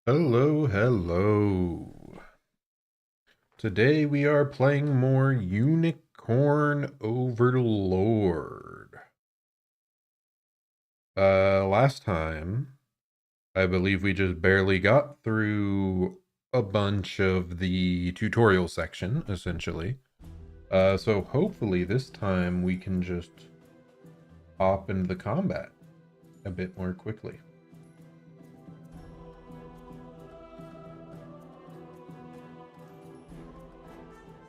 Hello, hello. Today we are playing more Unicorn Overlord. Last time, I believe we just barely got through a bunch of the tutorial section, essentially. So hopefully this time we can just hop into the combat a bit more quickly.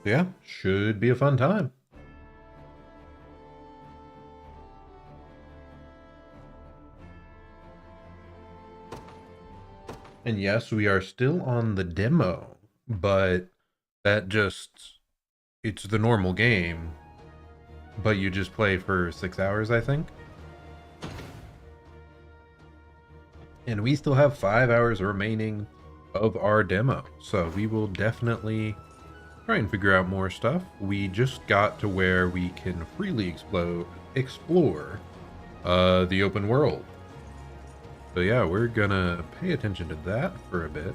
Yeah, should be a fun time. And yes, we are still on the demo, but that just, it's the normal game, but you just play for 6 hours, I think. And we still have 5 hours remaining of our demo, so we will definitely try and figure out more stuff. We just got to where we can freely explore the open world. So yeah, we're gonna pay attention to that for a bit.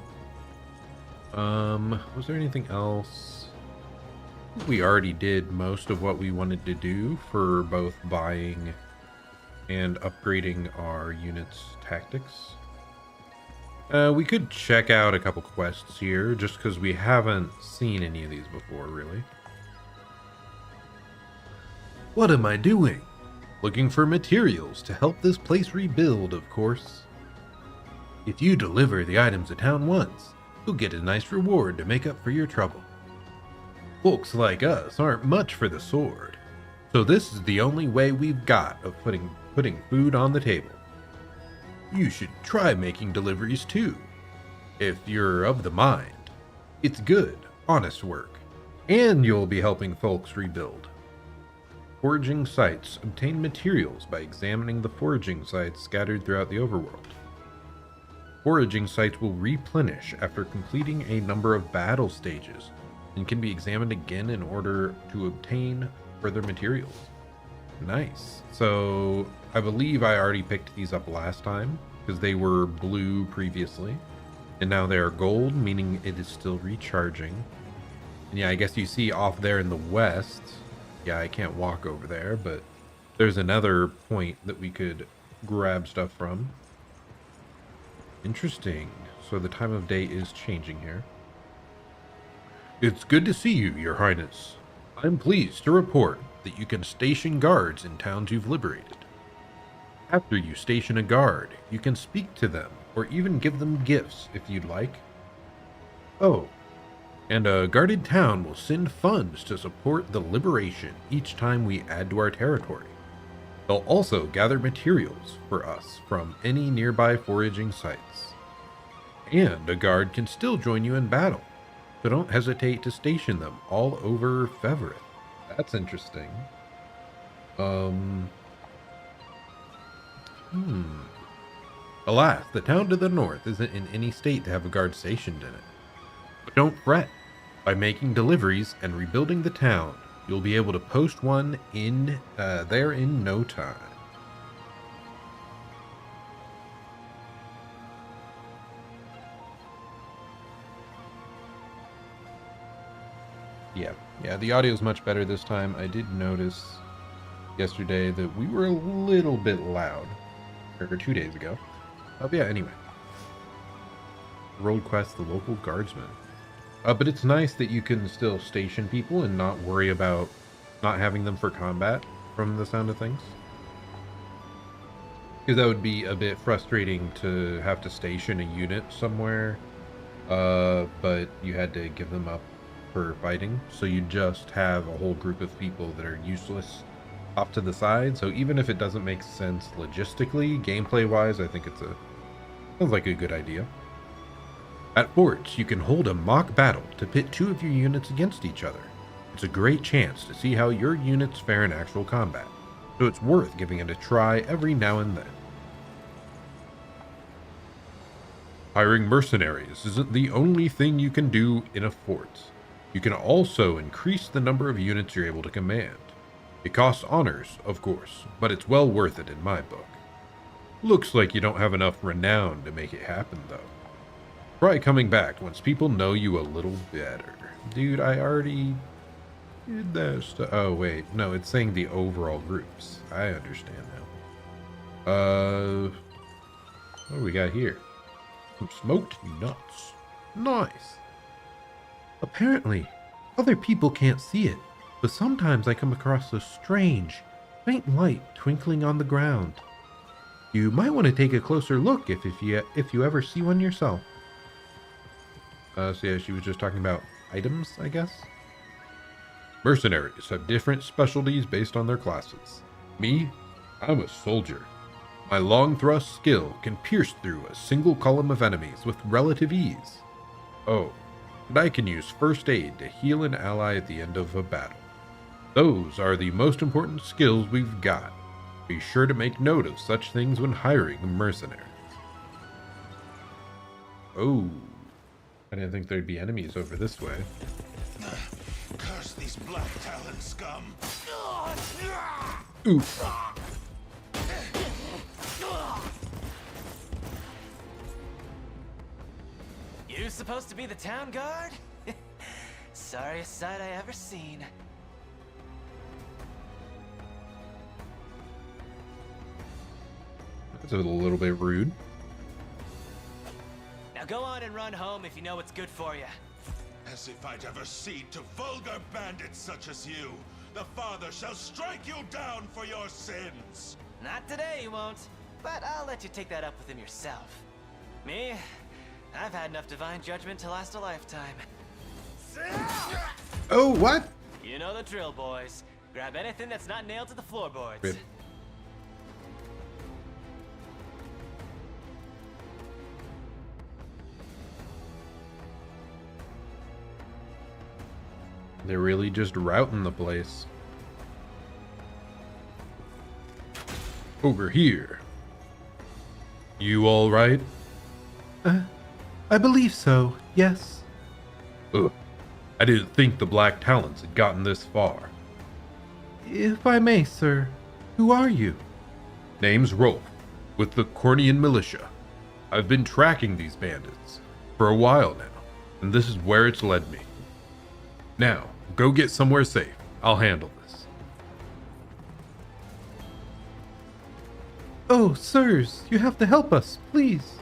Was there anything else? We already did most of what we wanted to do for both buying and upgrading our units' tactics. We could check out a couple quests here, just because we haven't seen any of these before, really. What am I doing? Looking for materials to help this place rebuild, of course. If you deliver the items to town once, you'll get a nice reward to make up for your trouble. Folks like us aren't much for the sword, so this is the only way we've got of putting food on the table. You should try making deliveries too, if you're of the mind. It's good, honest work, and you'll be helping folks rebuild. Foraging sites obtain materials by examining the foraging sites scattered throughout the overworld. Foraging sites will replenish after completing a number of battle stages and can be examined again in order to obtain further materials. Nice. So I believe I already picked these up last time because they were blue previously, and now they are gold, meaning it is still recharging. And yeah, I guess you see off there in the west, yeah, I can't walk over there, but there's another point that we could grab stuff from. Interesting. So the time of day is changing here. It's good to see you, Your Highness. I'm pleased to report that you can station guards in towns you've liberated. After you station a guard, you can speak to them or even give them gifts if you'd like. Oh, and a guarded town will send funds to support the liberation each time we add to our territory. They'll also gather materials for us from any nearby foraging sites. And a guard can still join you in battle, so don't hesitate to station them all over Feverith. That's interesting. Alas, the town to the north isn't in any state to have a guard stationed in it. But don't fret. By making deliveries and rebuilding the town, you'll be able to post one in there in no time. Yeah, the audio is much better this time. I did notice yesterday that we were a little bit loud, or 2 days ago. But yeah, anyway. Road quest, the local guardsman. But it's nice that you can still station people and not worry about not having them for combat, from the sound of things. Because that would be a bit frustrating to have to station a unit somewhere, but you had to give them up for fighting, so you just have a whole group of people that are useless off to the side. So even if it doesn't make sense logistically, gameplay wise, I think sounds like a good idea. At forts, you can hold a mock battle to pit two of your units against each other. It's a great chance to see how your units fare in actual combat, so it's worth giving it a try every now and then. Hiring mercenaries isn't the only thing you can do in a fort. You can also increase the number of units you're able to command. It costs honors, of course, but it's well worth it in my book. Looks like you don't have enough renown to make it happen, though. Try coming back once people know you a little better. Dude, I already did that stuff. Oh, wait. No, it's saying the overall groups. I understand now. What do we got here? Some smoked nuts. Nice. Apparently, other people can't see it, but sometimes I come across a strange, faint light twinkling on the ground. You might want to take a closer look if you ever see one yourself. So yeah, she was just talking about items, I guess. Mercenaries have different specialties based on their classes. Me, I'm a soldier. My long thrust skill can pierce through a single column of enemies with relative ease. Oh, and I can use first aid to heal an ally at the end of a battle. Those are the most important skills we've got. Be sure to make note of such things when hiring mercenaries. Oh, I didn't think there'd be enemies over this way. Curse these black talon scum. Ooh. You supposed to be the town guard? Sorriest sight I ever seen. That's a little bit rude. Now go on and run home if you know what's good for you. As if I'd ever cede to vulgar bandits such as you. The Father shall strike you down for your sins. Not today, you won't. But I'll let you take that up with him yourself. Me? I've had enough divine judgment to last a lifetime. Oh, what? You know the drill, boys. Grab anything that's not nailed to the floorboards. Rip. They're really just routing the place. Over here. You all right? I believe so, yes. Ugh. I didn't think the Black Talons had gotten this far. If I may, sir, who are you? Name's Rolf, with the Cornian Militia. I've been tracking these bandits for a while now, and this is where it's led me. Now, go get somewhere safe. I'll handle this. Oh, sirs, you have to help us, please.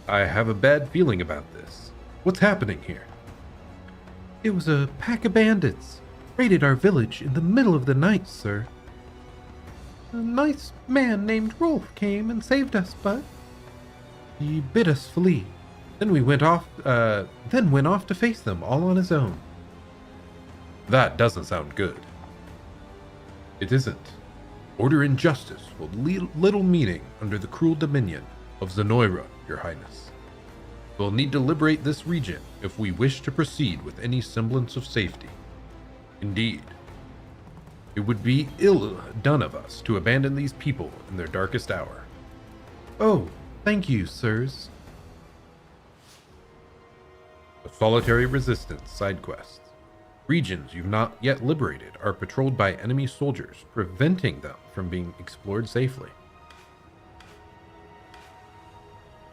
I have a bad feeling about this. What's happening here? It was a pack of bandits. Raided our village in the middle of the night, sir. A nice man named Rolf came and saved us, but he bid us flee. Then went off to face them all on his own. That doesn't sound good. It isn't. Order and justice hold little meaning under the cruel dominion of Zenoira, Your Highness. We'll need to liberate this region if we wish to proceed with any semblance of safety. Indeed, it would be ill done of us to abandon these people in their darkest hour. Oh, thank you, sirs. A solitary resistance side quest. Regions you've not yet liberated are patrolled by enemy soldiers, preventing them from being explored safely.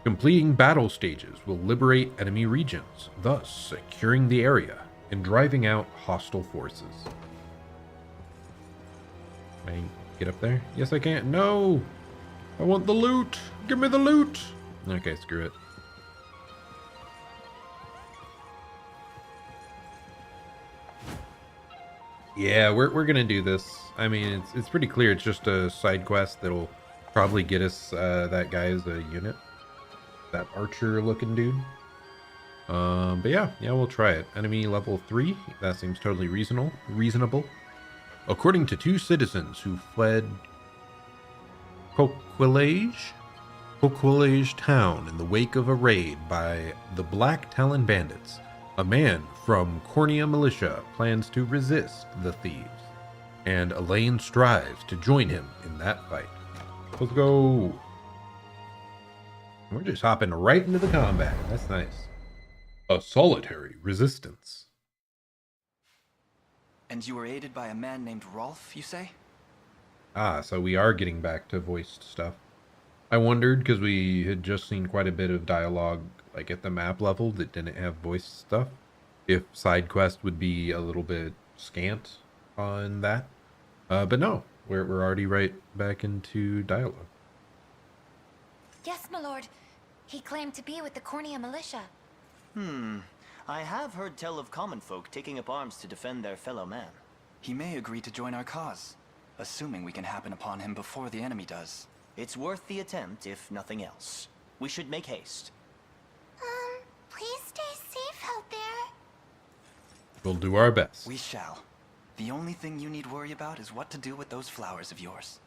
Completing battle stages will liberate enemy regions, thus securing the area and driving out hostile forces. Can I get up there? Yes, I can. No! I want the loot! Give me the loot! Okay, screw it. Yeah, we're gonna do this. I mean, it's pretty clear. It's just a side quest that'll probably get us that guy as a unit. That archer-looking dude. But yeah, we'll try it. Enemy level 3. That seems totally reasonable. According to 2 citizens who fled Coquillage town in the wake of a raid by the Black Talon bandits, a man from Cornia Militia plans to resist the thieves, and Elaine strives to join him in that fight. Let's go. We're just hopping right into the combat. That's nice. A solitary resistance. And you were aided by a man named Rolf, you say? Ah, so we are getting back to voiced stuff. I wondered, because we had just seen quite a bit of dialogue, like at the map level, that didn't have voice stuff, if side quest would be a little bit scant on that. But no, we're already right back into dialogue. Yes, my lord. He claimed to be with the Cornea militia. I have heard tell of common folk taking up arms to defend their fellow man. He may agree to join our cause, assuming we can happen upon him before the enemy does. It's worth the attempt, if nothing else. We should make haste. Please stay safe out there. We'll do our best. We shall. The only thing you need worry about is what to do with those flowers of yours.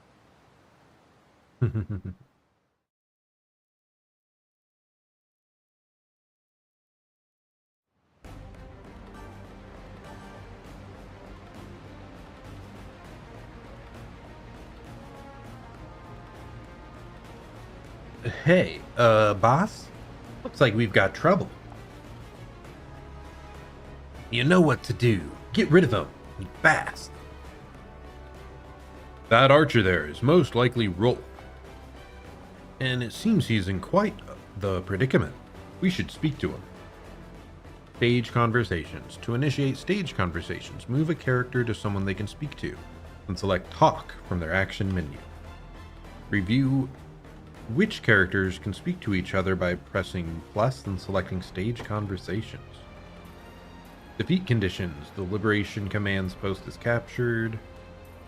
Hey, boss? Looks like we've got trouble. You know what to do. Get rid of him. And fast. That archer there is most likely Rolf. And it seems he's in quite the predicament. We should speak to him. Stage conversations. To initiate stage conversations, move a character to someone they can speak to, and select Talk from their action menu. Review which characters can speak to each other by pressing plus and selecting Stage Conversations. Defeat conditions. The Liberation Command's post is captured.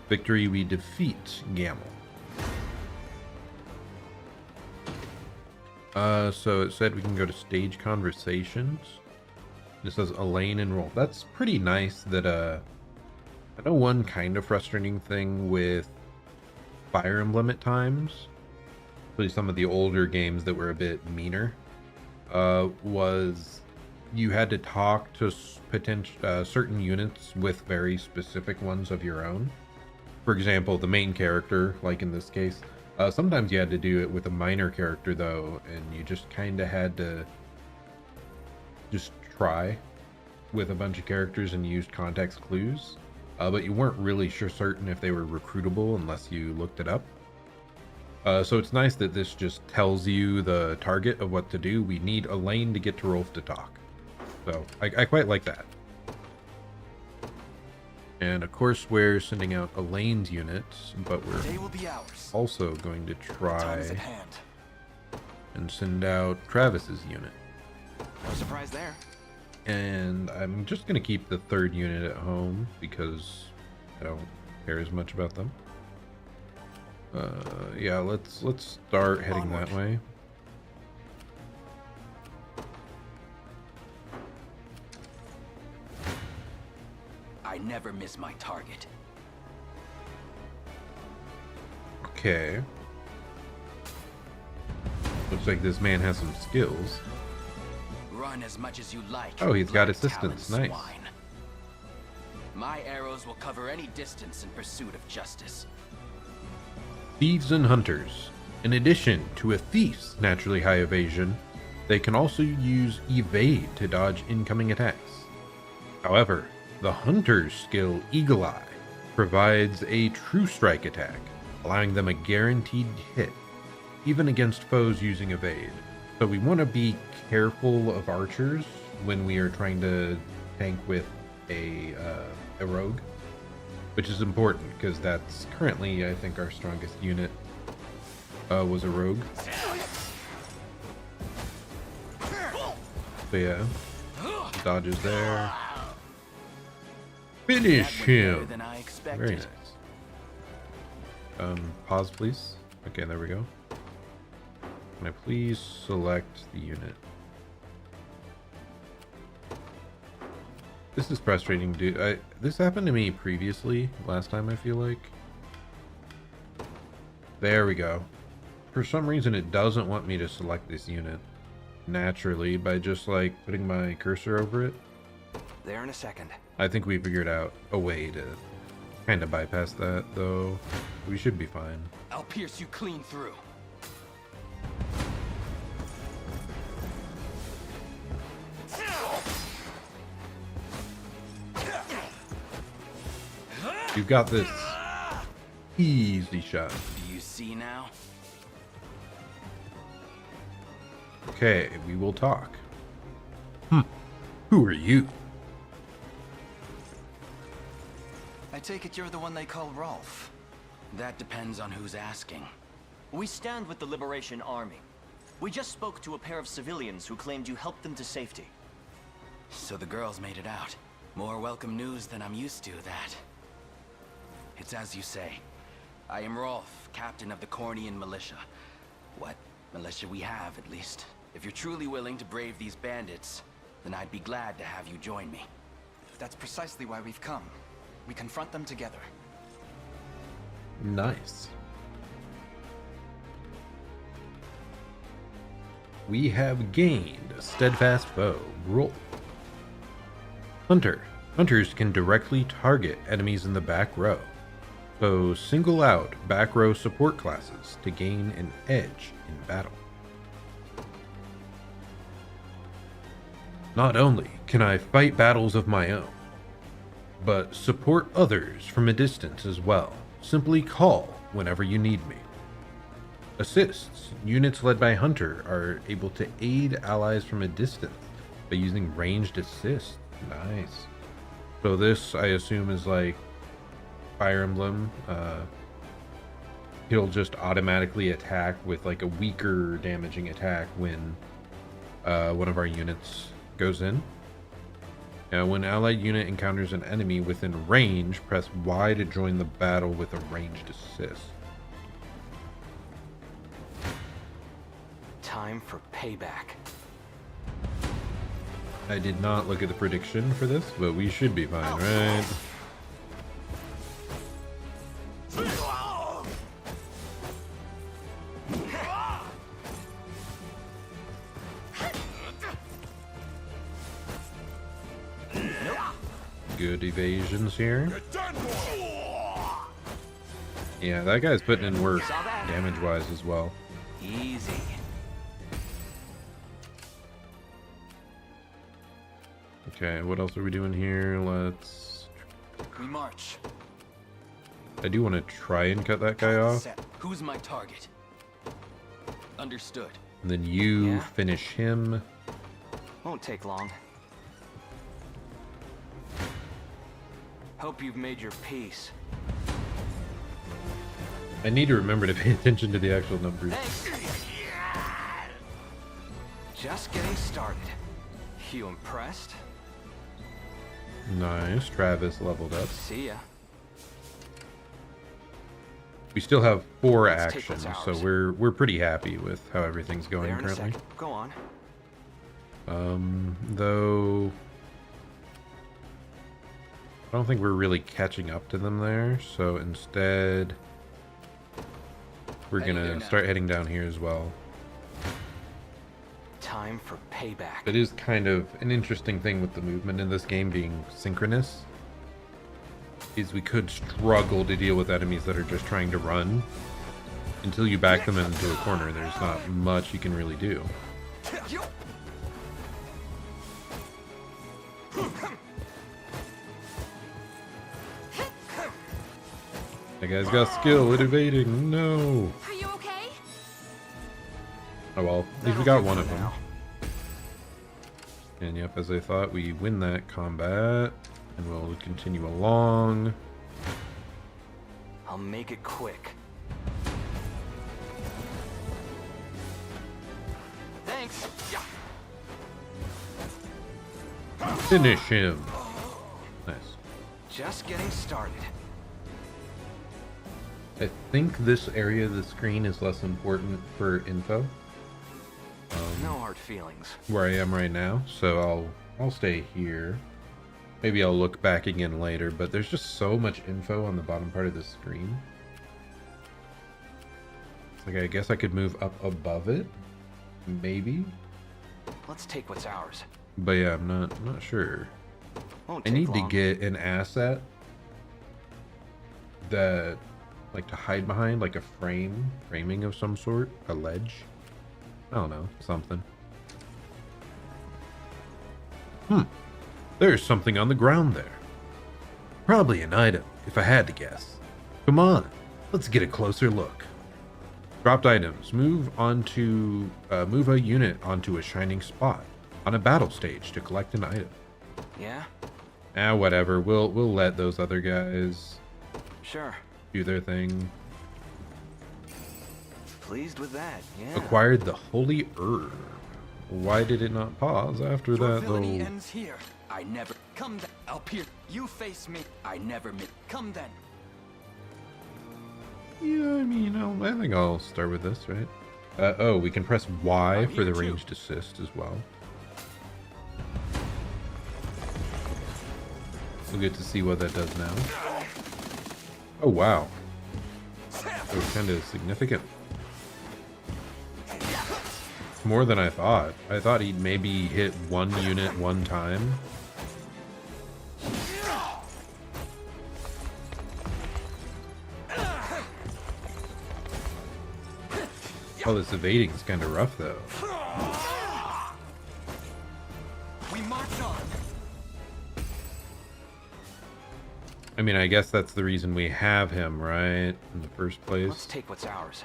Victory, we defeat Gamel. So it said we can go to Stage Conversations. It says Elaine and Rolf. That's pretty nice that, I know one kind of frustrating thing with Fire Emblem at times, especially some of the older games that were a bit meaner, was you had to talk to certain units with very specific ones of your own. For example, the main character, like in this case, sometimes you had to do it with a minor character though, and you just kind of had to just try with a bunch of characters and used context clues, but you weren't really certain if they were recruitable unless you looked it up. So it's nice that this just tells you the target of what to do. We need Elaine to get to Rolf to talk. So I quite like that. And of course we're sending out Elaine's unit, but we're They will be ours. also going to Time try is at hand. and send out Travis's unit. No surprise there. And I'm just going to keep the third unit at home because I don't care as much about them. Yeah, let's start heading that way. I never miss my target. Okay. Looks like this man has some skills. Run as much as you like. Oh, he's got like assistance. talon Nice. swine. My arrows will cover any distance in pursuit of justice. Thieves and hunters. In addition to a thief's naturally high evasion, they can also use evade to dodge incoming attacks. However, the hunter's skill Eagle Eye provides a true strike attack, allowing them a guaranteed hit, even against foes using evade. So we want to be careful of archers when we are trying to tank with a rogue, which is important because that's currently, I think, our strongest unit was a rogue. So yeah, dodges there. Finish That went better him. than I expected. Very nice. Pause, please. Okay, there we go. Can I please select the unit? This is frustrating, dude. This happened to me previously, last time, I feel like. There we go. For some reason, it doesn't want me to select this unit naturally by just, like, putting my cursor over it. There in a second. I think we figured out a way to kind of bypass that, though. We should be fine. I'll pierce you clean through. You've got this. Easy shot. Do you see now? Okay, we will talk. Who are you? I take it you're the one they call Rolf. That depends on who's asking. We stand with the Liberation Army. We just spoke to a pair of civilians who claimed you helped them to safety. So the girls made it out. More welcome news than I'm used to, that. It's as you say. I am Rolf, captain of the Cornian militia. What militia we have, at least. If you're truly willing to brave these bandits, then I'd be glad to have you join me. That's precisely why we've come. We confront them together. Nice. We have gained a steadfast foe, Rolf. Hunter. Hunters can directly target enemies in the back row. So single out back row support classes to gain an edge in battle. Not only can I fight battles of my own, but support others from a distance as well. Simply call whenever you need me. Assists. Units led by Hunter are able to aid allies from a distance by using ranged assists. Nice. So this, I assume, is like Fire Emblem. He'll just automatically attack with like a weaker damaging attack when one of our units goes in. Now, when allied unit encounters an enemy within range, press Y to join the battle with a ranged assist. Time for payback. I did not look at the prediction for this, but we should be fine, right? Good evasions here. Yeah, that guy's putting in work damage-wise as well. Easy. Okay, what else are we doing here? Let's... We march. I do want to try and cut that guy off. Who's my target? Understood. And then you Yeah. finish him. Won't take long. Hope you've made your peace. I need to remember to pay attention to the actual numbers. Thanks. Just getting started. You impressed? Nice. Travis leveled up. See ya. We still have 4 Let's take actions, what's so ours. we're pretty happy with how everything's going There in a currently. second. Go on. Though I don't think we're really catching up to them there, so instead we're gonna start heading down here as well. Time for payback. It is kind of an interesting thing with the movement in this game being synchronous, is we could struggle to deal with enemies that are just trying to run. Until you back them into a corner, there's not much you can really do. That guy's got skill at evading. No. Are you okay? Oh well, at least we got one of them. And yep, as I thought, we win that combat. And we'll continue along. I'll make it quick. Thanks. Yeah. Finish him. Nice. Just getting started. I think this area of the screen is less important for info. No hard feelings. Where I am right now, so I'll stay here. Maybe I'll look back again later, but there's just so much info on the bottom part of the screen. It's like I guess I could move up above it, maybe. Let's take what's ours. But yeah, I'm not sure. Won't I take need long. to get an asset that, like, to hide behind, like a framing of some sort, a ledge. I don't know, something. There's something on the ground there. Probably an item, if I had to guess. Come on, let's get a closer look. Dropped items. Move a unit onto a shining spot on a battle stage to collect an item. Yeah? Whatever. We'll let those other guys Sure. do their thing. Pleased with that, yeah. Acquired the holy herb. Why did it not pause after Your that villainy though? ends here. I never... Come then. I'll pierce. You face me. I never met... Come then. Yeah, I mean, I think I'll start with this, right? Oh, we can press Y I'm for here the too. ranged assist as well. We'll get to see what that does now. Oh, wow. That was kind of significant. More than I thought. I thought he'd maybe hit one unit one time. Oh, this evading is kind of rough, though. We march on. I mean, I guess that's the reason we have him, right? In the first Let's place. take what's ours.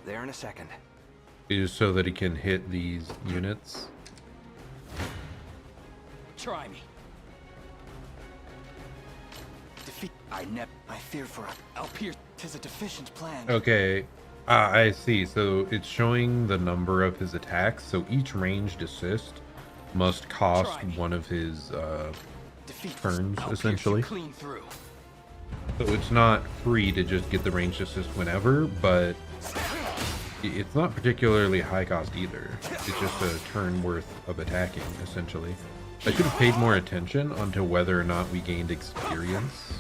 There in a second. Is so that he can hit these units. Try me. Defeat. I fear for it. I'll pierce. 'Tis a deficient plan. Okay. I see. So it's showing the number of his attacks. So each ranged assist must cost Try me. one of his Defeat. turns, I'll pierce essentially. you clean through. So it's not free to just get the ranged assist whenever, but it's not particularly high cost either. It's just a turn worth of attacking, essentially. I should have paid more attention onto whether or not we gained experience.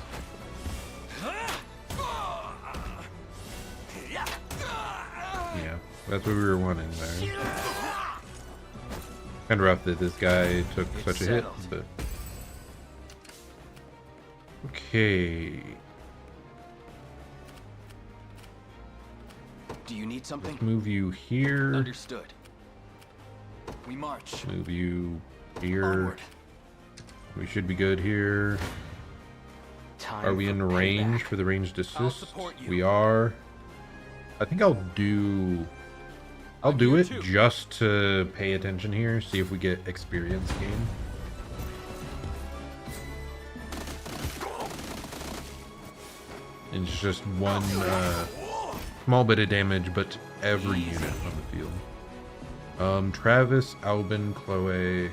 Yeah, that's what we were wanting there. Kind of rough that this guy took such a hit, but... Okay. Do you need something? Let's move you here. Understood. We march. Move you here. Onward. We should be good here. Time Are we for in range payback. for the ranged assist? support you. We are. I think I'll do here it too. just to pay attention here, see if we get experience gain. It's just one small bit of damage, but to every unit on the field. Travis, Albin, Chloe.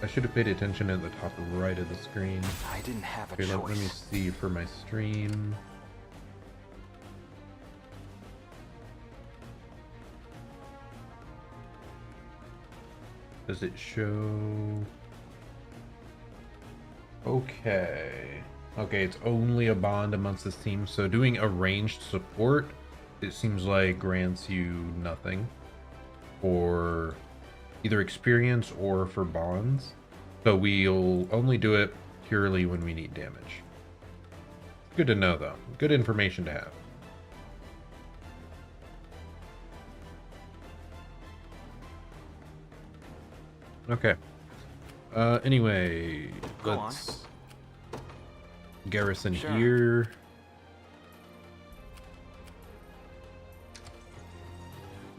I should have paid attention at the top right of the screen. I didn't have a Okay, choice. let me see for my stream. Does it show? Okay. Okay, it's only a bond amongst this team. So doing a ranged support, it seems like grants you nothing for either experience or for bonds. So we'll only do it purely when we need damage. Good to know, though. Good information to have. Okay. Anyway, Go on. let's garrison Sure. here.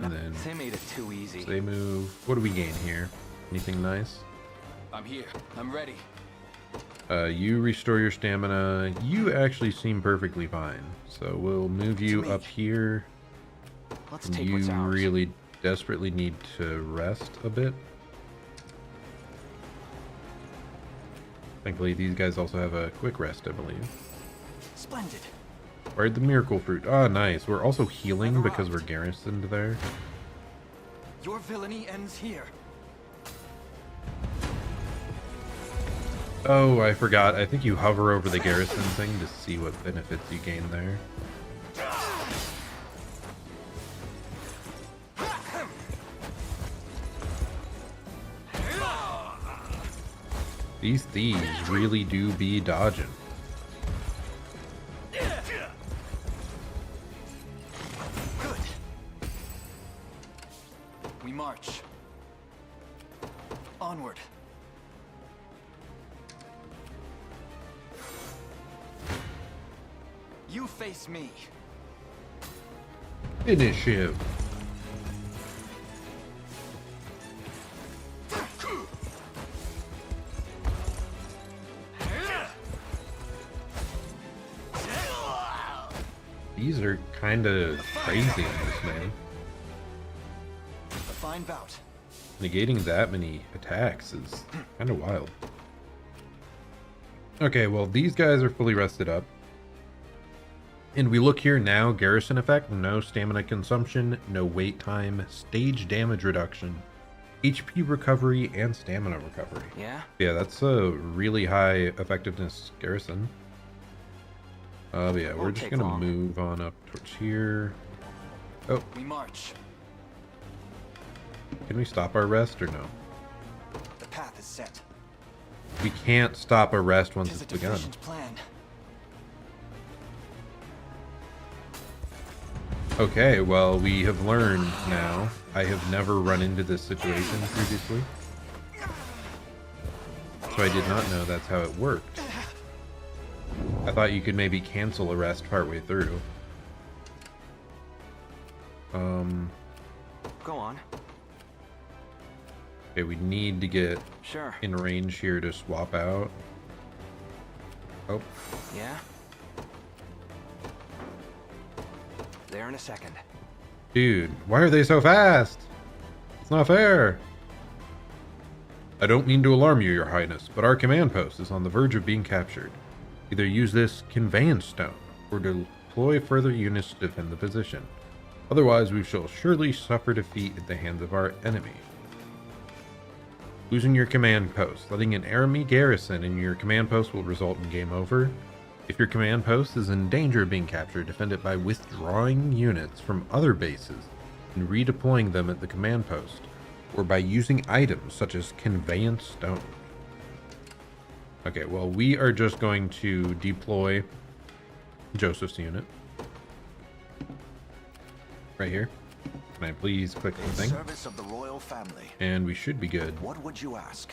And then They made it too easy. they move. What do we gain here? Anything nice? I'm here. I'm ready. You restore your stamina. You actually seem perfectly fine. So we'll move you me. up here. Let's And take you what's ours. really desperately need to rest a bit. Thankfully, these guys also have a quick rest, I believe. Splendid. Where'd the miracle fruit? Ah, nice. We're also healing because we're garrisoned there. Your villainy ends here. Oh, I forgot. I think you hover over the garrison thing to see what benefits you gain there. These thieves really do be dodging. Good. We march. Onward. You face me. Finish him. These are kind of crazy in this, man. A fine bout. Negating that many attacks is kind of wild. Okay, well, these guys are fully rested up. And we look here now, garrison effect, no stamina consumption, no wait time, stage damage reduction, HP recovery, and stamina recovery. Yeah, that's a really high effectiveness garrison. But yeah, we're just gonna move on up towards here. Oh, We march. can we stop our rest or no? The path is set. We can't stop a rest once Tis it's a begun. deficient plan. Okay, well, we have learned now. I have never run into this situation previously. So I did not know that's how it worked. I thought you could maybe cancel a rest partway through. Go on. Okay, we need to get Sure. in range here to swap out. Oh, Yeah? There in a second. dude, why are they so fast? It's not fair. I don't mean to alarm you, Your Highness, but our command post is on the verge of being captured. Either use this conveyance stone or deploy further units to defend the position. Otherwise, we shall surely suffer defeat at the hands of our enemy. Losing your command post. Letting an enemy garrison in your command post will result in game over. If your command post is in danger of being captured, defend it by withdrawing units from other bases and redeploying them at the command post, or by using items such as conveyance stone. Okay, well, we are just going to deploy Joseph's unit. Right here. Can I please click the In thing? service of the royal family. And we should be good What would you ask?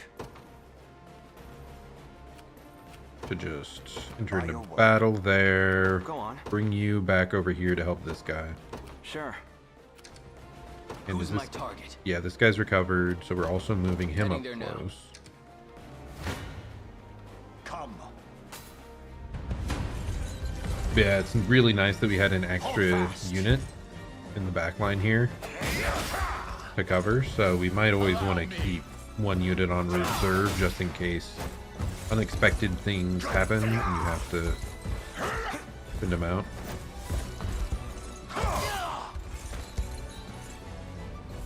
to just enter By into your word. battle there. Go on. Bring you back over here to help this guy. Sure. And Who's is my this... target? Yeah, this guy's recovered, so we're also moving him up Heading there now. close. Come. Yeah, it's really nice that we had an extra unit in the back line here to cover, so we might always want to keep one unit on reserve just in case unexpected things happen and you have to send them out.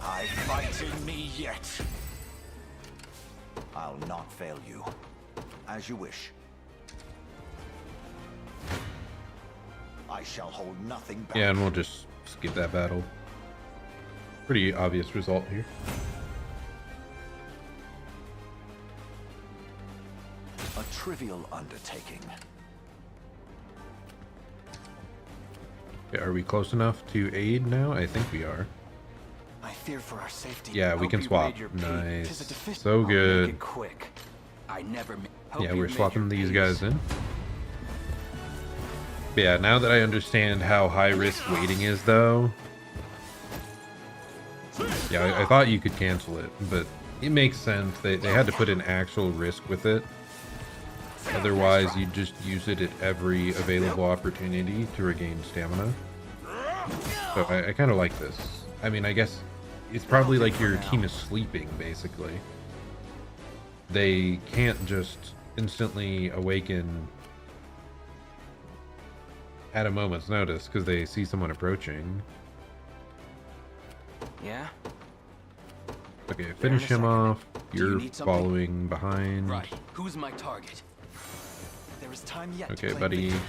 I fight in me yet. I'll not fail you. As you wish. I shall hold nothing back. Yeah, and we'll just skip that battle. Pretty obvious result here. A trivial undertaking. Okay, are we close enough to aid now? I think we are. I fear for our safety. Yeah, we Hope can you swap. raid your peak. Nice. 'Tis a deficient- So I'll good. make it quick. I never. Yeah, we're swapping these guys in. But yeah, now that I understand how high risk waiting is though. Yeah, I thought you could cancel it, but it makes sense. They had to put an actual risk with it. Otherwise, you just use it at every available opportunity to regain stamina. So I kind of like this. I mean, I guess it's probably like your team is sleeping, basically. They can't just instantly awaken at a moment's notice because they see someone approaching. Yeah? Okay, finish him off. Do you You're need something? following behind. Right. Who's my target? There is time yet. Okay, to claim buddy. victory.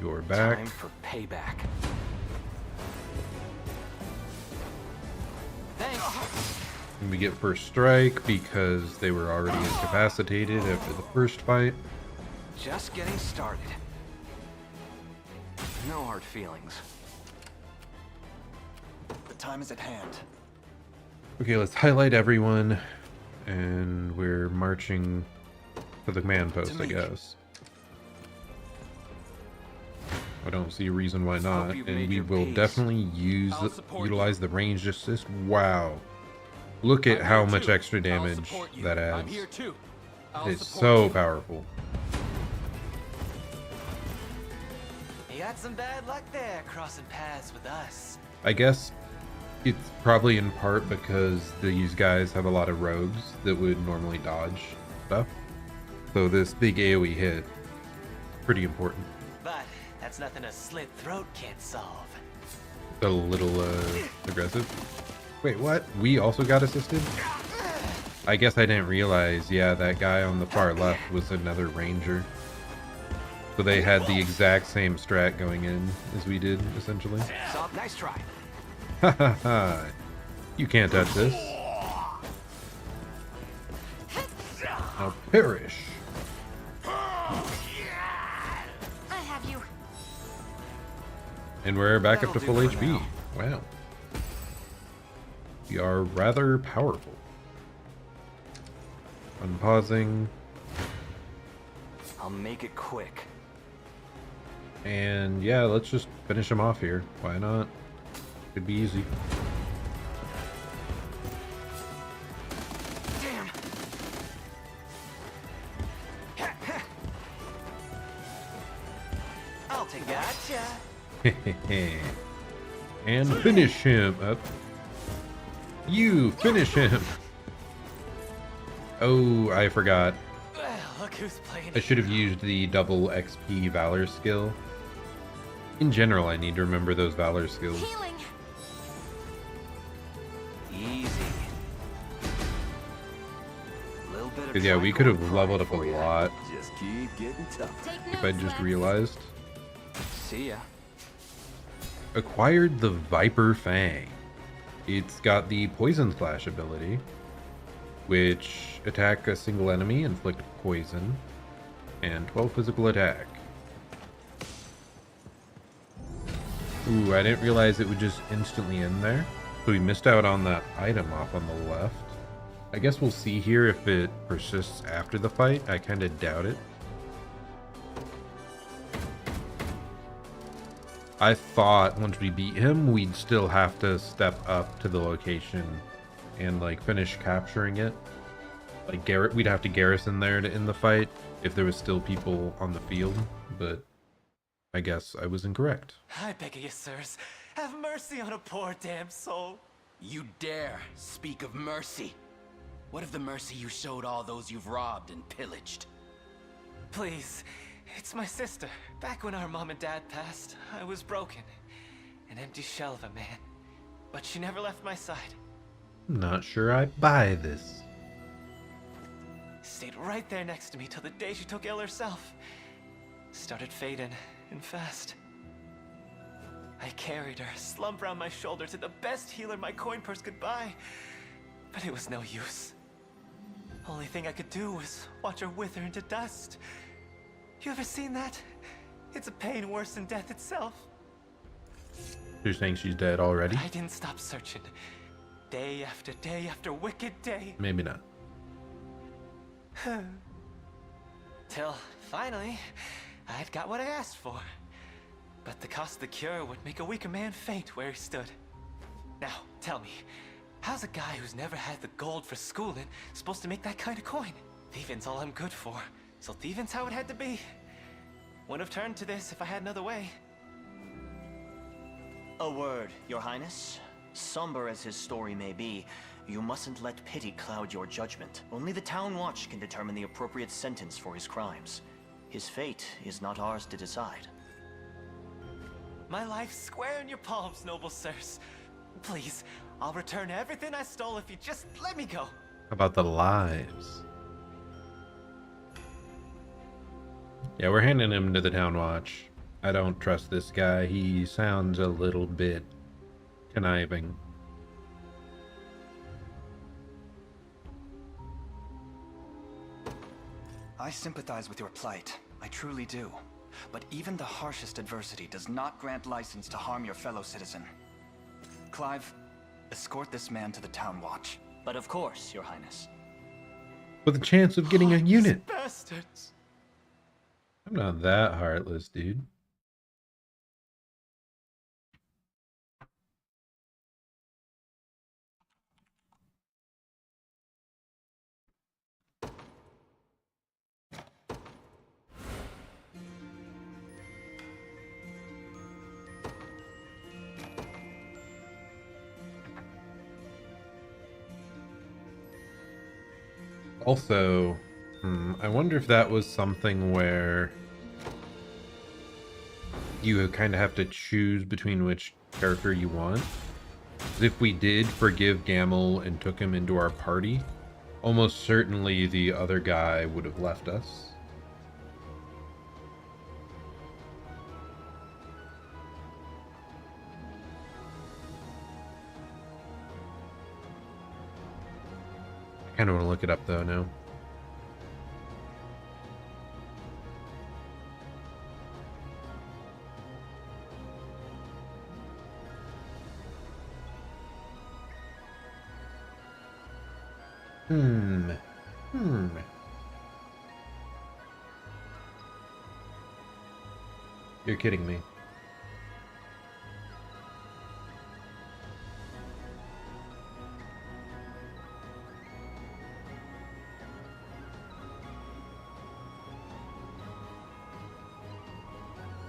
You're back. Time for payback. Thanks. And we get first strike because they were already incapacitated after the first fight. Just getting started. No hard feelings. The time is at hand. Okay, let's highlight everyone. And we're marching to the command post, I me. guess. I don't see a reason why not. you've And made we your will peace. definitely I'll support utilize the ranged assist. Wow. Look at I'm how here much too. extra I'll damage support you. that I'm adds. here too. I'll It's support so you. powerful. You got some bad luck there, crossing paths with us. I guess it's probably in part because these guys have a lot of rogues that would normally dodge stuff. So this big AoE hit, pretty important. But that's nothing a slit throat can't solve. A little aggressive. Wait, what? We also got assisted? I guess I didn't realize, yeah, that guy on the far left was another ranger. So they had the exact same strat going in as we did, essentially. So, nice try. Ha ha ha. You can't touch this. Now perish. I have you. And we're back up to That'll full do for HP. now. Wow. We are rather powerful. Unpausing. I'll make it quick. And yeah, let's just finish him off here. Why not? Could be easy. Damn. I'll take that. Gotcha. And finish him up. You finish him. Oh, I forgot. Well, look who's playing. I should have used the double XP Valor skill. In general, I need to remember those Valor skills. Healing. Easy. Little bit of Because yeah, we could have triangle leveled up a for ya. lot Just keep getting tough. Take if I notes, just lads. realized. See ya. Acquired the Viper Fang. It's got the Poison Slash ability, which attack a single enemy, inflict poison, and 12 physical attack. Ooh, I didn't realize it would just instantly end there. So we missed out on that item off on the left. I guess we'll see here if it persists after the fight. I kind of doubt it. I thought once we beat him, we'd still have to step up to the location and like finish capturing it. Like we'd have to garrison there to end the fight if there was still people on the field, but I guess I was incorrect. I beg of you, sirs, have mercy on a poor damn soul. You dare speak of mercy? What of the mercy you showed all those you've robbed and pillaged? Please, it's my sister. Back when our mom and dad passed, I was broken. An empty shell of a man. But she never left my side. I'm not sure I buy this. Stayed right there next to me till the day she took ill herself. Started fading, and fast. I carried her, slumped around my shoulder to the best healer my coin purse could buy. But it was no use. Only thing I could do was watch her wither into dust. You ever seen that? It's a pain worse than death itself. You're saying she's dead already? But I didn't stop searching. Day after wicked day. Maybe not. Till, finally, I'd got what I asked for. But the cost of the cure would make a weaker man faint where he stood. Now, tell me, how's a guy who's never had the gold for schooling supposed to make that kind of coin? Thieving's all I'm good for, so thieving's how it had to be. Wouldn't have turned to this if I had another way. A word, Your Highness. Somber as his story may be, you mustn't let pity cloud your judgment. Only the Town Watch can determine the appropriate sentence for his crimes. His fate is not ours to decide. My life's square in your palms, noble sirs. Please, I'll return everything I stole if you just let me go. How about the lives? Yeah, we're handing him to the Town Watch. I don't trust this guy. He sounds a little bit conniving. I sympathize with your plight. I truly do. But even the harshest adversity does not grant license to harm your fellow citizen. Clive, escort this man to the Town Watch. But of course, Your Highness. With a chance of getting a Heartless unit. Bastards. I'm not that heartless, dude. Also, I wonder if that was something where you kind of have to choose between which character you want. 'Cause if we did forgive Gamel and took him into our party, almost certainly the other guy would have left us. I kind of want to look it up though now. You're kidding me.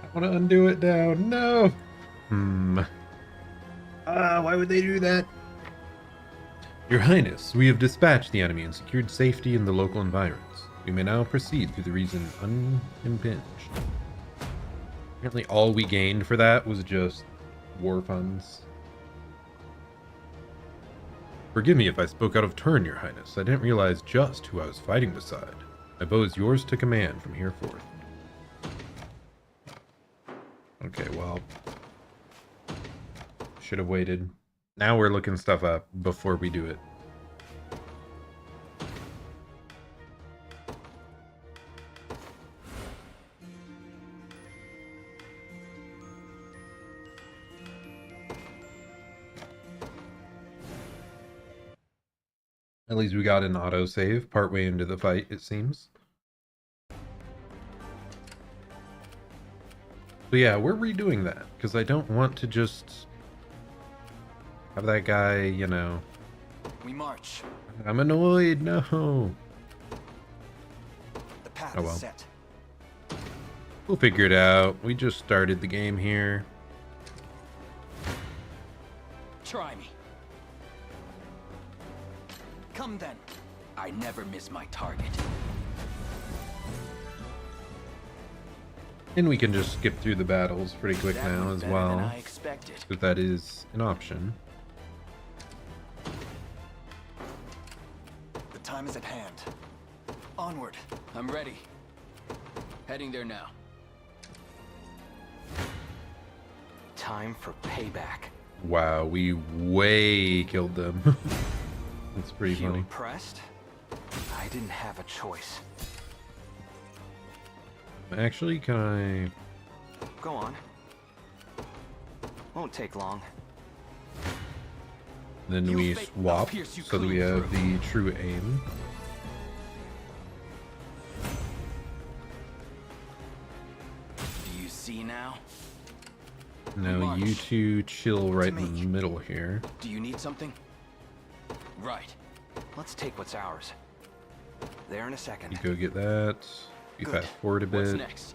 I want to undo it now. No. Why would they do that? Your Highness, we have dispatched the enemy and secured safety in the local environs. We may now proceed through the region unimpinged. Apparently all we gained for that was just war funds. Forgive me if I spoke out of turn, Your Highness. I didn't realize just who I was fighting beside. My bow is yours to command from here forth. Okay, well. Should have waited. Now we're looking stuff up before we do it. At least we got an autosave partway into the fight, it seems. So yeah, we're redoing that, because I don't want to just have that guy, you know. We march. I'm annoyed, no. The path Oh well. is set. We'll figure it out. We just started the game here. Try me. Come then. I never miss my target. And we can just skip through the battles pretty quick That now went as better well. than I expected. Because that is an option. The time is at hand. Onward. I'm ready. Heading there now. Time for payback. Wow, we way killed them. That's pretty You funny. impressed? I didn't have a choice. Actually, can I... Go on. Won't take long. Then You we fake- swap I'll pierce you so that we clean have through. the true aim. Do you see now? Now you March. two chill right in me. the middle here. Do you need something? Right. Let's take what's ours. There in a second. You go get that. You Good. fast forward a What's bit. next?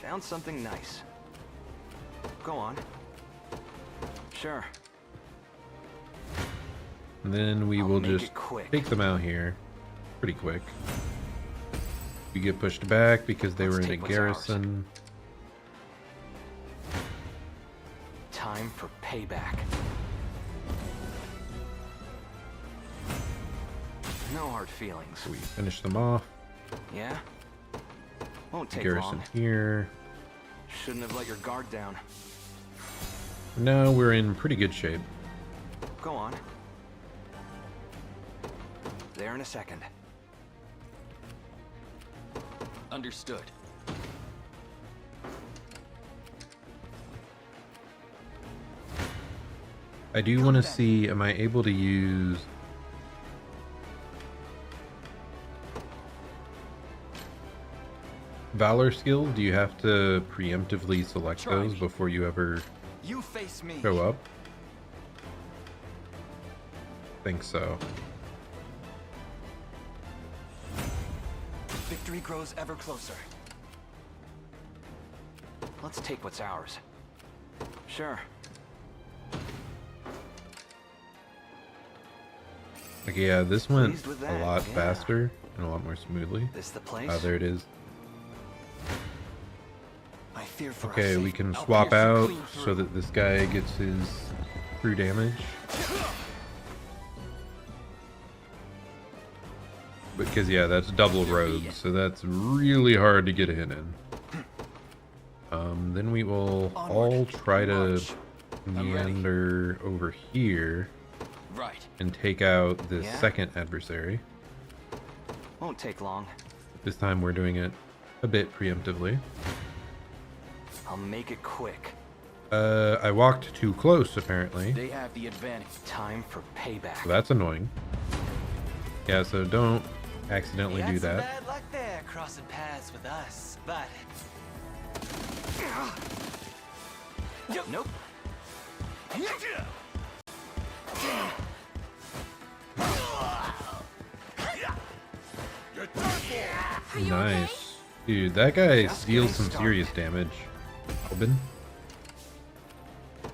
Found something nice. Go on. Sure. And then we I'll will make just it quick. take them out here pretty quick. We get pushed back because they Let's were in a take what's garrison. Time for payback. No hard feelings. So we finish them off. Yeah? Won't take Garrison long. here. Shouldn't have let your guard down. Now we're in pretty good shape. Go on. There in a second. Understood. I do want to see, am I able to use... Valor skills? Do you have to preemptively select Try those me. before you ever You face me. show up? Think so. Victory grows ever closer. Let's take what's ours. Sure. Okay, yeah, this went Pleased with a that, lot yeah. faster and a lot more smoothly. This the place? There it is. I fear for our Okay, we safety. can I'll swap pierce you out clean so through. that this guy gets his true damage. Because, yeah, that's double rogue, so that's really hard to get a hit in. Then we will all try to March. meander over here Right. and take out this Yeah? second adversary. Won't take long. This time we're doing it a bit preemptively. I'll make it quick. I walked too close, apparently. They have the advantage. Time for payback. So that's annoying. Yeah, so don't accidentally You do had some that. bad luck there, crossing paths with us, but Nope. You're done for! Are you Nice. Dude, that guy Just deals getting some serious started. damage. Albin.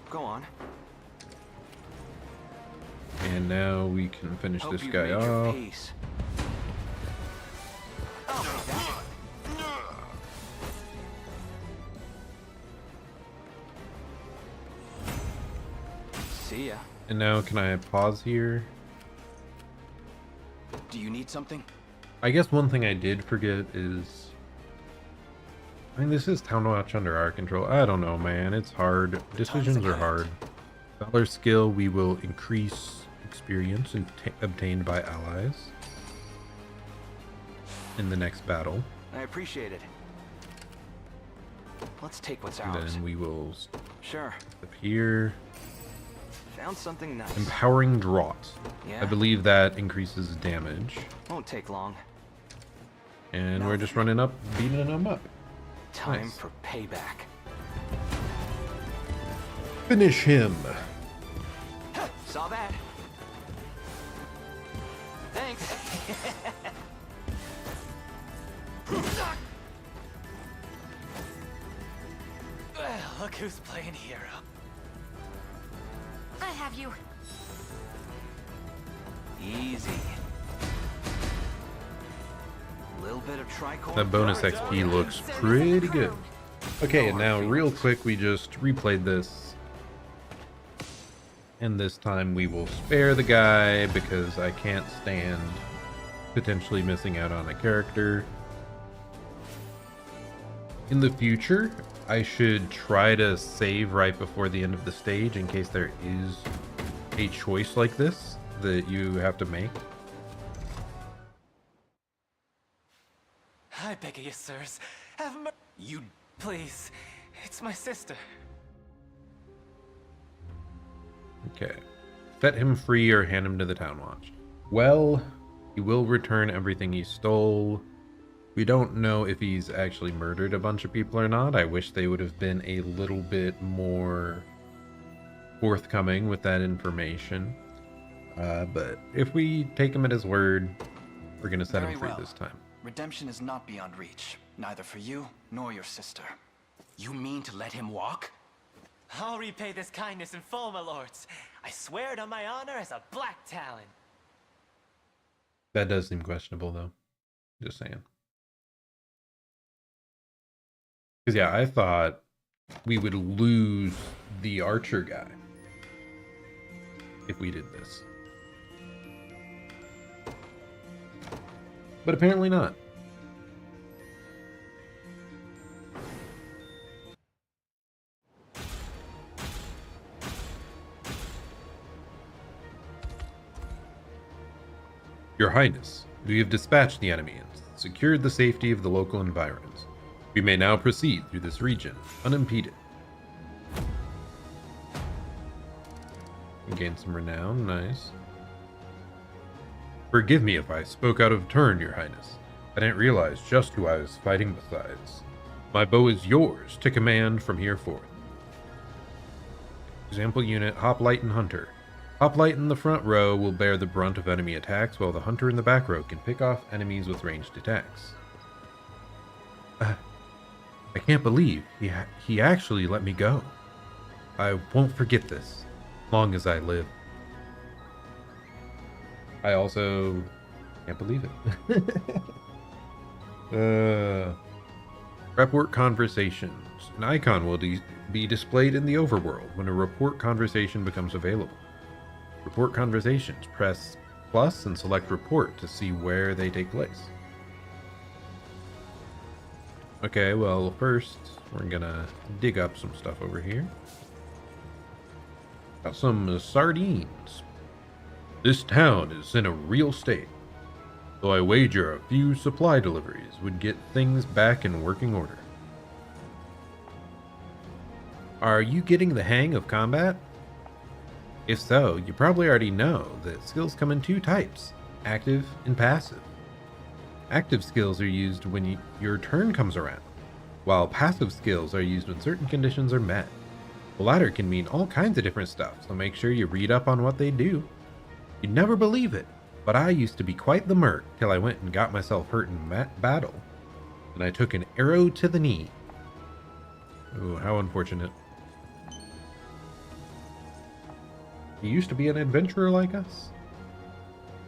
Go on. And now we can finish Hope this you've guy made your off. peace. See ya. And now can I pause here? Do you need something? I guess one thing I did forget is... I mean, this is Town Watch under our control. I don't know, man. It's hard. Decisions are hard. Valor skill, we will increase experience obtained by allies in the next battle. I appreciate it. Let's take what's And ours. then we will Sure. step here. Found something nice. Empowering Draught. Yeah? I believe that increases damage. Won't take long. And we're just running up, beating them up. Time Nice. for payback. Finish him. Saw that. Thanks. well, look who's playing hero. I have you. Easy. Little bit of tricorn. That bonus pride. XP looks pretty good. Okay, and now real quick, we just replayed this. And this time we will spare the guy because I can't stand potentially missing out on a character. In the future, I should try to save right before the end of the stage in case there is a choice like this that you have to make. I beg of you, sirs, have mercy. You Please, it's my sister. Okay. Set him free or hand him to the Town Watch. Well, he will return everything he stole. We don't know if he's actually murdered a bunch of people or not. I wish they would have been a little bit more forthcoming with that information. But if we take him at his word, we're going to set Very him free well. this time. Redemption is not beyond reach, neither for you nor your sister. You mean to let him walk? I'll repay this kindness in full, my lords. I swear it on my honor as a Black Talon. That does seem questionable, though. Just saying. Because, yeah, I thought we would lose the archer guy if we did this. But apparently not. Your Highness, we have dispatched the enemy and secured the safety of the local environs. We may now proceed through this region, unimpeded. Gain some renown, nice. Forgive me if I spoke out of turn, Your Highness. I didn't realize just who I was fighting besides. My bow is yours to command from here forth. Example unit, Hoplite and Hunter. Hoplite in the front row will bear the brunt of enemy attacks, while the Hunter in the back row can pick off enemies with ranged attacks. I can't believe he actually let me go. I won't forget this, long as I live. I also can't believe it. Report conversations. An icon will be displayed in the overworld when a report conversation becomes available. Report conversations. Press plus and select report to see where they take place. Okay, well, first we're gonna dig up some stuff over here. Got some sardines. This town is in a real state, though I wager a few supply deliveries would get things back in working order. Are you getting the hang of combat? If so, you probably already know that skills come in two types, active and passive. Active skills are used when your turn comes around, while passive skills are used when certain conditions are met. The latter can mean all kinds of different stuff, so make sure you read up on what they do. You'd never believe it, but I used to be quite the merc till I went and got myself hurt in battle, and I took an arrow to the knee. Ooh, how unfortunate. You used to be an adventurer like us?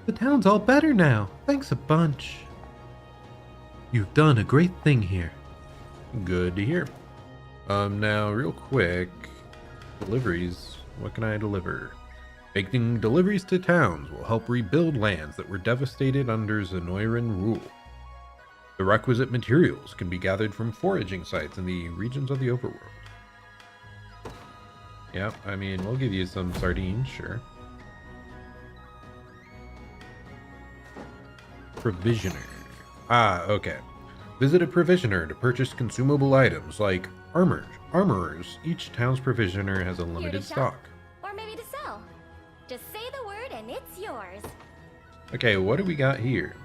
The town's all better now. Thanks a bunch. You've done a great thing here. Good to hear. Now, real quick, deliveries. What can I deliver? Making deliveries to towns will help rebuild lands that were devastated under Zenoiran rule. The requisite materials can be gathered from foraging sites in the regions of the overworld. Yep, I mean, we'll give you some sardines, sure. Provisioner. Ah, okay. Visit a provisioner to purchase consumable items like armorers. Each town's provisioner has a limited stock. Or maybe to sell. Just say the word and it's yours. Okay, what do we got here?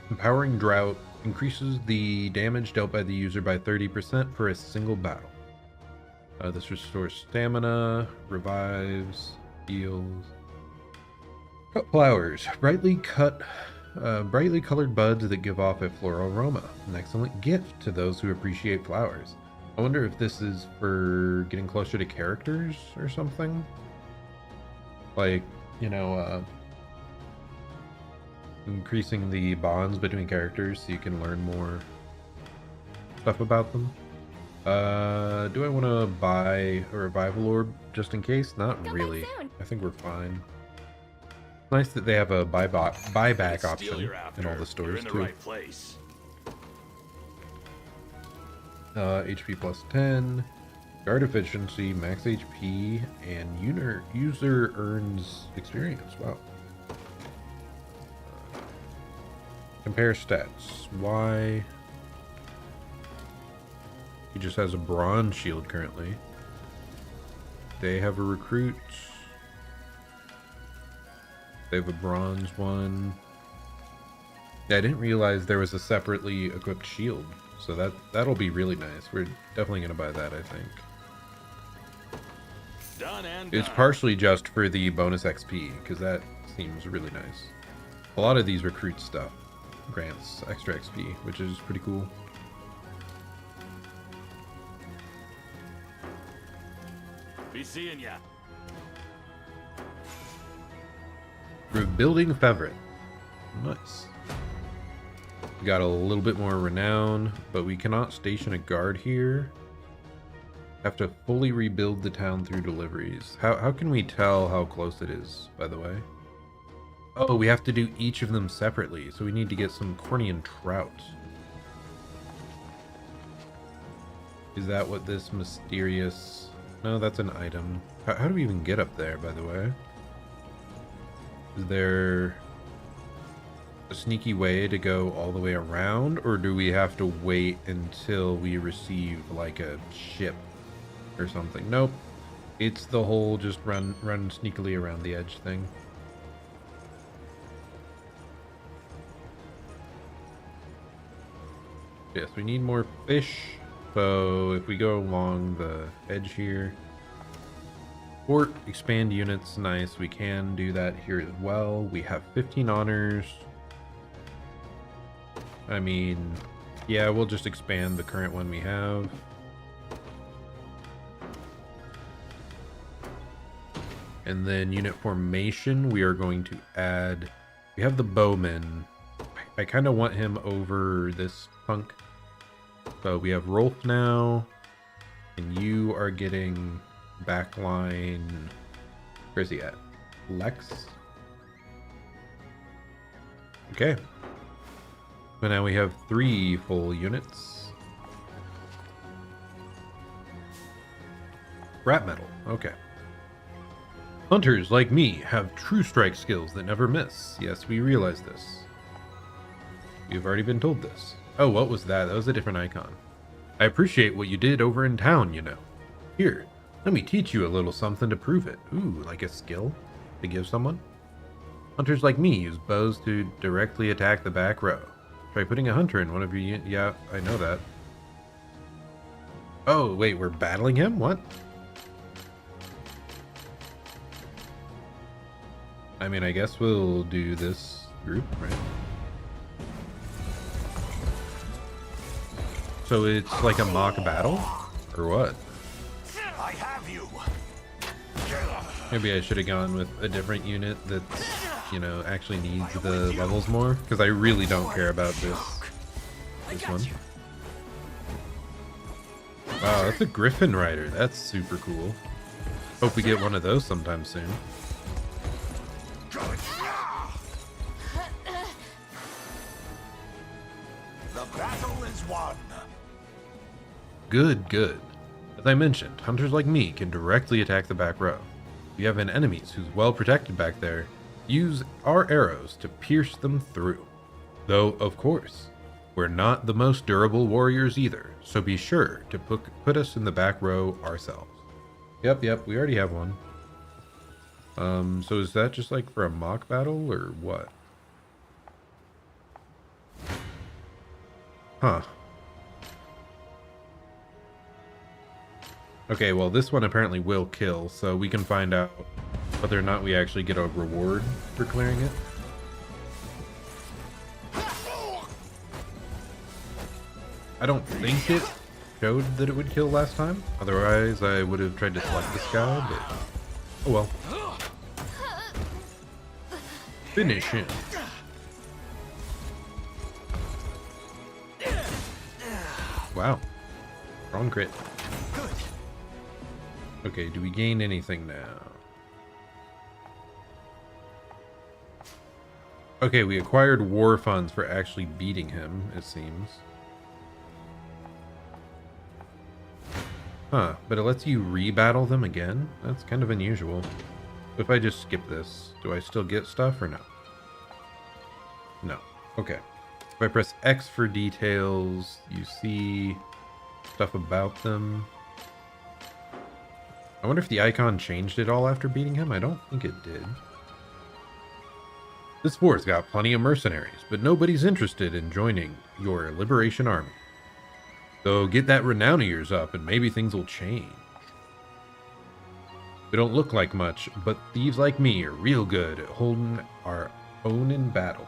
Empowering Drought increases the damage dealt by the user by 30% for a single battle. This restores stamina, revives, heals. Cut flowers. Brightly colored buds that give off a floral aroma. An excellent gift to those who appreciate flowers. I wonder if this is for getting closer to characters or something. Like, you know, increasing the bonds between characters so you can learn more stuff about them. Do I want to buy a revival orb just in case? Not really. I think we're fine. It's nice that they have a buyback option in all the stores too. HP plus 10, guard efficiency, max HP, and user earns experience. Wow. Compare stats. Why? He just has a bronze shield currently. They have a recruit. They have a bronze one. Yeah, I didn't realize there was a separately equipped shield. So that'll be really nice. We're definitely gonna buy that, I think. Done and It's done. partially just for the bonus XP, because that seems really nice. A lot of these recruit stuff grants extra XP, which is pretty cool. Be seeing ya. Rebuilding Feverett. Nice. We got a little bit more renown, but we cannot station a guard here. Have to fully rebuild the town through deliveries. How can we tell how close it is, by the way? Oh, we have to do each of them separately, so we need to get some Cornian trout. Is that what this mysterious... No, that's an item. How do we even get up there, by the way? Is there a sneaky way to go all the way around, or do we have to wait until we receive like a ship or something? Nope. It's the whole just run sneakily around the edge thing. Yes, we need more fish. So if we go along the edge here, port, expand units, nice. We can do that here as well. We have 15 honors. I mean, yeah, we'll just expand the current one we have. And then unit formation, we are going to add... We have the bowman. I kind of want him over this punk. So we have Rolf now. And you are getting backline... Where's he at? Lex? Okay. So now we have 3 full units. Rat metal. Okay. Hunters like me have true strike skills that never miss. Yes, we realize this. We've already been told this. Oh, what was that? That was a different icon. I appreciate what you did over in town, you know. Here, let me teach you a little something to prove it. Ooh, like a skill to give someone? Hunters like me use bows to directly attack the back row. Try putting a hunter in one of your yeah, I know that. Oh, wait, we're battling him? What? I mean, I guess we'll do this group, right? So it's like a mock battle? Or what? I have you. Maybe I should have gone with a different unit that's, you know, actually needs the levels more. Because I really don't care about this one. Wow, that's a Griffin Rider. That's super cool. Hope we get one of those sometime soon. The battle is won. Good, good. As I mentioned, hunters like me can directly attack the back row. If you have an enemies who's well protected back there, use our arrows to pierce them through. Though, of course, we're not the most durable warriors either, so be sure to put us in the back row ourselves. Yep, we already have one. So is that just like for a mock battle or what? Huh. Okay, well this one apparently will kill, so we can find out whether or not we actually get a reward for clearing it. I don't think it showed that it would kill last time. Otherwise, I would have tried to select this guy, but oh well. Finish him. Wow. Wrong crit. Okay, do we gain anything now? Okay, we acquired war funds for actually beating him, it seems. Huh, but it lets you rebattle them again? That's kind of unusual. If I just skip this, do I still get stuff or no? No. Okay. If I press X for details, you see stuff about them. I wonder if the icon changed at all after beating him. I don't think it did. This war's got plenty of mercenaries, but nobody's interested in joining your liberation army. So get that renown of yours up and maybe things will change. They don't look like much, but thieves like me are real good at holding our own in battle.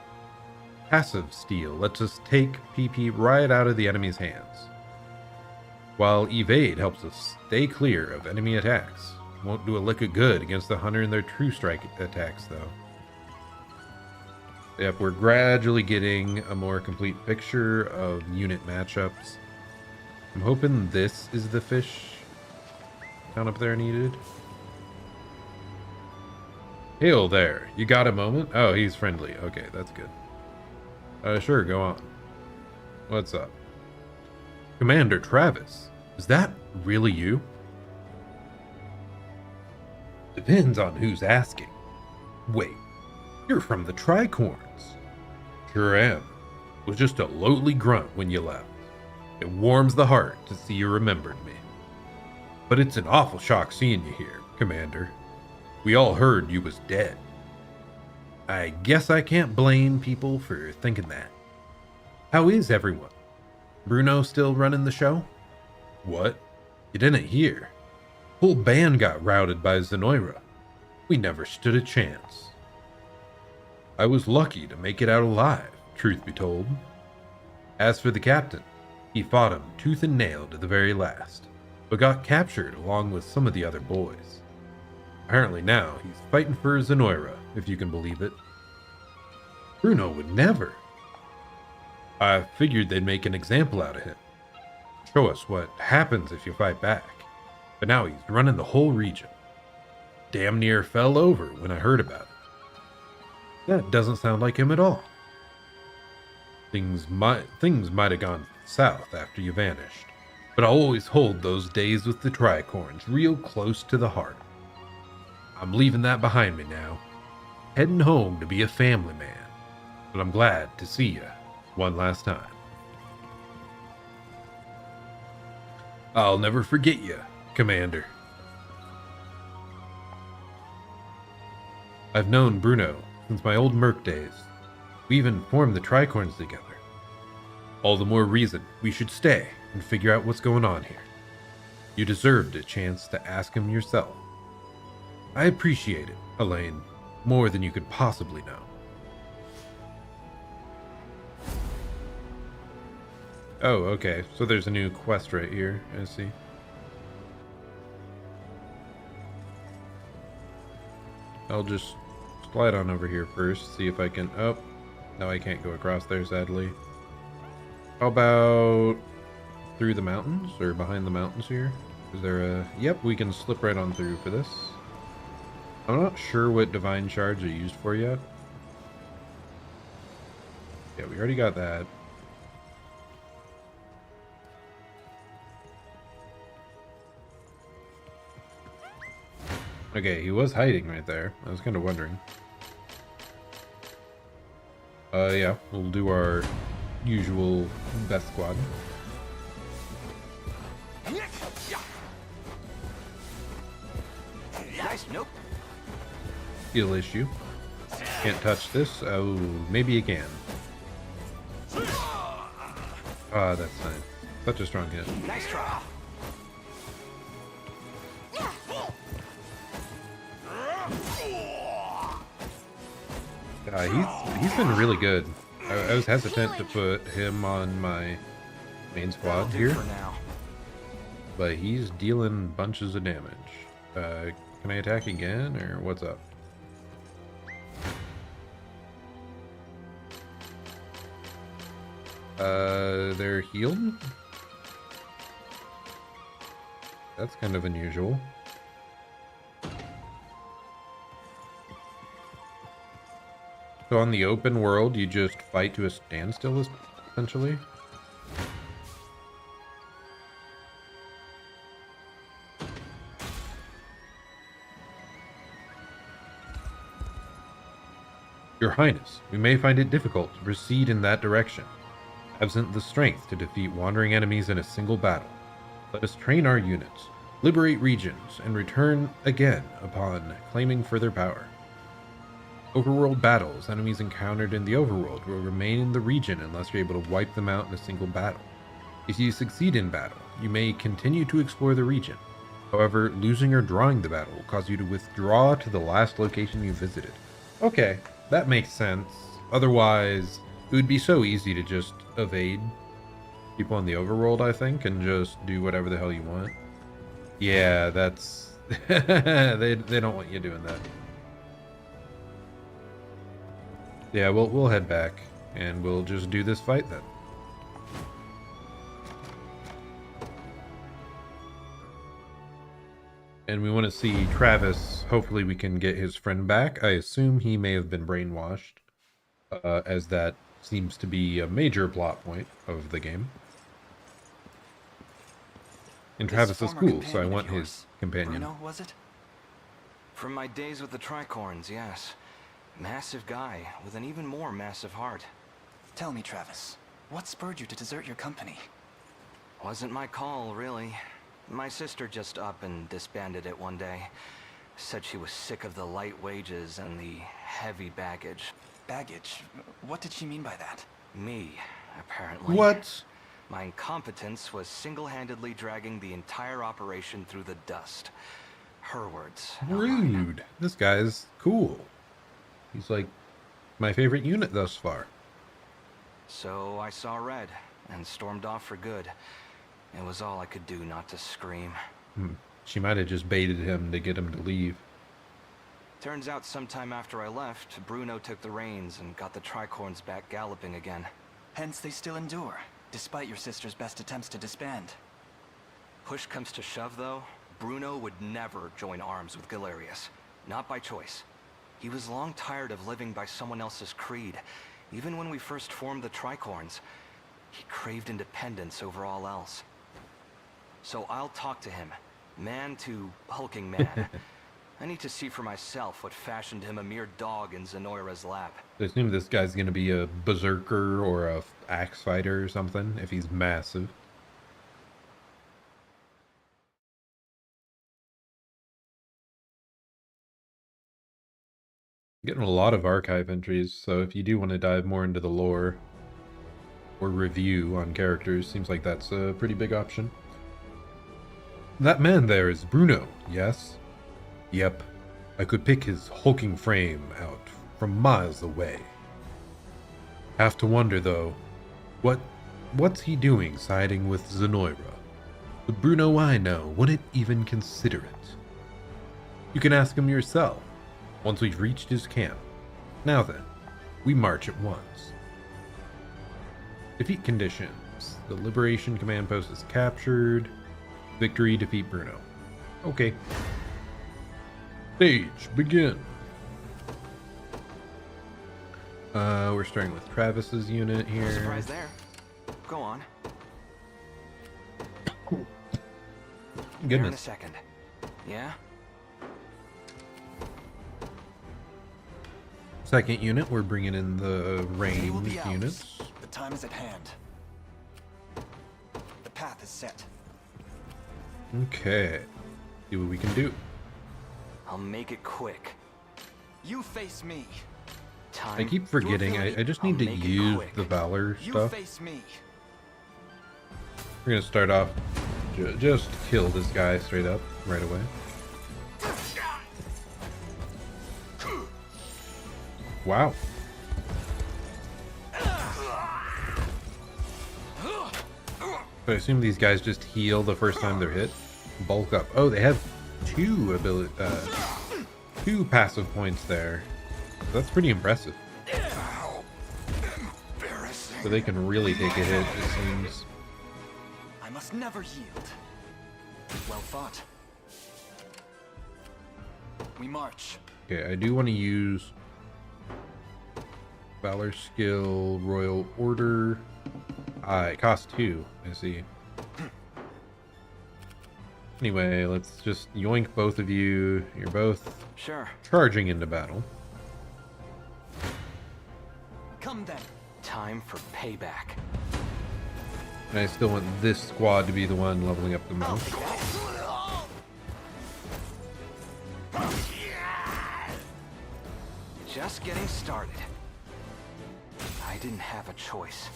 Passive steal lets us take PP right out of the enemy's hands, while evade helps us stay clear of enemy attacks. Won't do a lick of good against the hunter and their true strike attacks though. Yep, we're gradually getting a more complete picture of unit matchups. I'm hoping this is the fish down up there needed. Hail there, you got a moment? Oh, he's friendly. Okay, that's good. Sure, go on. What's up? Commander Travis, is that really you? Depends on who's asking. Wait, you're from the Tricorns. Sure am. Was just a lowly grunt when you left. It warms the heart to see you remembered me. But it's an awful shock seeing you here, Commander. We all heard you was dead. I guess I can't blame people for thinking that. How is everyone? Bruno still running the show? What? You didn't hear? Whole band got routed by Zenoira. We never stood a chance. I was lucky to make it out alive, truth be told. As for the captain, he fought him tooth and nail to the very last, but got captured along with some of the other boys. Apparently now he's fighting for Zenoira, if you can believe it. Bruno would never. I figured they'd make an example out of him. Show us what happens if you fight back. But now he's running the whole region. Damn near fell over when I heard about it. That doesn't sound like him at all. Things might have gone south after you vanished. But I'll always hold those days with the tricorns real close to the heart. I'm leaving that behind me now. Heading home to be a family man. But I'm glad to see you one last time. I'll never forget you, Commander. I've known Bruno since my old Merc days. We even formed the Tricorns together. All the more reason we should stay and figure out what's going on here. You deserved a chance to ask him yourself. I appreciate it, Elaine, more than you could possibly know. Oh, okay. So there's a new quest right here. I see. I'll just slide on over here first, see if I can... Oh, no, I can't go across there, sadly. How about through the mountains, or behind the mountains here? Is there a... Yep, we can slip right on through for this. I'm not sure what divine shards are used for yet. Yeah, we already got that. Okay, he was hiding right there. I was kind of wondering. Yeah, we'll do our usual best squad. Nice, nope. Skill issue. Can't touch this. Oh, maybe you can. Ah, that's nice. Such a strong hit. Nice try. He's been really good. I was hesitant to put him on my main squad here, For now. but he's dealing bunches of damage. Can I attack again, or what's up? They're healed? That's kind of unusual. So on the open world, you just fight to a standstill, essentially? Your Highness, we may find it difficult to proceed in that direction. Absent the strength to defeat wandering enemies in a single battle, let us train our units, liberate regions, and return again upon claiming further power. Overworld battles, enemies encountered in the overworld will remain in the region unless you're able to wipe them out in a single battle. If you succeed in battle, you may continue to explore the region. However, losing or drawing the battle will cause you to withdraw to the last location you visited. Okay, that makes sense. Otherwise, it would be so easy to just evade people in the overworld, I think, and just do whatever the hell you want. Yeah, that's... they don't want you doing that. Yeah, we'll head back, and we'll just do this fight then. And we want to see Travis. Hopefully we can get his friend back. I assume he may have been brainwashed, as that seems to be a major plot point of the game. And Travis is cool, so I want his companion. Bruno, was it? From my days with the Tricorns, yes. Massive guy with an even more massive heart. Tell me, Travis, what spurred you to desert your company? Wasn't my call, really. My sister just up and disbanded it one day. Said she was sick of the light wages and the heavy baggage. Baggage? What did she mean by that? Me, apparently. What? My incompetence was single-handedly dragging the entire operation through the dust. Her words. not mine. Rude. This guy's cool. He's like my favorite unit thus far. So I saw red and stormed off for good. It was all I could do not to scream. She might have just baited him to get him to leave. Turns out sometime after I left, Bruno took the reins and got the tricorns back galloping again. Hence they still endure, despite your sister's best attempts to disband. Push comes to shove, though, Bruno would never join arms with Galerius. Not by choice. He was long tired of living by someone else's creed. Even when we first formed the Tricorns, he craved independence over all else. So I'll talk to him, man to hulking man. I need to see for myself what fashioned him a mere dog in Zenoira's lap. I assume this guy's gonna be a berserker or a axe fighter or something, if he's massive. Getting a lot of archive entries, so if you do want to dive more into the lore or review on characters, seems like that's a pretty big option. That man there is Bruno, yes? Yep, I could pick his hulking frame out from miles away. Have to wonder though, what's he doing siding with Zenoira? The Bruno I know wouldn't even consider it. You can ask him yourself, once we've reached his camp. Now then, we march at once. Defeat conditions. The Liberation Command Post is captured. Victory, defeat Bruno. Okay. Stage, begin. We're starting with Travis's unit here. No surprise there. Go on. There in a Goodness. second. Yeah? Second unit, we're bringing in the They will range be ours. units. The time is at hand. The path is set. Okay. See what we can do. I'll make it quick. You face me. Time. I keep forgetting, I just need to I'll make it use quick. the Valor You stuff. face me. We're gonna start off, just kill this guy straight up, right away. Wow. So I assume these guys just heal the first time they're hit. Bulk up. Oh, they have two passive points there. That's pretty impressive. So they can really take a hit, it seems. I must never yield. Well fought. We march. Okay, I do want to use Valor skill, Royal Order. It costs 2, I see. Anyway, let's just yoink both of you. You're both Sure. charging into battle. Come then. Time for payback. And I still want this squad to be the one leveling up the most. Just getting started. I didn't have a choice.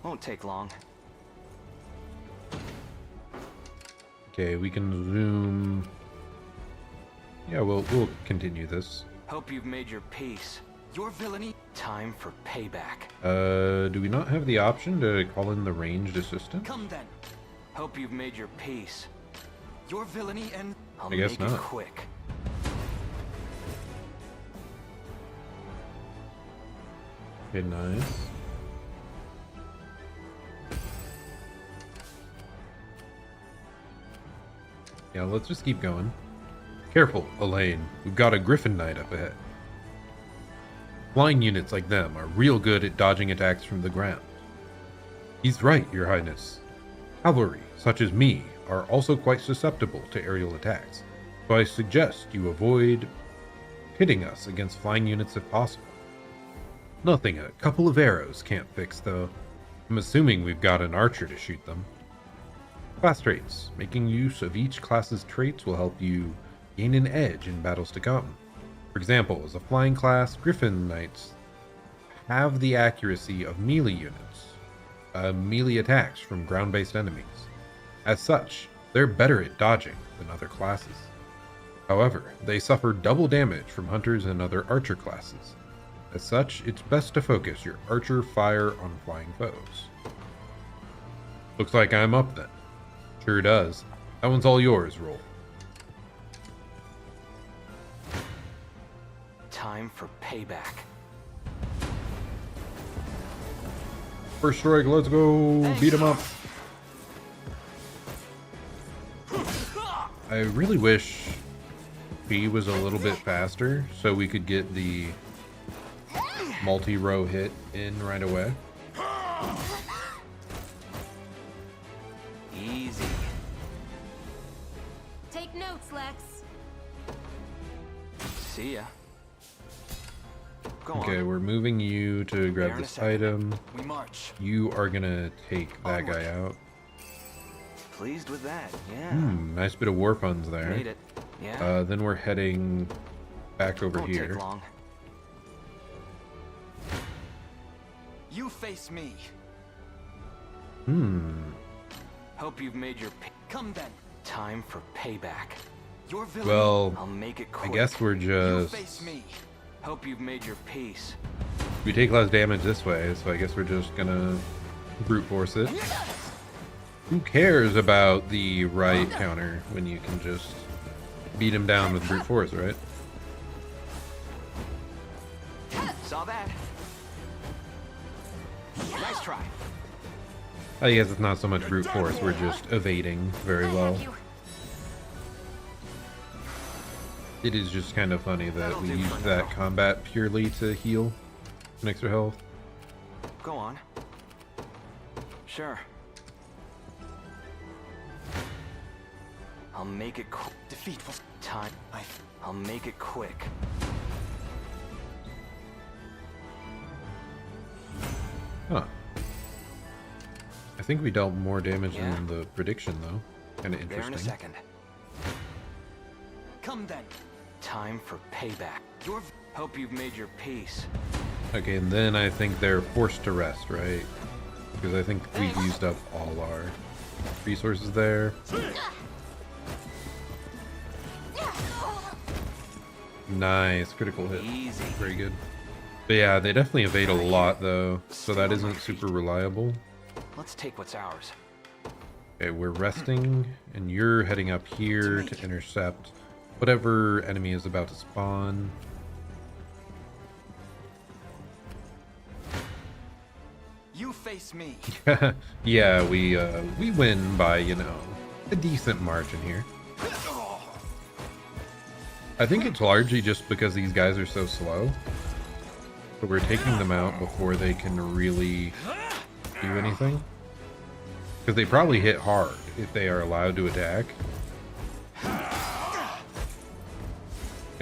Won't take long. Okay, we can zoom. Yeah, we'll continue this. Hope you've made your peace. Your villainy. Time for payback. Do we not have the option to call in the ranged assistant? Come then. Hope you've made your peace. Your villainy and I'll I guess make not. it quick. Okay, nice. Yeah, let's just keep going. Careful, Elaine. We've got a Griffin Knight up ahead. Flying units like them are real good at dodging attacks from the ground. He's right, Your Highness. Cavalry, such as me, are also quite susceptible to aerial attacks, so I suggest you avoid pitting us against flying units if possible. Nothing a couple of arrows can't fix, though. I'm assuming we've got an archer to shoot them. Class traits. Making use of each class's traits will help you gain an edge in battles to come. For example, as a flying class, Griffin Knights have the accuracy of melee units, melee attacks from ground-based enemies. As such, they're better at dodging than other classes. However, they suffer double damage from hunters and other archer classes. As such, it's best to focus your archer fire on flying foes. Looks like I'm up then. Sure does. That one's all yours, Roll. Time for payback. First strike, let's go. Beat him up. I really wish B was a little bit faster so we could get the multi-row hit in right away. Easy. Take notes, Lex. See ya. Go Okay, on. we're moving you to grab There in a this second. item. We march. You are gonna take that guy out. Pleased with that, yeah. Nice bit of war puns there. Made it. Yeah. Then we're heading back over Won't here. take long. You face me. Hope you've made your Come then. time for payback. Your villain. I'll Well, make it I quick. guess we're You just... face me. Hope you've made your peace. We take less damage this way, so I guess we're just gonna brute force it. Who cares about the right counter when you can just beat him down with brute force, right? Saw that. Nice try. I guess it's not so much brute force, we're just evading very well. It is just kind of funny that we use that combat purely to heal an extra health. Go on. Sure. I'll make it quick. Defeat was Time. I'll make it quick. Huh. I think we dealt more damage Yeah. than the prediction, though. Kind of There in a interesting. second. Come then. Time for payback. Hope you've made your peace. Okay, and then I think they're forced to rest, right? Because I think we've used up all our resources there. Nice, critical hit. Easy. Very good. But yeah, they definitely evade a lot, though, so that isn't super reliable. Let's take what's ours. Okay, we're resting, and you're heading up here to intercept whatever enemy is about to spawn. You face me. Yeah, we win by, you know, a decent margin here. I think it's largely just because these guys are so slow. But we're taking them out before they can really do anything. Because they probably hit hard if they are allowed to attack. I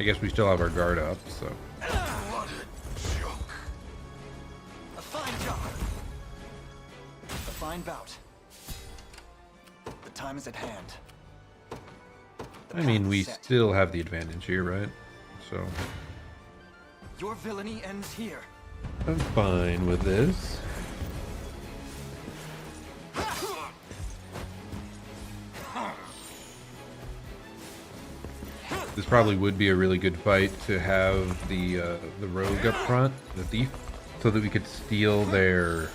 guess we still have our guard up, so. A fine job. A fine bout. The time is at hand. The I mean, path we is set. still have the advantage here, right? So, Your villainy ends here. I'm fine with this. This probably would be a really good fight to have the rogue up front, the thief, so that we could steal their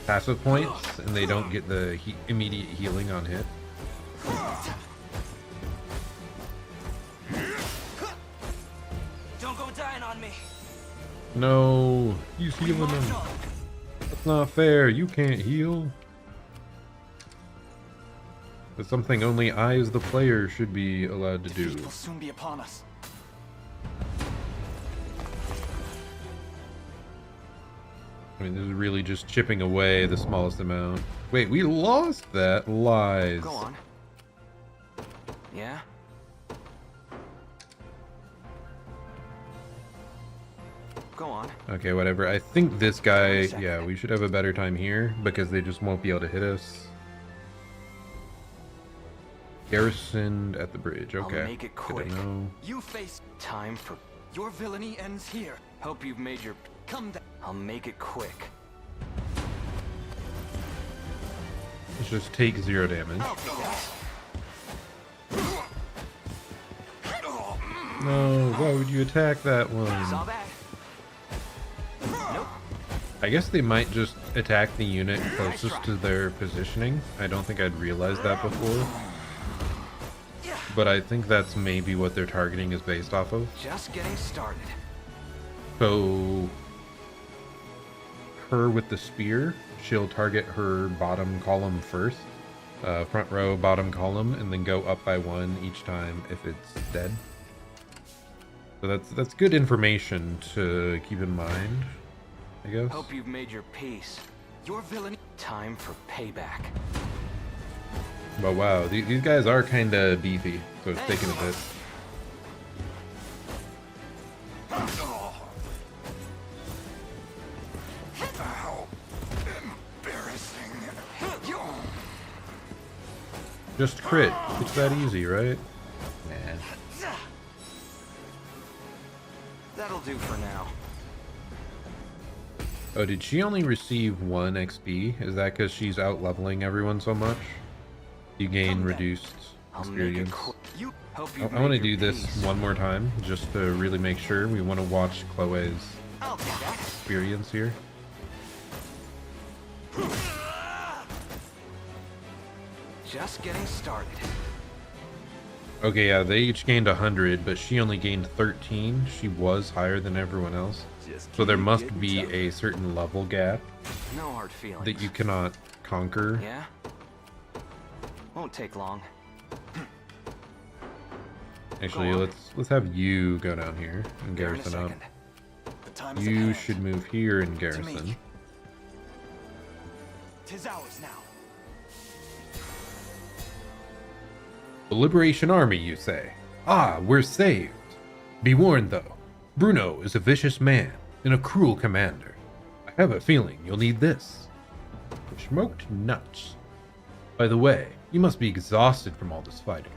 passive points and they don't get the immediate healing on hit. Don't go dying on me. No, he's healing them. That's not fair. You can't heal. That's something only I, as the player, should be allowed to do. Defeat will soon be upon us. I mean, this is really just chipping away the smallest amount. Wait, we lost that? Lies. Go on. Yeah? Go on. Okay, whatever. I think this guy, yeah, we should have a better time here because they just won't be able to hit us. Garrisoned at the bridge. Okay. I'll make it Good quick. to know. You face. Time for... Your villainy ends here. Hope you've made your... Come then. I'll make it quick. Let's just take 0 damage. No, why would you attack that Saw one? that? Nope. I guess they might just attack the unit closest to their positioning. I don't think I'd realized that before. but I think that's maybe what they're targeting is based off of. Just getting started. So her with the spear, she'll target her bottom column first, front row, bottom column, and then go up by one each time if it's dead. So that's good information to keep in mind, I guess. Hope you've made your peace. Your villainy. Time for payback. But wow, these guys are kind of beefy, so it's taking a bit. How embarrassing. Just crit. It's that easy, right? Man. That'll do for now. Oh, did she only receive 1 XP? Is that because she's out leveling everyone so much? You gain reduced experience. I want to do this one more time just to really make sure. We want to watch Chloe's experience here. Just getting started. Okay, yeah, they each gained 100, but she only gained 13. She was higher than everyone else. So there must be a certain level gap No hard feelings. that you cannot conquer. Yeah? Won't take long. Actually, let's have you go down here and There in a garrison up. second. The time is at You hand. should move here and To garrison. me. 'Tis ours now. The Liberation Army, you say? Ah, we're saved. Be warned, though. Bruno is a vicious man and a cruel commander. I have a feeling you'll need this. Smoked nuts. By the way, you must be exhausted from all this fighting.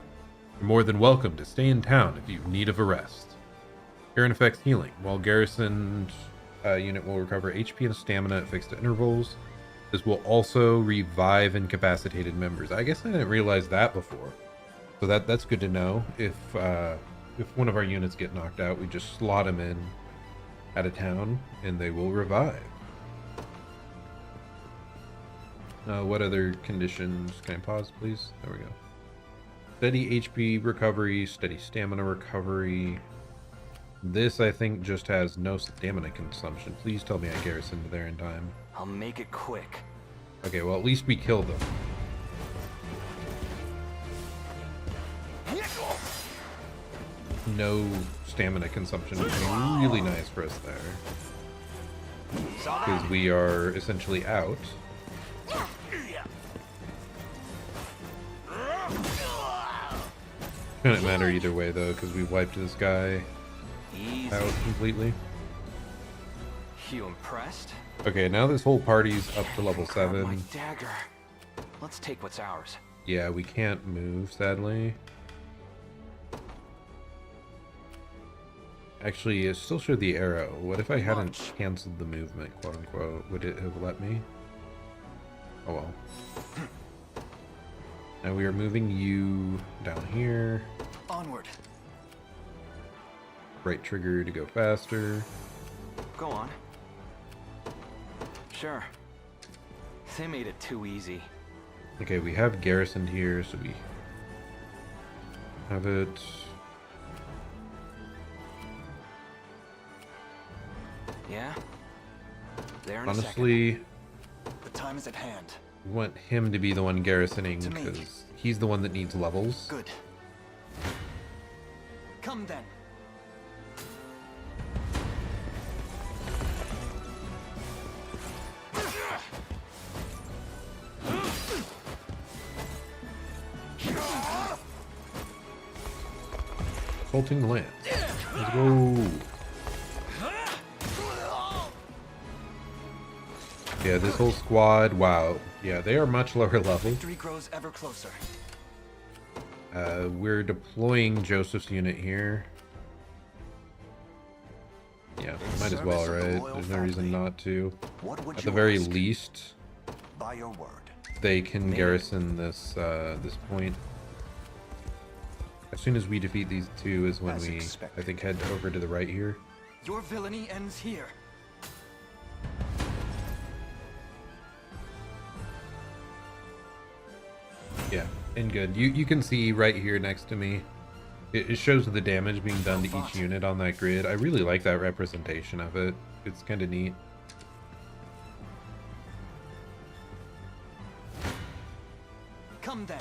You're more than welcome to stay in town if you need of a rest. Aaron affects healing, while garrisoned unit will recover HP and stamina at fixed intervals. This will also revive incapacitated members. I guess I didn't realize that before. So that's good to know. If one of our units get knocked out, we just slot them in at a town and they will revive. What other conditions? Can I pause, please? There we go. Steady HP recovery, steady stamina recovery. This, I think, just has no stamina consumption. Please tell me I garrisoned there in time. I'll make it quick. Okay, well, at least we killed them. No stamina consumption would be really nice for us there. Because we are essentially out. Couldn't matter either way though, because we wiped this guy Easy. out completely. You impressed? Okay, now this whole party's up to level Grab my 7. dagger. Let's take what's ours. Yeah, we can't move, sadly. Actually, it still showed the arrow. What if I hadn't canceled the movement, quote unquote? Would it have let me? Oh well. Now we are moving you down here. Onward. Right trigger to go faster. Go on. Sure. They made it too easy. Okay, we have garrisoned here, so we have it. Yeah? There in a Honestly, The time is at hand. we want him to be the one garrisoning To me. because he's the one that needs levels. Good. Come then. Assaulting the land. Let's go. Yeah, this whole squad, wow. Yeah, they are much lower level. Victory grows ever closer. We're deploying Joseph's unit here. Yeah, might as well, right? There's no reason not to. What would At you the very ask? least, By your word. they can garrison this this point. As soon as we defeat these two is when As we, expected. I think, head over to the right here. Your villainy ends here. Yeah, and good. You can see right here next to me, it shows the damage being done to each unit on that grid. I really like that representation of it. It's kind of neat. Come then.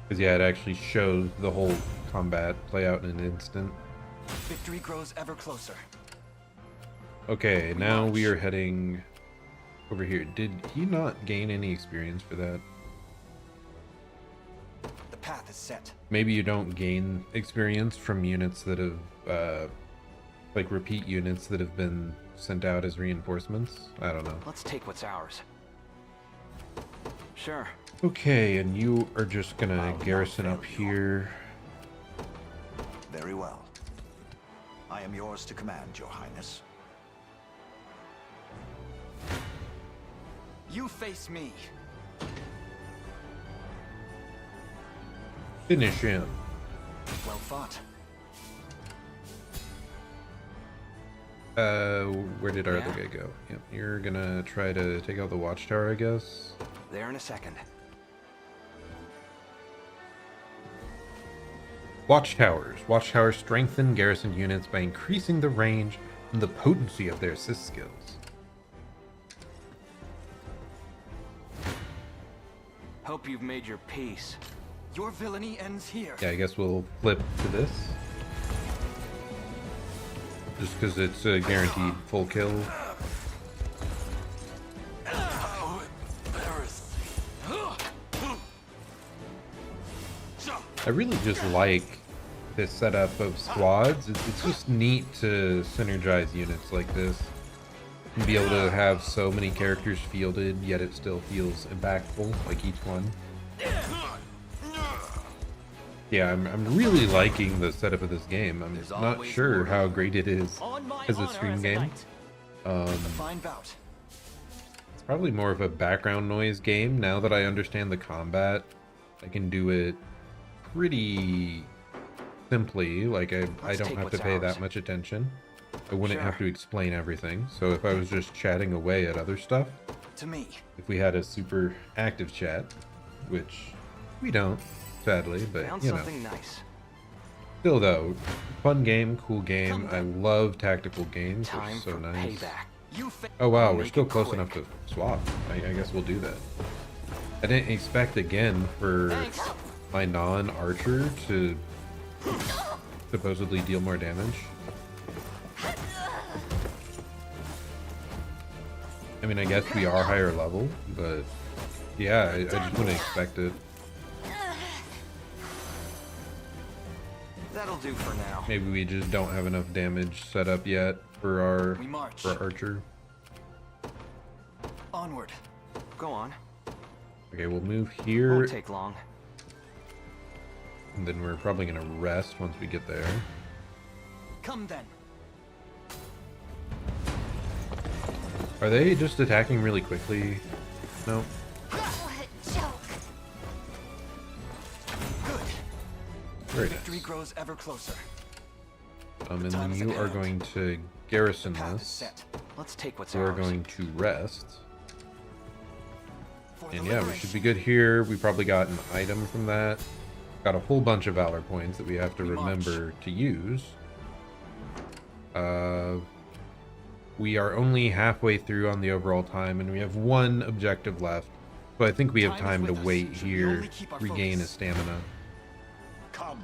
Because yeah, it actually shows the whole combat play out in an instant. Victory grows ever closer. Okay, now we are heading over here. Did he not gain any experience for that? The path is set. Maybe you don't gain experience from units that have, like repeat units that have been sent out as reinforcements? I don't know. Let's take what's ours. Sure. Okay, and you are just gonna garrison up here. Very well. I am yours to command, Your Highness. You face me. Finish him. Well fought. Where did our other guy go? Yep, you're gonna try to take out the watchtower, I guess. There in a second. Watchtowers. Watchtowers strengthen garrison units by increasing the range and the potency of their assist skills. Hope you've made your peace. Your villainy ends here. Yeah, I guess we'll flip to this. Just because it's a guaranteed full kill. I really just like this setup of squads. It's just neat to synergize units like this and be able to have so many characters fielded, yet it still feels impactful, like each one. Yeah, I'm really liking the setup of this game. I'm not sure how great it is as a stream game. Fine bout. It's probably more of a background noise game. Now that I understand the combat, I can do it pretty simply. Like I don't have to pay that much attention. I wouldn't have to explain everything. So if I was just chatting away at other stuff, To me. if we had a super active chat, which we don't, sadly, but Found you know. something nice. Still though, fun game, cool game. I love tactical games. They're Time so for nice. payback. You Oh wow, we're Make still it close quick. enough to swap. I guess we'll do that. I didn't expect again for Thanks. my non-archer to supposedly deal more damage. I mean, I guess we are higher level, but yeah, I just wouldn't expect it. That'll do for now. Maybe we just don't have enough damage set up yet for our We march. archer. Onward. Go on. Okay, we'll move here, Won't take long. and then we're probably gonna rest once we get there. Come then. Are they just attacking really quickly? No. What a joke. Good. Very Victory nice. grows ever closer. And then Time is you at are hand. going to garrison Path is this. set. Let's take what's We are ours. going to rest. For And the yeah, we liberation. should be good here. We probably got an item from that. Got a whole bunch of Valor points that we have to We remember to use. We are only halfway through on the overall time, and we have one objective left. So I think we have Time is time to with us. wait Should we here, only keep our regain focus? his stamina. Come.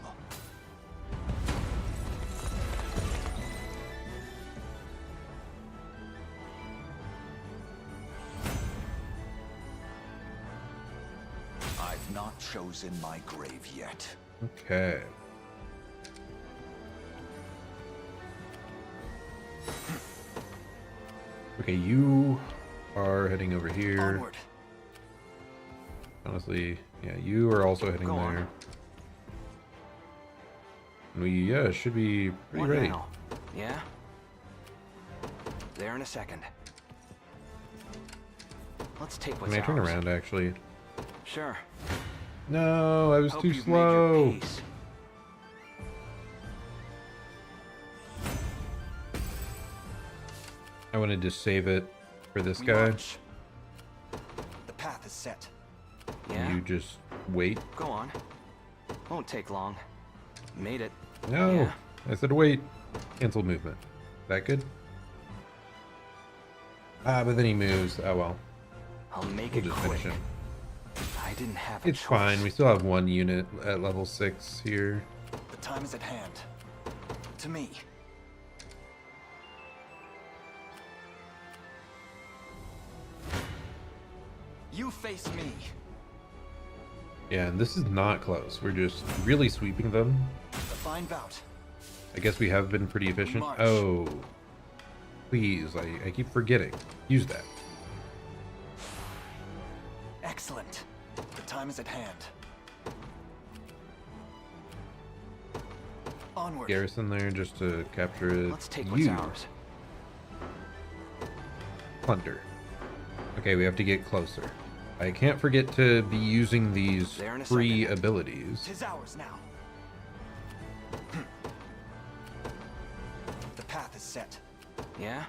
I've not chosen my grave yet. Okay. Okay, you are heading over here. Onward. Honestly, yeah, you are also heading Go on. there. And we should be pretty What ready. now? Yeah? There in a second. Let's take what's Can I turn ours. around actually? Sure. No, I was Hope too you've made your slow. peace. I wanted to save it for this We guy. march. The path is set. Yeah? You just wait. Go on. Won't take long. Made it. No, Yeah. I said wait. Cancel movement. That good? Ah, but then he moves. Oh well. I'll make We'll it just quick. finish him. I didn't have a It's choice. fine. We still have one unit at level 6 here. The time is at hand. To me. You face me. Yeah, and this is not close. We're just really sweeping them. A fine bout. I guess we have been pretty efficient. March. Oh. Please, I keep forgetting. Use that. Excellent. The time is at hand. Onward. Garrison there just to capture it. Let's take what's ours. Plunder. Okay, we have to get closer. I can't forget to be using these There in a free second. abilities. Tis ours now. The path is set. Yeah?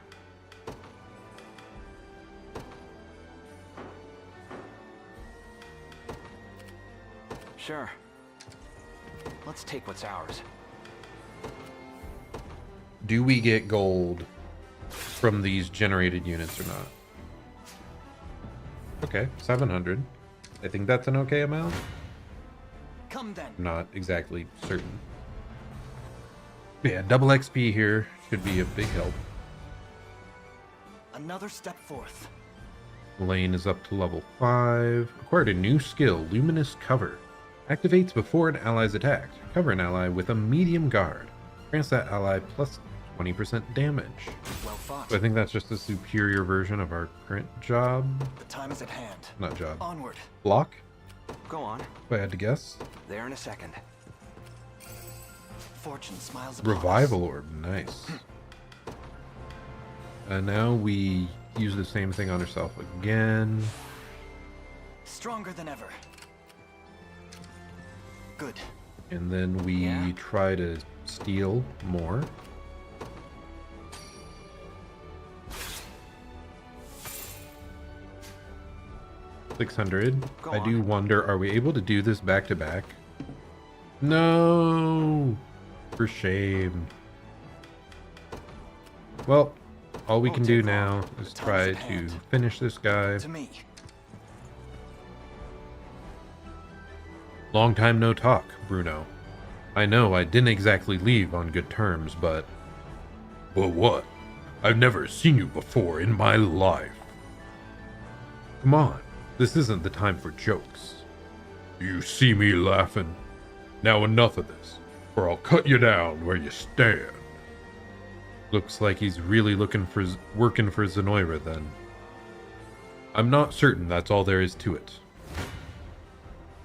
Sure. Let's take what's ours. Do we get gold from these generated units or not? Okay, 700. I think that's an okay amount. Come then. I'm not exactly certain. But yeah, double XP here should be a big help. Another step forth. Lane is up to level 5. Acquired a new skill, Luminous Cover. Activates before an ally's attacked. Cover an ally with a medium guard. Grants that ally plus 20% damage. Well fought. So I think that's just a superior version of our current job. The time is at hand. Not job. Onward. Block, Go on. if I had to guess. There in a second. Fortune smiles upon us. Revival Orb, nice. And now we use the same thing on herself again. Stronger than ever. Good. And then we Yeah. try to steal more. $600. Go I do on. wonder, are we able to do this back to back? No! For shame. Well, all we Won't can do take long. now is The time try is at to hand. finish this guy. To me. Long time no talk, Bruno. I know I didn't exactly leave on good terms, but... Well, what? I've never seen you before in my life. Come on, this isn't the time for jokes. You see me laughing? Now enough of this, or I'll cut you down where you stand. Looks like he's really working for Zenoira then. I'm not certain that's all there is to it.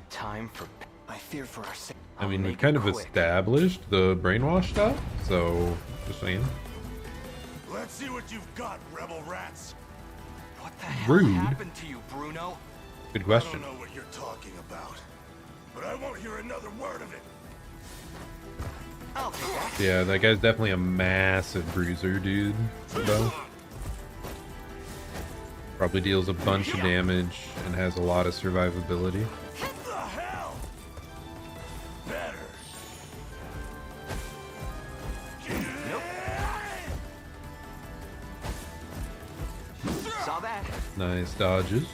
Time for... I fear for our safety. I mean, we make it kind of quick. established the brainwash stuff, so just saying. Let's see what you've got, rebel rats. What the hell Rude. happened to you, Bruno? Good I question. don't know what you're talking about, but I won't hear another word of it. I'll take that. Yeah, that guy's definitely a massive bruiser, dude. Though. Probably deals a bunch of damage and has a lot of survivability. What the hell? Better. Saw that. Nice dodges.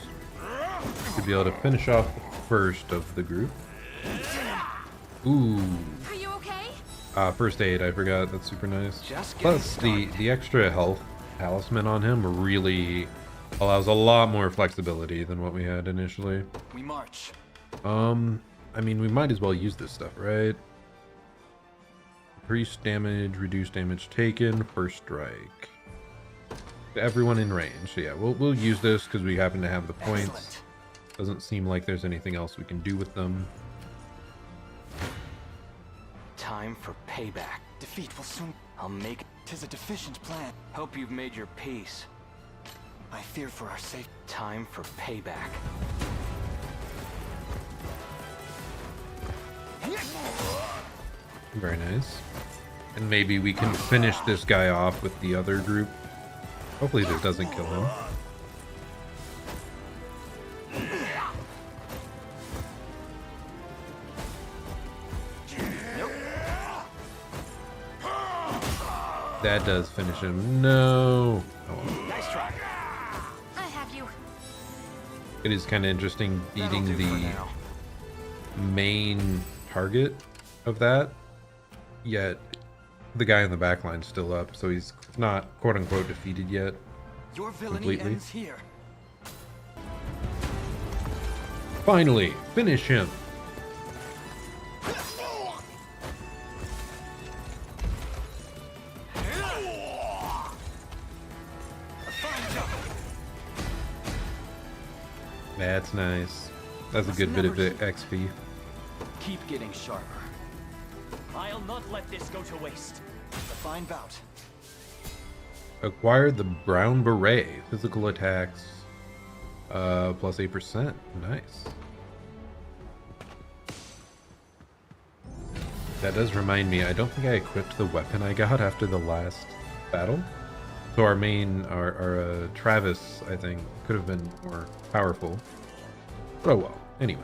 Should be able to finish off the first of the group. Ooh. Are you okay? First aid, I forgot. That's super nice. Just Plus, getting the extra health talisman on him really allows a lot more flexibility than what we had initially. We march. I mean, we might as well use this stuff, right? Increase damage, reduce damage taken, first strike. Everyone in range. So yeah, we'll use this because we happen to have the points. Excellent. Doesn't seem like there's anything else we can do with them. Time for payback. Defeat will soon. I'll make... Tis a deficient plan. Hope you've made your peace. I fear for our safety. Time for payback. Very nice. And maybe we can finish this guy off with the other group. Hopefully this doesn't kill him. That does finish him. No. Oh, well. Nice try. I have you. It is kind of interesting That'll beating do for the now. main target of that, yet the guy in the back line's still up, so he's not quote unquote defeated yet. Your villainy Completely. ends here. Finally, finish him. That's nice. That's a good bit of XP. Keep getting sharper. I'll not let this go to waste. A fine bout. Acquired the brown beret. Physical attacks plus 8%. Nice. That does remind me, I don't think I equipped the weapon I got after the last battle. So our main, our Travis, I think, could have been more powerful. But oh well. Anyway.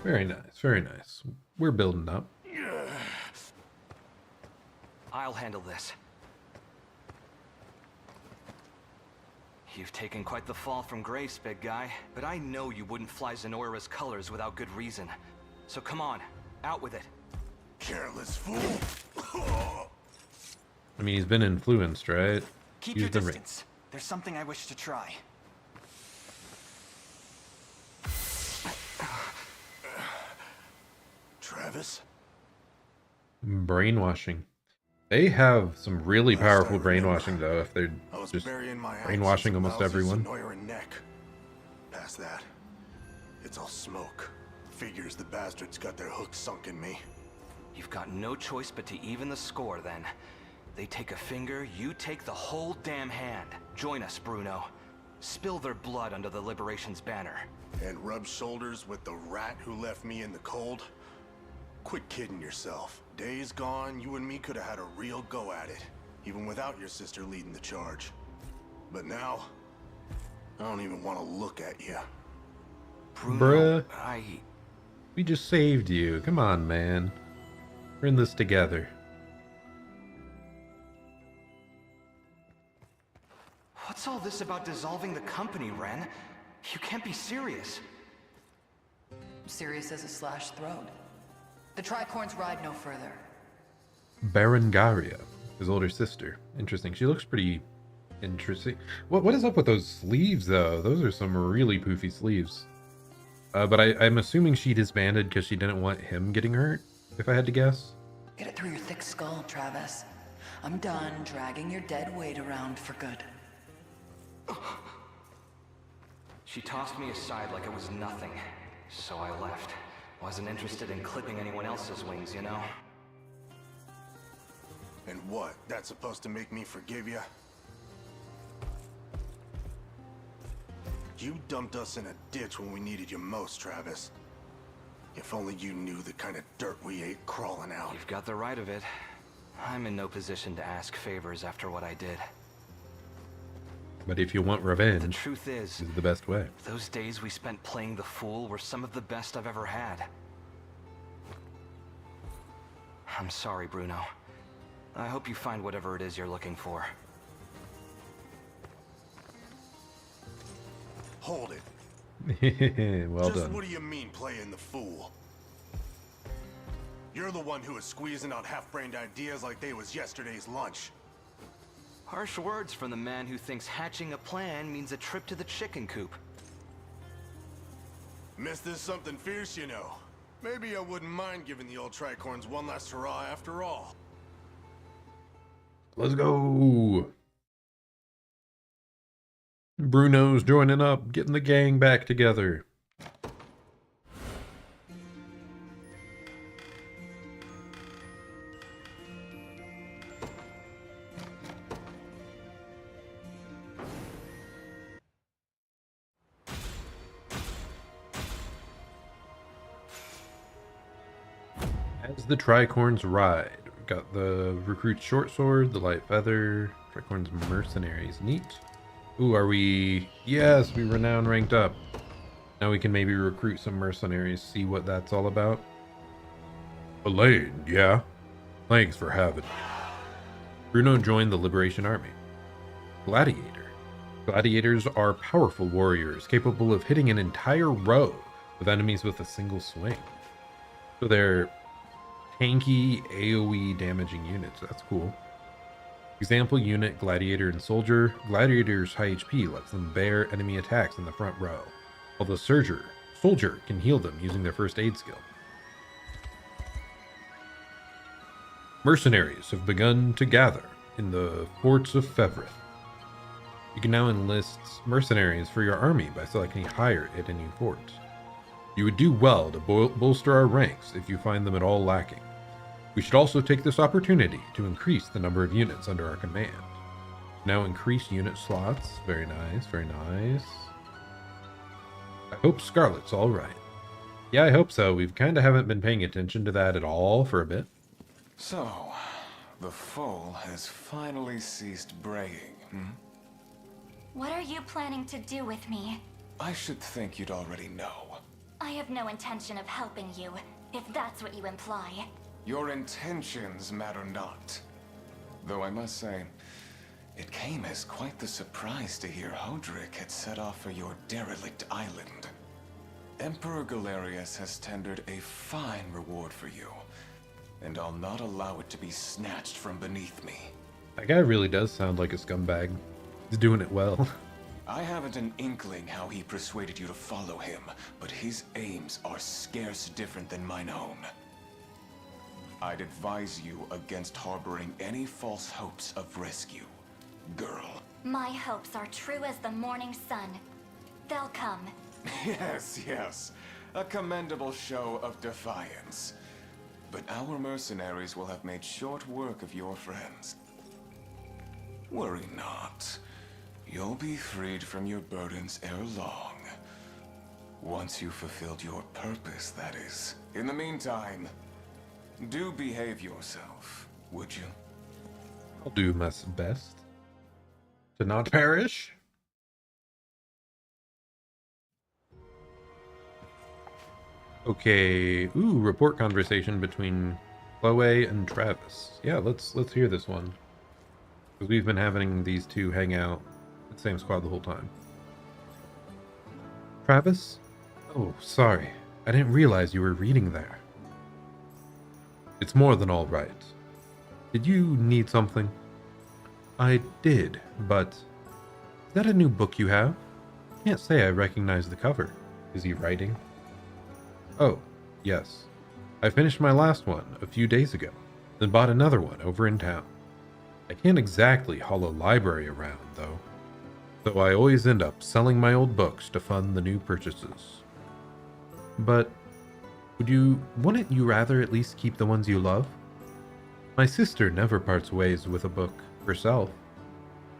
Very nice, very nice. We're building up. I'll handle this. You've taken quite the fall from grace, big guy. But I know you wouldn't fly Zenoira's colors without good reason. So come on, out with it. Careless fool. I mean, he's been influenced, right? Keep Use your the ring. distance. There's something I wish to try. Travis? Brainwashing. They have some really Last powerful I remember, brainwashing, though, if they're I was just burying my brainwashing almost everyone. Neck. Past that, it's all smoke. Figures the bastards got their hooks sunk in me. You've got no choice but to even the score, then. They take a finger, you take the whole damn hand. Join us, Bruno. Spill their blood under the Liberation's banner. And rub shoulders with the rat who left me in the cold? Quit kidding yourself. Days gone, you and me could have had a real go at it, even without your sister leading the charge. But now, I don't even want to look at you. Bruno, Bruh. We just saved you. Come on, man. We're in this together. What's all this about dissolving the company, Ren? You can't be serious. Serious as a slashed throat. The Tricorns ride no further. Berengaria, his older sister. Interesting. She looks pretty interesting. What is up with those sleeves, though? Those are some really poofy sleeves. But I'm assuming she disbanded because she didn't want him getting hurt, if I had to guess. Get it through your thick skull, Travis. I'm done dragging your dead weight around for good. She tossed me aside like it was nothing, so I left. Wasn't interested in clipping anyone else's wings, you know? And what? That's supposed to make me forgive you? You dumped us in a ditch when we needed you most, Travis. If only you knew the kind of dirt we ate crawling out. You've got the right of it. I'm in no position to ask favors after what I did. But if you want revenge, The truth this is the best way. those days we spent playing the fool were some of the best I've ever had. I'm sorry, Bruno. I hope you find whatever it is you're looking for. Hold it. Well Just done. what do you mean, playing the fool? You're the one who was squeezing out half-brained ideas like they was yesterday's lunch. Harsh words from the man who thinks hatching a plan means a trip to the chicken coop. Missed this something fierce, you know. Maybe I wouldn't mind giving the old Tricorns one last hurrah after all. Let's go. Bruno's joining up, getting the gang back together. As the Tricorns ride, we've got the Recruit's Short Sword, the Light Feather, Tricorn's Mercenaries. Neat. Ooh, are we... Yes, we renown ranked up. Now we can maybe recruit some mercenaries, see what that's all about. Elaine, yeah? Thanks for having me. Bruno joined the Liberation Army. Gladiator. Gladiators are powerful warriors capable of hitting an entire row of enemies with a single swing. So they're tanky, AoE damaging units. That's cool. Example unit, Gladiator and Soldier. Gladiator's high HP lets them bear enemy attacks in the front row, while the Soldier can heal them using their first aid skill. Mercenaries have begun to gather in the forts of Fevrith. You can now enlist mercenaries for your army by selecting hire at any fort. You would do well to bolster our ranks if you find them at all lacking. We should also take this opportunity to increase the number of units under our command. Now increase unit slots. Very nice, very nice. I hope Scarlet's all right. Yeah, I hope so. We've kind of haven't been paying attention to that at all for a bit. So, the foal has finally ceased braying, hmm? What are you planning to do with me? I should think you'd already know. I have no intention of helping you, if that's what you imply. Your intentions matter not. Though I must say, it came as quite the surprise to hear Hodrick had set off for your derelict island. Emperor Galerius has tendered a fine reward for you, and I'll not allow it to be snatched from beneath me. That guy really does sound like a scumbag. He's doing it well. I haven't an inkling how he persuaded you to follow him, but his aims are scarce different than mine own. I'd advise you against harboring any false hopes of rescue, girl. My hopes are true as the morning sun. They'll come. Yes. A commendable show of defiance. But our mercenaries will have made short work of your friends. Worry not. You'll be freed from your burdens ere long. Once you've fulfilled your purpose, that is. In the meantime, do behave yourself, would you? I'll do my best to not perish. Okay. Ooh, report conversation between Chloe and Travis. Yeah, let's hear this one. Because we've been having these two hang out with the same squad the whole time. Travis? Oh, sorry. I didn't realize you were reading there. It's more than all right. Did you need something? I did, but... Is that a new book you have? Can't say I recognize the cover. Is he writing? Oh, yes. I finished my last one a few days ago, then bought another one over in town. I can't exactly haul a library around, though. So I always end up selling my old books to fund the new purchases. But wouldn't you rather at least keep the ones you love? My sister never parts ways with a book herself,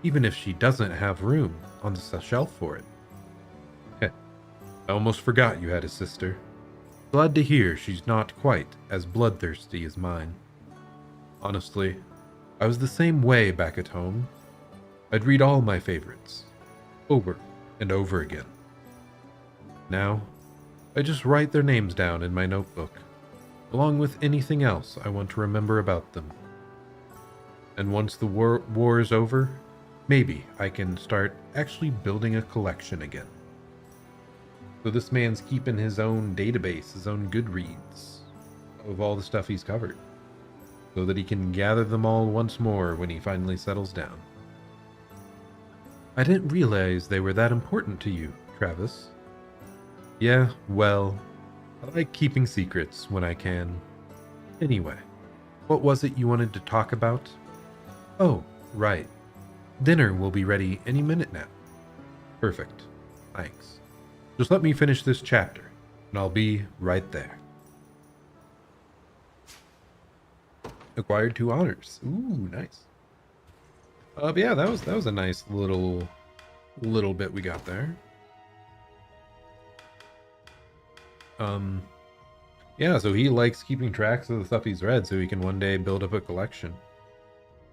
even if she doesn't have room on the shelf for it. Heh, I almost forgot you had a sister. Glad to hear she's not quite as bloodthirsty as mine. Honestly, I was the same way back at home. I'd read all my favorites, over and over again. Now, I just write their names down in my notebook, along with anything else I want to remember about them. And once the war is over, maybe I can start actually building a collection again. So this man's keeping his own database, his own Goodreads, of all the stuff he's covered, so that he can gather them all once more when he finally settles down. I didn't realize they were that important to you, Travis. Yeah, well, I like keeping secrets when I can. Anyway, what was it you wanted to talk about? Oh, right. Dinner will be ready any minute now. Perfect. Thanks. Just let me finish this chapter, and I'll be right there. Acquired 2 honors. Ooh, nice. But yeah, that was a nice little bit we got there. Yeah, so he likes keeping tracks of the stuff he's read so he can one day build up a collection.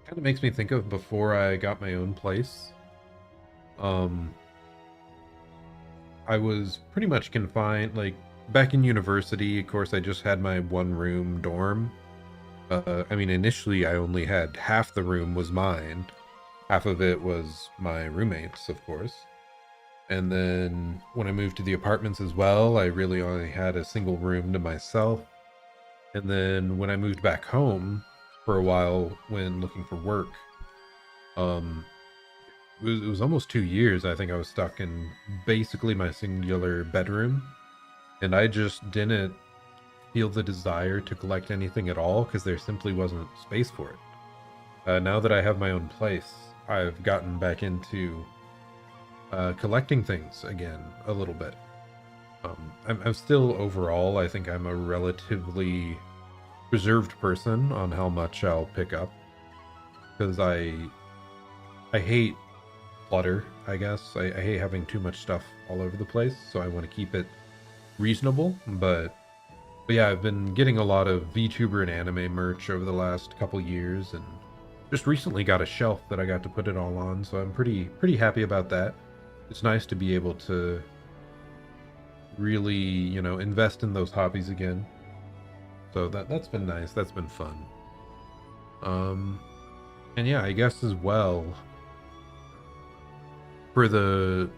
Kind of makes me think of before I got my own place. I was pretty much confined, like, back in university, of course, I just had my one-room dorm. I mean, initially I only had half the room was mine. Half of it was my roommates, of course. And then when I moved to the apartments as well, I really only had a single room to myself. And then when I moved back home for a while when looking for work, it was almost 2 years. I think I was stuck in basically my singular bedroom. And I just didn't feel the desire to collect anything at all because there simply wasn't space for it. Now that I have my own place, I've gotten back into collecting things again a little bit. I'm still overall, I think I'm a relatively reserved person on how much I'll pick up because I hate clutter, I guess. I hate having too much stuff all over the place, so I want to keep it reasonable. But yeah, I've been getting a lot of VTuber and anime merch over the last couple years, and just recently got a shelf that I got to put it all on, so I'm pretty happy about that. It's nice to be able to really, you know, invest in those hobbies again. So that's been nice. That's been fun. And yeah, I guess as well, for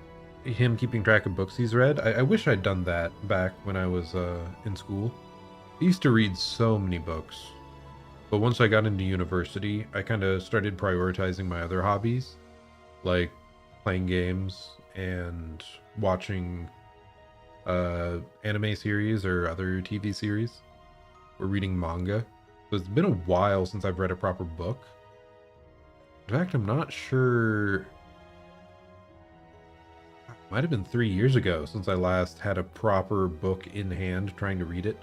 him keeping track of books he's read, I wish I'd done that back when I was in school. I used to read so many books, but once I got into university, I kind of started prioritizing my other hobbies, like playing games and watching anime series or other TV series, or reading manga. So it's been a while since I've read a proper book. In fact, I'm not sure. Might have been 3 years ago since I last had a proper book in hand trying to read it.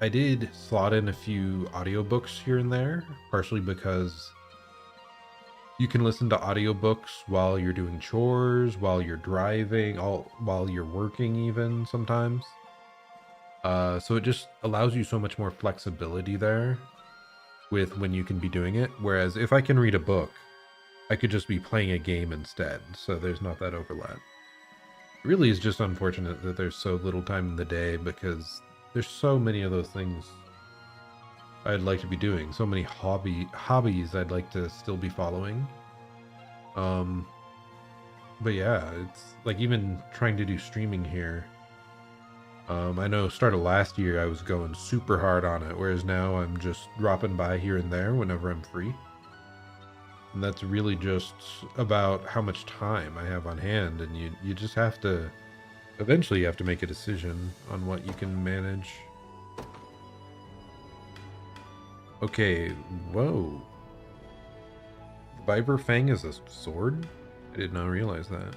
I did slot in a few audiobooks here and there, partially because you can listen to audiobooks while you're doing chores, while you're driving, while you're working even sometimes. So it just allows you so much more flexibility there with when you can be doing it. Whereas if I can read a book, I could just be playing a game instead, so there's not that overlap. It really is just unfortunate that there's so little time in the day because there's so many of those things I'd like to be doing, so many hobbies I'd like to still be following. But yeah, it's like even trying to do streaming here. I know start of last year I was going super hard on it, whereas now I'm just dropping by here and there whenever I'm free. And that's really just about how much time I have on hand, and you just have to, eventually you have to make a decision on what you can manage. Okay, whoa. Viper Fang is a sword? I did not realize that.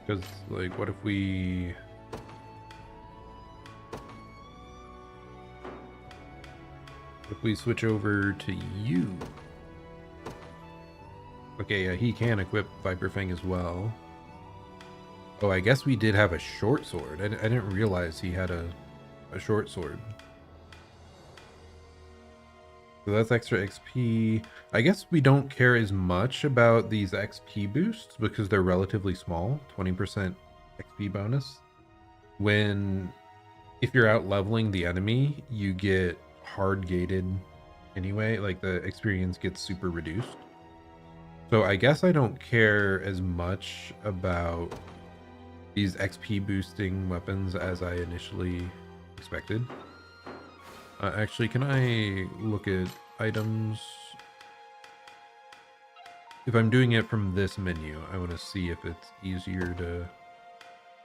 Because, like, what if we... If we switch over to you? Okay, yeah, he can equip Viper Fang as well. Oh, I guess we did have a short sword. I didn't realize he had a short sword. So that's extra XP. I guess we don't care as much about these XP boosts because they're relatively small. 20% XP bonus. If you're out leveling the enemy, you get hard gated anyway, like the experience gets super reduced. So I guess I don't care as much about these XP boosting weapons as I initially expected. Actually, can I look at items? If I'm doing it from this menu, I want to see if it's easier to...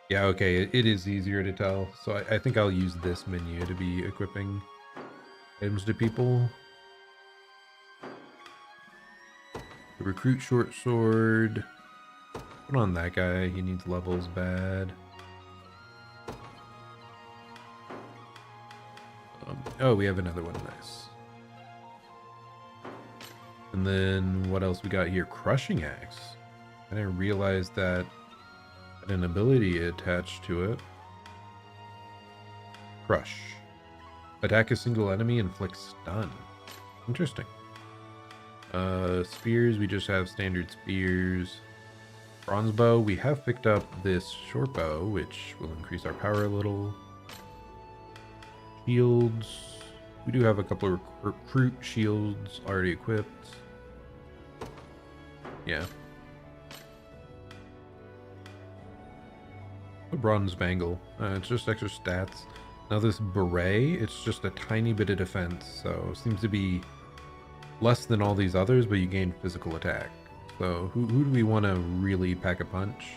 Yeah, okay, it is easier to tell. So I think I'll use this menu to be equipping items to people. The recruit short sword. Put on that guy. He needs levels bad. Oh, we have another one. Nice. And then what else we got here? Crushing axe. I didn't realize that had an ability attached to it. Crush. Attack a single enemy, inflict stun. Interesting. Spears, we just have standard spears. Bronze bow. We have picked up this short bow, which will increase our power a little. Shields. We do have a couple of recruit shields already equipped. Yeah. A bronze bangle. It's just extra stats. Now this beret, it's just a tiny bit of defense, so it seems to be less than all these others, but you gain physical attack. So who do we want to really pack a punch?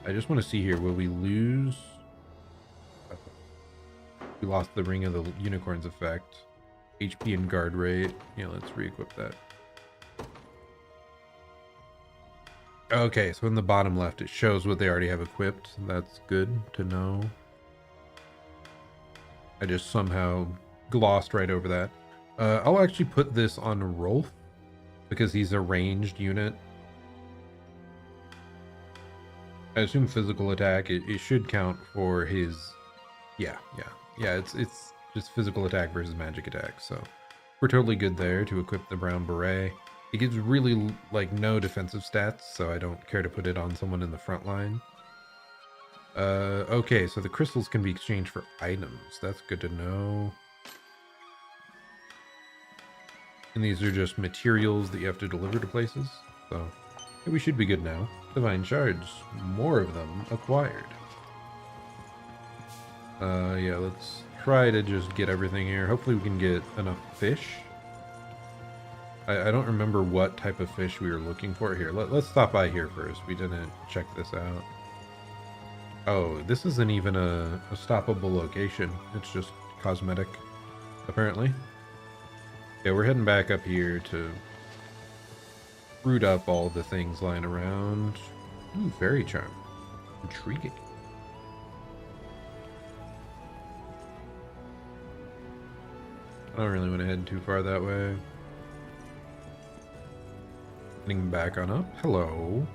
I just want to see here, will we lose? We lost the Ring of the Unicorns effect. HP and guard rate. Yeah, let's re-equip that. Okay, so in the bottom left, it shows what they already have equipped. That's good to know. I just somehow glossed right over that. I'll actually put this on Rolf because he's a ranged unit. I assume physical attack, it should count for his... Yeah, it's just physical attack versus magic attack, so we're totally good there to equip the brown beret. It gives really, like, no defensive stats, so I don't care to put it on someone in the front line. Okay, so the crystals can be exchanged for items. That's good to know. And these are just materials that you have to deliver to places. So, yeah, we should be good now. Divine shards. More of them acquired. Yeah, let's try to just get everything here. Hopefully we can get enough fish. I don't remember what type of fish we were looking for here. Let's stop by here first. We didn't check this out. Oh, this isn't even a stoppable location. It's just cosmetic, apparently. Yeah, we're heading back up here to root up all the things lying around. Ooh, fairy charm. Intriguing. I don't really want to head too far that way. Heading back on up. Hello.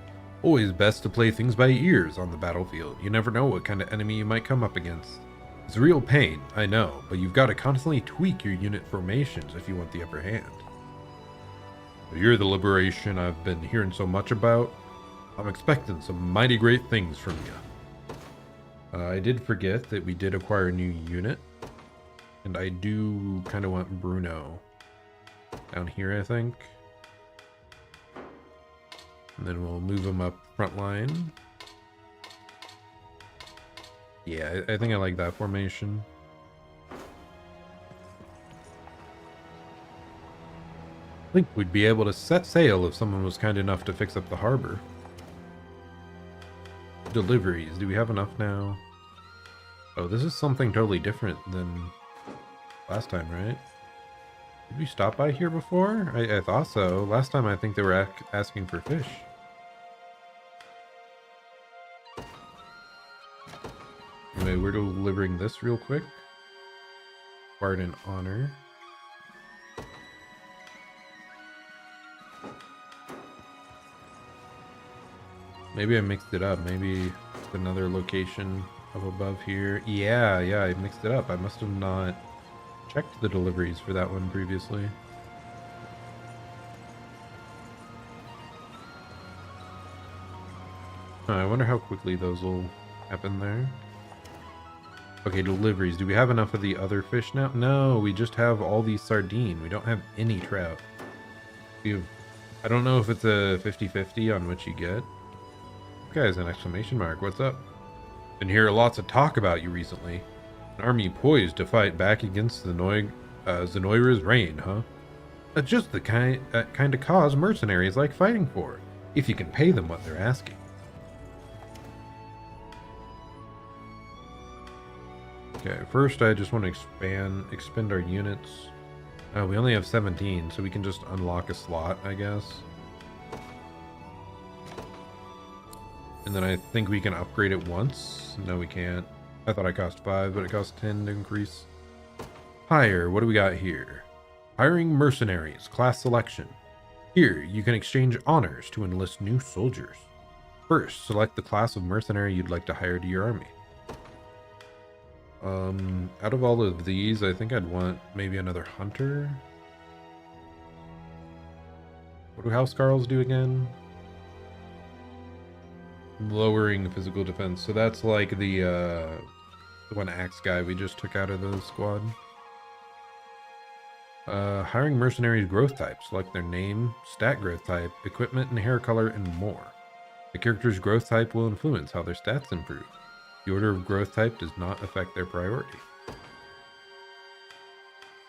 Always best to play things by ears on the battlefield. You never know what kind of enemy you might come up against. It's a real pain, I know, but you've got to constantly tweak your unit formations if you want the upper hand. You're the liberation I've been hearing so much about. I'm expecting some mighty great things from you. I did forget that we did acquire a new unit. And I do kind of want Bruno down here, I think. And then we'll move him up front line. Yeah, I think I like that formation. I think we'd be able to set sail if someone was kind enough to fix up the harbor. Deliveries, do we have enough now? Oh, this is something totally different than last time, right? Did we stop by here before? I thought so. Last time I think they were asking for fish. Anyway, we're delivering this real quick. Bard in honor. Maybe I mixed it up. Maybe it's another location up above here. Yeah, I mixed it up. I must have not checked the deliveries for that one previously. I wonder how quickly those will happen there. Okay, deliveries. Do we have enough of the other fish now? No, we just have all these sardine. We don't have any trout. I don't know if it's a 50-50 on what you get. This guy's an exclamation mark. What's up? Been hearing lots of talk about you recently. An army poised to fight back against Zenoira's reign, huh? That's just the kind of cause mercenaries like fighting for, if you can pay them what they're asking. Okay, first I just want to expend our units. Oh, we only have 17, so we can just unlock a slot, I guess. And then I think we can upgrade it once. No, we can't. I thought it cost 5, but it costs 10 to increase. Hire, what do we got here? Hiring mercenaries, class selection. Here, you can exchange honors to enlist new soldiers. First, select the class of mercenary you'd like to hire to your army. Out of all of these, I think I'd want maybe another hunter. What do house Scarls do again? Lowering physical defense. So that's like the one axe guy we just took out of the squad. Hiring mercenaries growth type. Select their name, stat growth type, equipment and hair color, and more. The character's growth type will influence how their stats improve. The order of growth type does not affect their priority.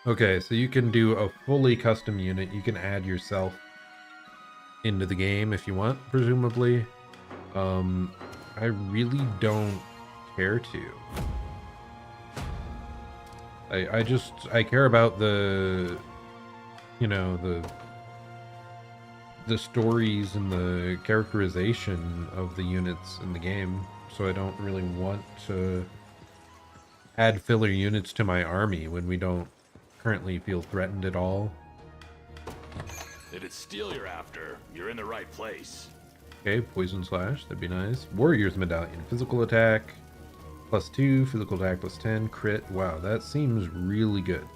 Okay, so you can do a fully custom unit. You can add yourself into the game if you want, presumably. I really don't care to. I care about the, you know, the stories and the characterization of the units in the game. So I don't really want to add filler units to my army when we don't currently feel threatened at all. If it's steel you're after, you're in the right place. Okay, poison slash, that'd be nice. Warrior's medallion, physical attack +2, physical attack +10, crit. Wow, that seems really good.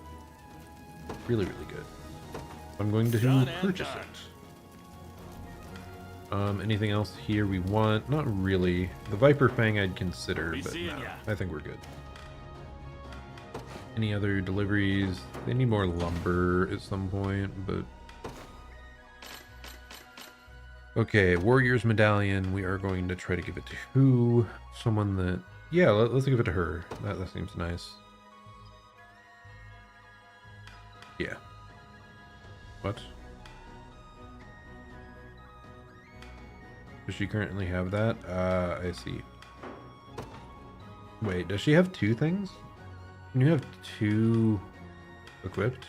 Really, really good. I'm going to purchase it. Anything else here we want? Not really. The Viper Fang I'd consider, but no, I think we're good. Any other deliveries? They need more lumber at some point, but... Okay, Warrior's Medallion. We are going to try to give it to who? Someone that... Yeah, let's give it to her. That seems nice. Yeah. What? Does she currently have that? I see. Wait, does she have 2 things? Can you have 2 equipped?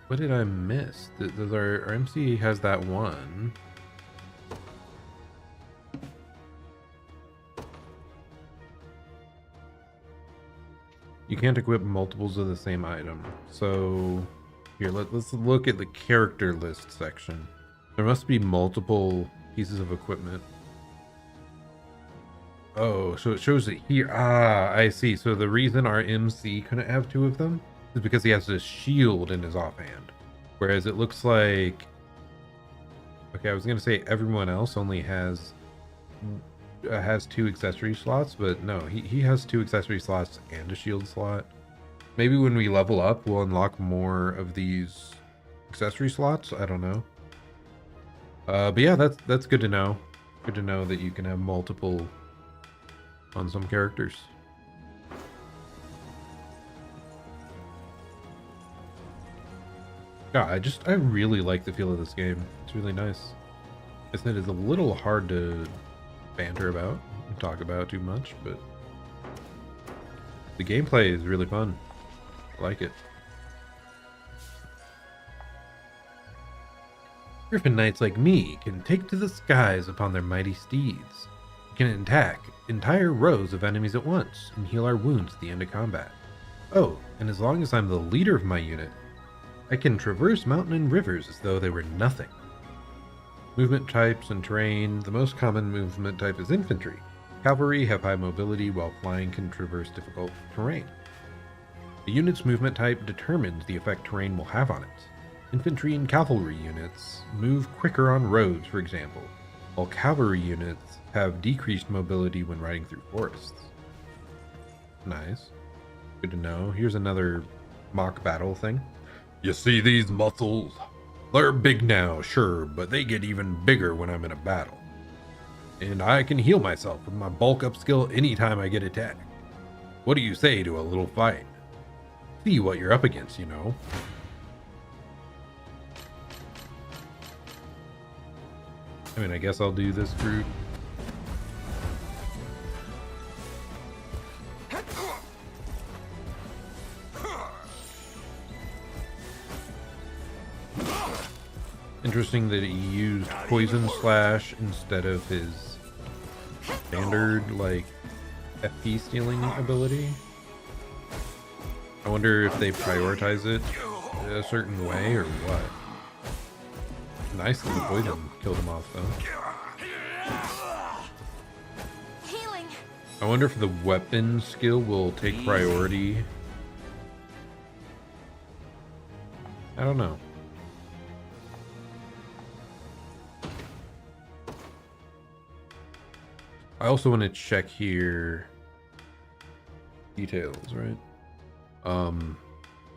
What did I miss? Our MC has that 1. You can't equip multiples of the same item. So here, let's look at the character list section. There must be multiple pieces of equipment. Oh, so it shows it here. Ah, I see. So the reason our MC couldn't have 2 of them is because he has this shield in his offhand. Whereas it looks like... Okay, I was going to say everyone else only has 2 accessory slots, but no, he has 2 accessory slots and a shield slot. Maybe when we level up, we'll unlock more of these accessory slots. I don't know. But yeah, that's good to know. Good to know that you can have multiple on some characters. Yeah, I really like the feel of this game. It's really nice. I said it's a little hard to banter about and talk about too much, but the gameplay is really fun. I like it. Griffin Knights like me can take to the skies upon their mighty steeds. We can attack entire rows of enemies at once and heal our wounds at the end of combat. Oh, and as long as I'm the leader of my unit, I can traverse mountain and rivers as though they were nothing. Movement types and terrain. The most common movement type is infantry. Cavalry have high mobility, while flying can traverse difficult terrain. The unit's movement type determines the effect terrain will have on it. Infantry and cavalry units move quicker on roads, for example, while cavalry units have decreased mobility when riding through forests. Nice. Good to know. Here's another mock battle thing. You see these muscles? They're big now, sure, but they get even bigger when I'm in a battle. And I can heal myself with my bulk up skill anytime I get attacked. What do you say to a little fight? See what you're up against, you know. I mean, I guess I'll do this group. Interesting that he used Poison Slash instead of his standard, like, FP stealing ability. I wonder if they prioritize it a certain way or what. Nice that the poison killed him off, though. Healing. I wonder if the weapon skill will take priority I don't know. I also want to check here. Details, right?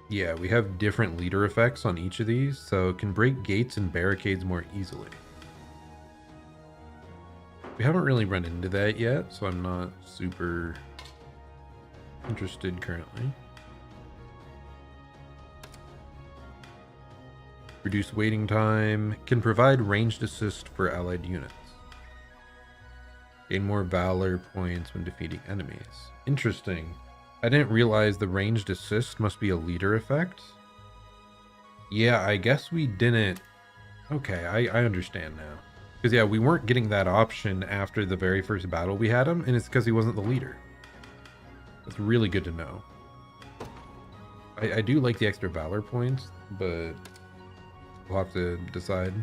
Yeah, we have different leader effects on each of these, so it can break gates and barricades more easily. We haven't really run into that yet, so I'm not super interested currently. Reduce waiting time. Can provide ranged assist for allied units. Gain more valor points when defeating enemies. Interesting. I didn't realize the ranged assist must be a leader effect. Yeah, I guess we didn't. Okay, I understand now. Because yeah, we weren't getting that option after the very first battle we had him, and it's because he wasn't the leader. That's really good to know. I do like the extra valor points, but we'll have to decide.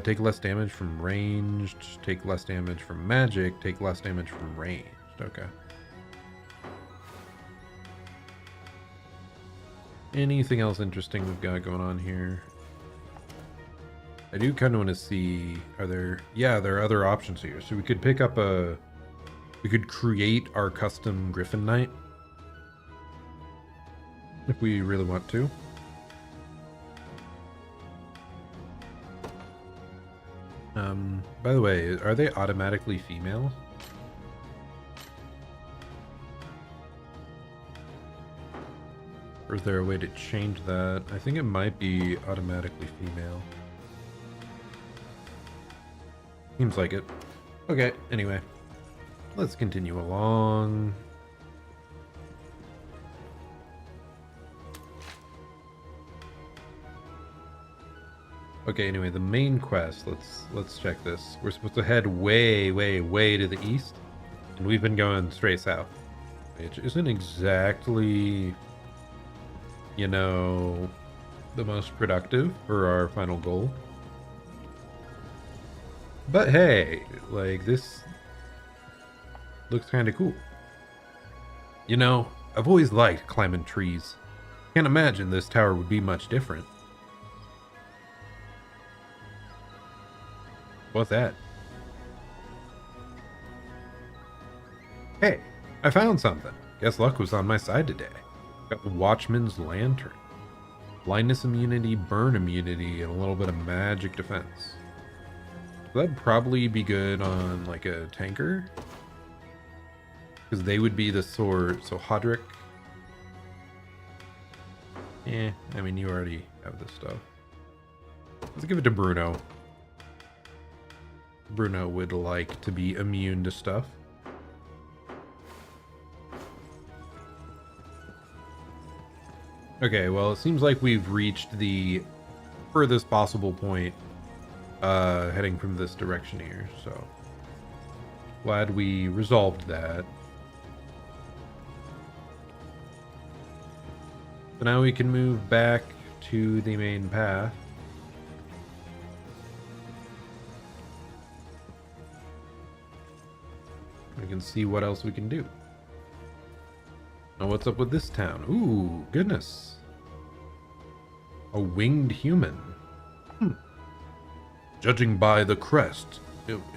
Take less damage from ranged, take less damage from magic, take less damage from ranged. Okay. Anything else interesting we've got going on here? I do kind of want to see, are there, yeah, there are other options here. So we could pick up we could create our custom Griffin Knight. If we really want to. By the way, are they automatically female? Or is there a way to change that? I think it might be automatically female. Seems like it. Okay, anyway. Let's continue along. Okay, anyway, the main quest, let's check this. We're supposed to head way to the east, and we've been going straight south, which isn't exactly, you know, the most productive for our final goal. But hey, like, this looks kind of cool. You know, I've always liked climbing trees. Can't imagine this tower would be much different. What's that? Hey, I found something. Guess luck was on my side today. Got the Watchman's Lantern. Blindness immunity, burn immunity, and a little bit of magic defense. So that'd probably be good on like a tanker. Because they would be the sword. So Hodrick. I mean, you already have this stuff. Let's give it to Bruno. Bruno would like to be immune to stuff. Okay, well, it seems like we've reached the furthest possible point heading from this direction here, so glad we resolved that. So now we can move back to the main path. We can see what else we can do. Now what's up with this town? Ooh, goodness. A winged human. Judging by the crest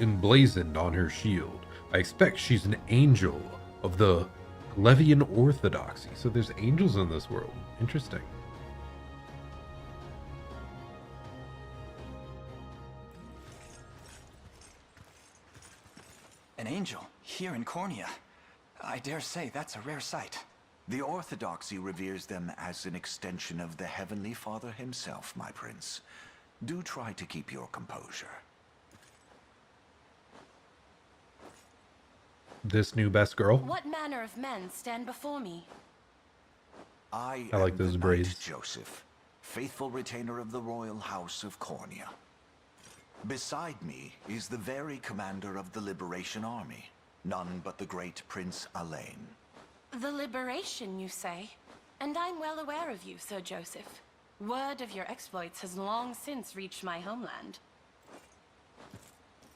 emblazoned on her shield, I expect she's an angel of the Levian Orthodoxy. So there's angels in this world. Interesting. An angel here in Cornea. I dare say that's a rare sight. The Orthodoxy reveres them as an extension of the Heavenly Father himself, my prince. Do try to keep your composure. This new best girl. What manner of men stand before me? I like am those the braids. Knight Joseph, faithful retainer of the royal house of Cornea. Beside me is the very commander of the Liberation Army, none but the great Prince Alain. The Liberation, you say? And I'm well aware of you, Sir Joseph. Word of your exploits has long since reached my homeland.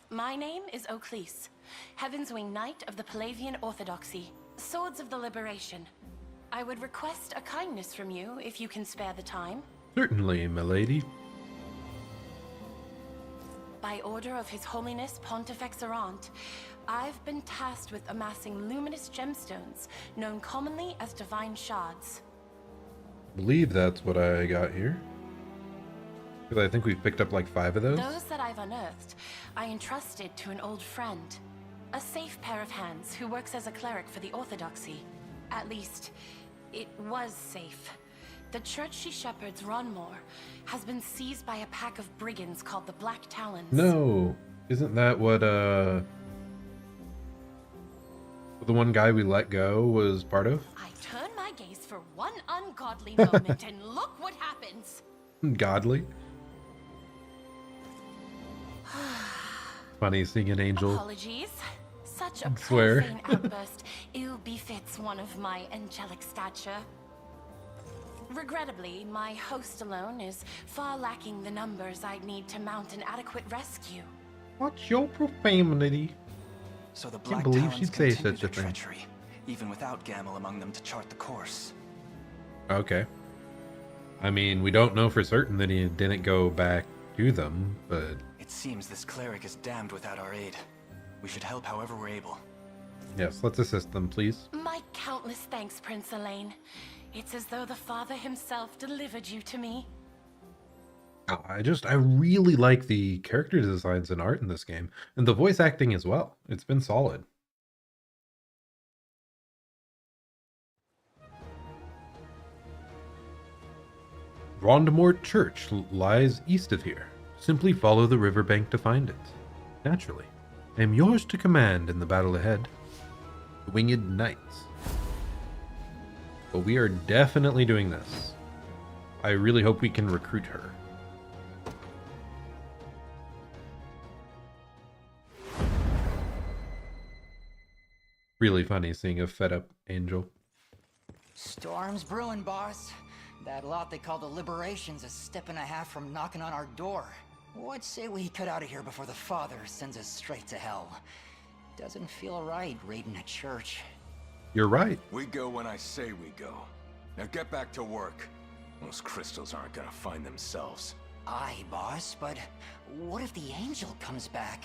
My name is Oclese, Heaven's Wing Knight of the Palavian Orthodoxy, Swords of the Liberation. I would request a kindness from you if you can spare the time. Certainly, milady. By order of His Holiness Pontifex Errant, I've been tasked with amassing luminous gemstones, known commonly as divine shards. Believe that's what I got here. Because I think we've picked up like 5 of those. Those that I've unearthed, I entrusted to an old friend. A safe pair of hands who works as a cleric for the Orthodoxy. At least, it was safe. The church she shepherds, Ronmore, has been seized by a pack of brigands called the Black Talons. No, isn't that what the one guy we let go was part of? I turn my gaze for one ungodly moment and look what happens. Godly. Funny seeing an angel. Apologies. Such a Swear. profane outburst ill befits one of my angelic stature. Regrettably, my host alone is far lacking the numbers I'd need to mount an adequate rescue. What's your profanity? So the Can't Black believe Talons she'd say continue such a their thing. treachery, even without Gamel among them to chart the course. Okay. I mean, we don't know for certain that he didn't go back to them, but It seems this cleric is damned without our aid. We should help however we're able. yes, let's assist them, please. My countless thanks, Prince Elaine. It's as though the Father himself delivered you to me. I really like the character designs and art in this game, and the voice acting as well. It's been solid. Rondemort Church lies east of here. Simply follow the riverbank to find it. Naturally, I am yours to command in the battle ahead. The Winged Knights. But we are definitely doing this. I really hope we can recruit her. Really funny seeing a fed up angel. Storm's brewing, boss. That lot they call the Liberation's a step and a half from knocking on our door. What say we cut out of here before the Father sends us straight to hell? Doesn't feel right raiding a church. You're right. We go when I say we go. Now get back to work. Those crystals aren't gonna find themselves. Aye, boss, but what if the angel comes back?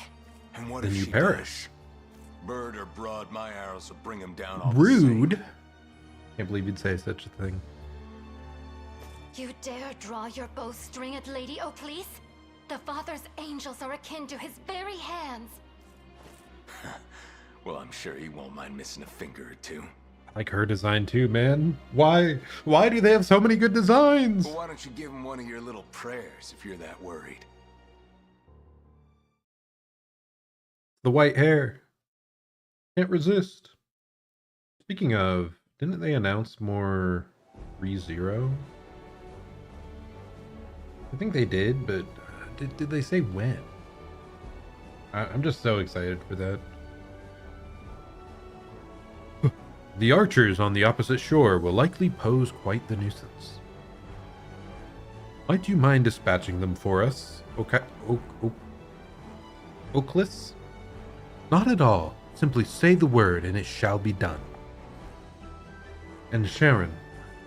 And what Then if you she perish. does? Bird or broad, my arrows will bring him down all the Rude. same. Can't believe you'd say such a thing. You dare draw your bowstring at Lady Oakleaf? The Father's angels are akin to his very hands. Well, I'm sure he won't mind missing a finger or two. I like her design too, man. Why do they have so many good designs? Well, why don't you give him one of your little prayers if you're that worried? The white hair. Can't resist. Speaking of, didn't they announce more ReZero? I think they did, but did they say when? I'm just so excited for that. The archers on the opposite shore will likely pose quite the nuisance. Might you mind dispatching them for us, Oaklis? Not at all. Simply say the word and it shall be done. And Sharon,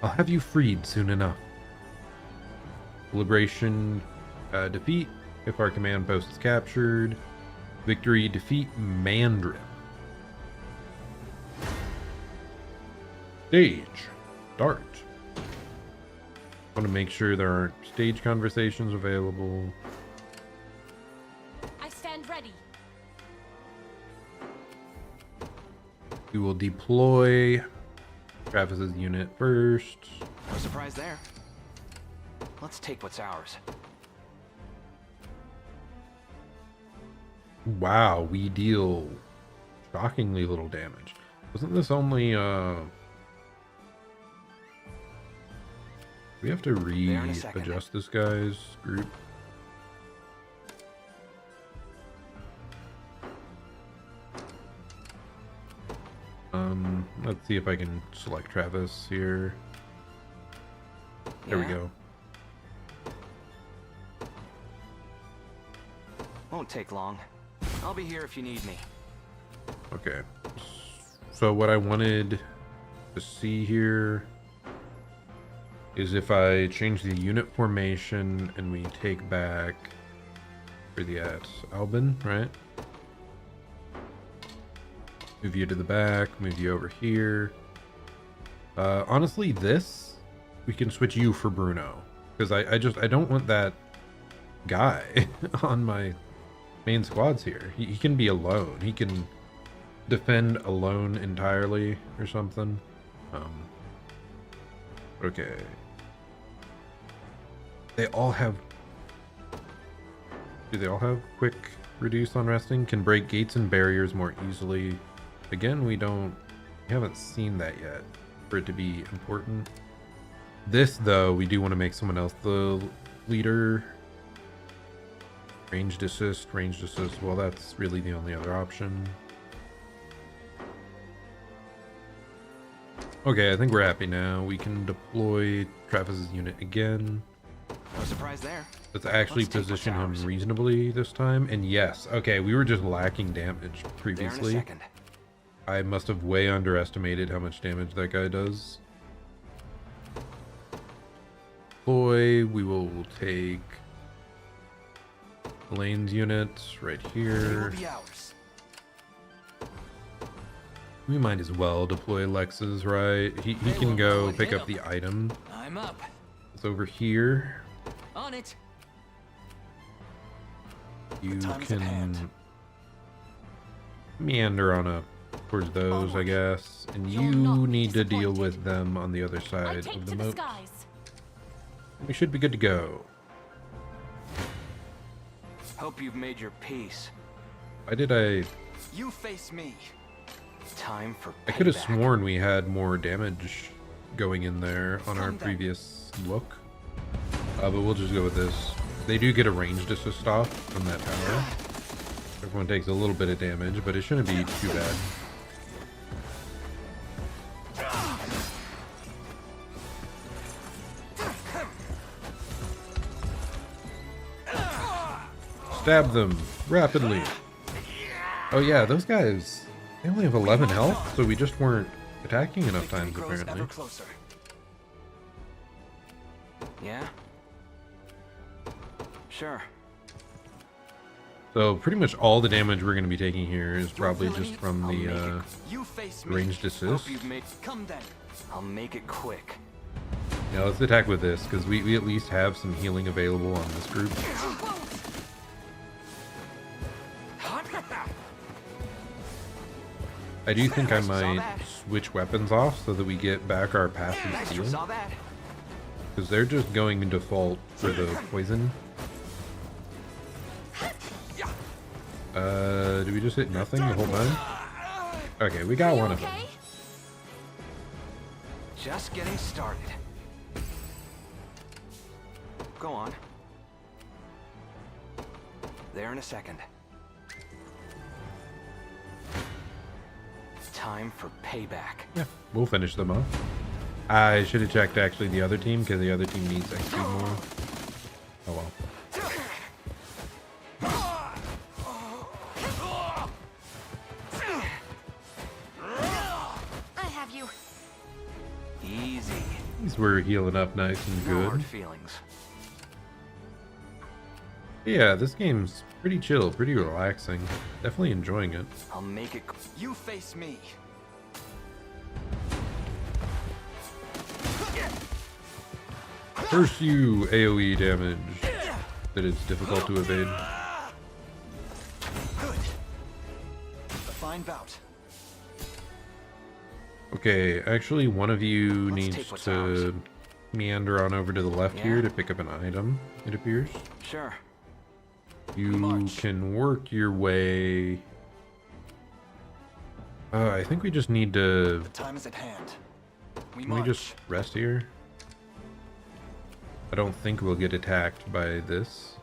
I'll have you freed soon enough. Liberation, defeat if our command post is captured. Victory, defeat Mandarin. Stage, start. Want to make sure there aren't stage conversations available. I stand ready. We will deploy Travis's unit first. No surprise there. Let's take what's ours. Wow, we deal shockingly little damage. Wasn't this only we have to readjust this guy's group? Let's see if I can select Travis here. There we go. Won't take long. I'll be here if you need me. Okay. So what I wanted to see here is if I change the unit formation and we take back, where the at? Albin, right? Move you to the back, move you over here. Honestly, this, we can switch you for Bruno. Because I don't want that guy on my main squads here. He can be alone. He can defend alone entirely or something. Okay. They all have... Do they all have quick reduce on resting? Can break gates and barriers more easily. Again, we haven't seen that yet for it to be important. This, though, we do want to make someone else the leader. Ranged assist, ranged assist. Well, that's really the only other option. Okay, I think we're happy now. We can deploy Travis's unit again. No surprise there. Let's actually position him reasonably this time. And yes, okay, we were just lacking damage previously. I must have way underestimated how much damage that guy does. Deploy, we will take Lane's units right here. We might as well deploy Lex's, right? He can go pick up the item. I'm up. It's over here. On it. You can meander on up towards those, I guess. And you need to deal with them on the other side of the moat. We should be good to go. Hope you've made your peace. Why did I... You face me. Time for I could have sworn we had more damage going in there on our previous look. But we'll just go with this. They do get a ranged assist off from that tower. Everyone takes a little bit of damage, but it shouldn't be too bad. Stab them rapidly. Oh yeah, those guys, they only have 11 health, so we just weren't attacking enough times apparently. Yeah? Sure. So pretty much all the damage we're going to be taking here is probably just from the ranged assist. Come then. I'll make it quick. Yeah, let's attack with this, because we at least have some healing available on this group. I do think I might switch weapons off so that we get back our passive heal. Because they're just going in default for the poison. Did we just hit nothing the whole time? Okay, we got one of them. Just getting started. Go on. There in a second. Time for payback. Yeah, we'll finish them off. I should have checked actually the other team, because the other team needs XP more. Oh well. I have you. Easy. These were healing up nice and No good. hard feelings. Yeah, this game's pretty chill, pretty relaxing. Definitely enjoying it. I'll make it. You face me. First you AoE damage that is difficult to evade. Good. A fine bout. Okay, actually one of you needs take what's to ours. meander on over to the left here to pick up an item, it appears. Sure. You can work your way... I think we just need to... The time is at hand. Can we just rest here? I don't think we'll get attacked by this.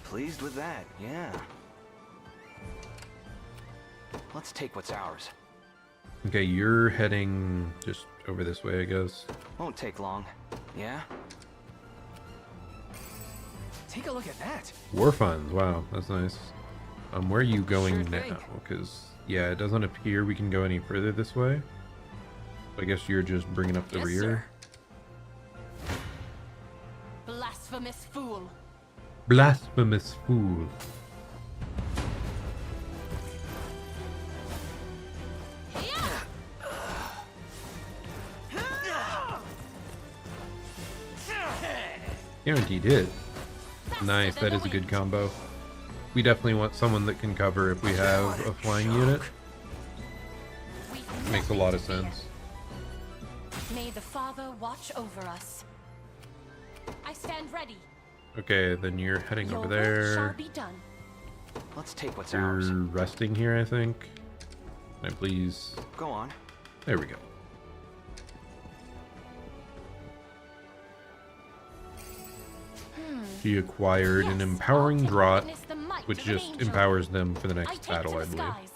Pleased with that, yeah. Let's take what's ours. Okay, you're heading just over this way, I guess. Won't take long. Yeah? Take a look at that. War funds, wow, that's nice. Where are you going Sure thing. now? Because, yeah, it doesn't appear we can go any further this way. I guess you're just bringing up the rear. Blasphemous fool. Blasphemous fool. Guaranteed hit. Nice, that is a good combo. We definitely want someone that can cover if we have a flying unit. Makes a lot of sense. May the Father watch over us. I stand ready. Okay, then you're heading Your over will shall there. be done. Let's take what's You're ours. resting here, I think. Can I please? Go on. There we go. She acquired an empowering draught, which just empowers them for the next battle, I believe.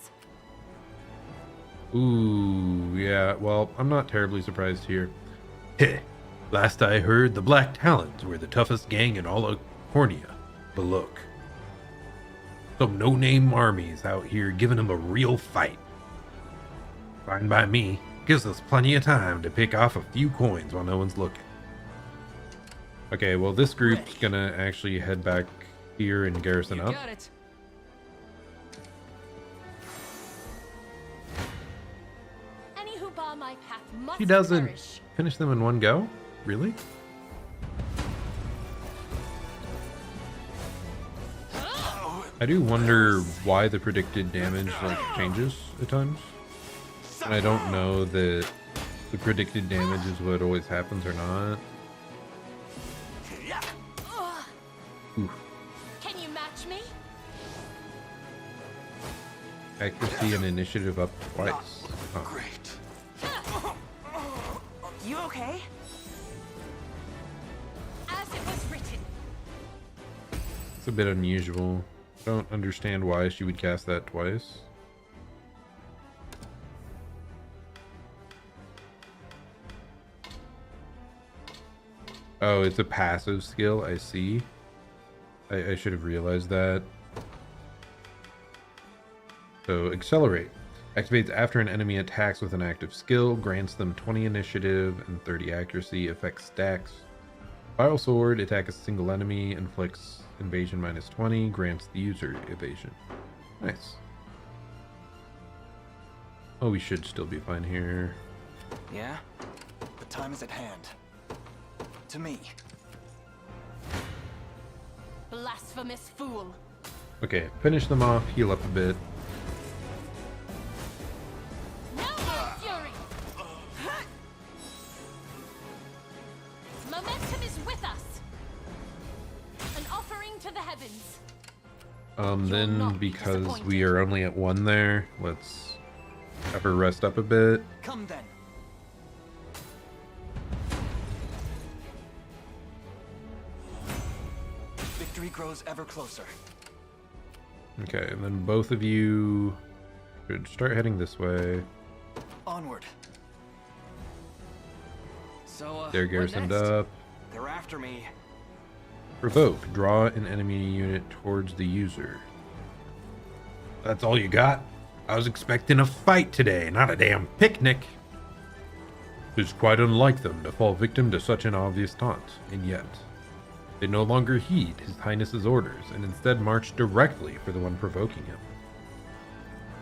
Ooh, yeah, well, I'm not terribly surprised here. Heh. Last I heard, the Black Talons were the toughest gang in all of Cornea. But look. Some no-name armies out here giving them a real fight. Fine by me. Gives us plenty of time to pick off a few coins while no one's looking. Okay, well, this group's gonna actually head back here and garrison up. Any who bar my path must She doesn't perish. finish them in one go? Really? I do wonder why the predicted damage changes at times. And I don't know that the predicted damage is what always happens or not. Oof. Can you match me? Accuracy and initiative up twice. Huh. You okay? As it was written. It's a bit unusual. Don't understand why she would cast that twice. Oh, it's a passive skill. I see. I should have realized that. So, accelerate. Activates after an enemy attacks with an active skill. Grants them 20 initiative and 30 accuracy. Affects stacks. Fire Sword. Attack a single enemy. Inflicts invasion minus 20. Grants the user evasion. Nice. Oh, we should still be fine here. Yeah? The time is at hand. To me. Blasphemous fool. Okay, finish them off. Heal up a bit. No more fury. Momentum is with us. An offering to the heavens. Then because we are only at one there, let's have her rest up a bit. Come then. Victory grows ever closer. Okay, and then both of you should start heading this way. Onward. So, They're garrisoned up. They're after me. Provoke. Draw an enemy unit towards the user. That's all you got? I was expecting a fight today, not a damn picnic. It's quite unlike them to fall victim to such an obvious taunt, and yet they no longer heed His Highness's orders and instead march directly for the one provoking him.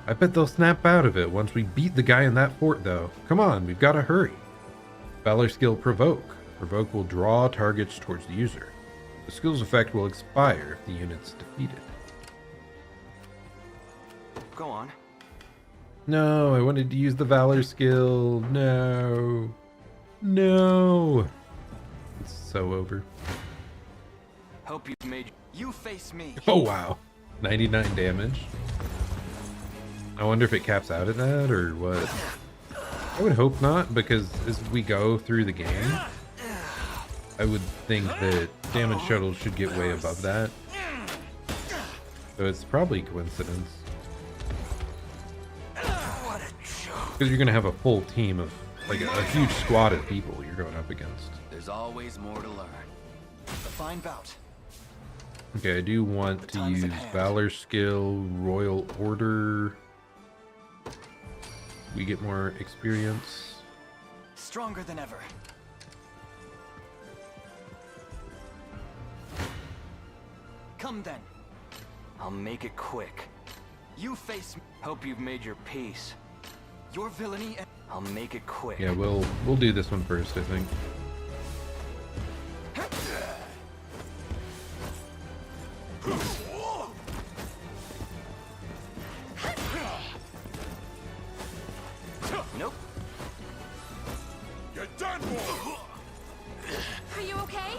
I bet they'll snap out of it once we beat the guy in that fort, though. Come on, we've got to hurry. Valor skill Provoke. Provoke will draw targets towards the user. The skill's effect will expire if the unit's defeated. Go on. No, I wanted to use the Valor skill. No. No. It's so over. Hope you made you face me. Oh, wow. 99 damage. I wonder if it caps out at that or what. I would hope not, because as we go through the game, I would think that damage shuttles should get way above that. So it's probably coincidence. Because you're going to have a full team of, like, a huge squad of people you're going up against. There's always more to learn. A fine bout. Okay, I do want to use Valor skill, Royal Order. We get more experience. Stronger than ever. Come then. I'll make it quick. You face me. Hope you've made your peace. Your villainy. I'll make it quick. Yeah, we'll do this one first, I think. Nope. You're done for! Are you okay?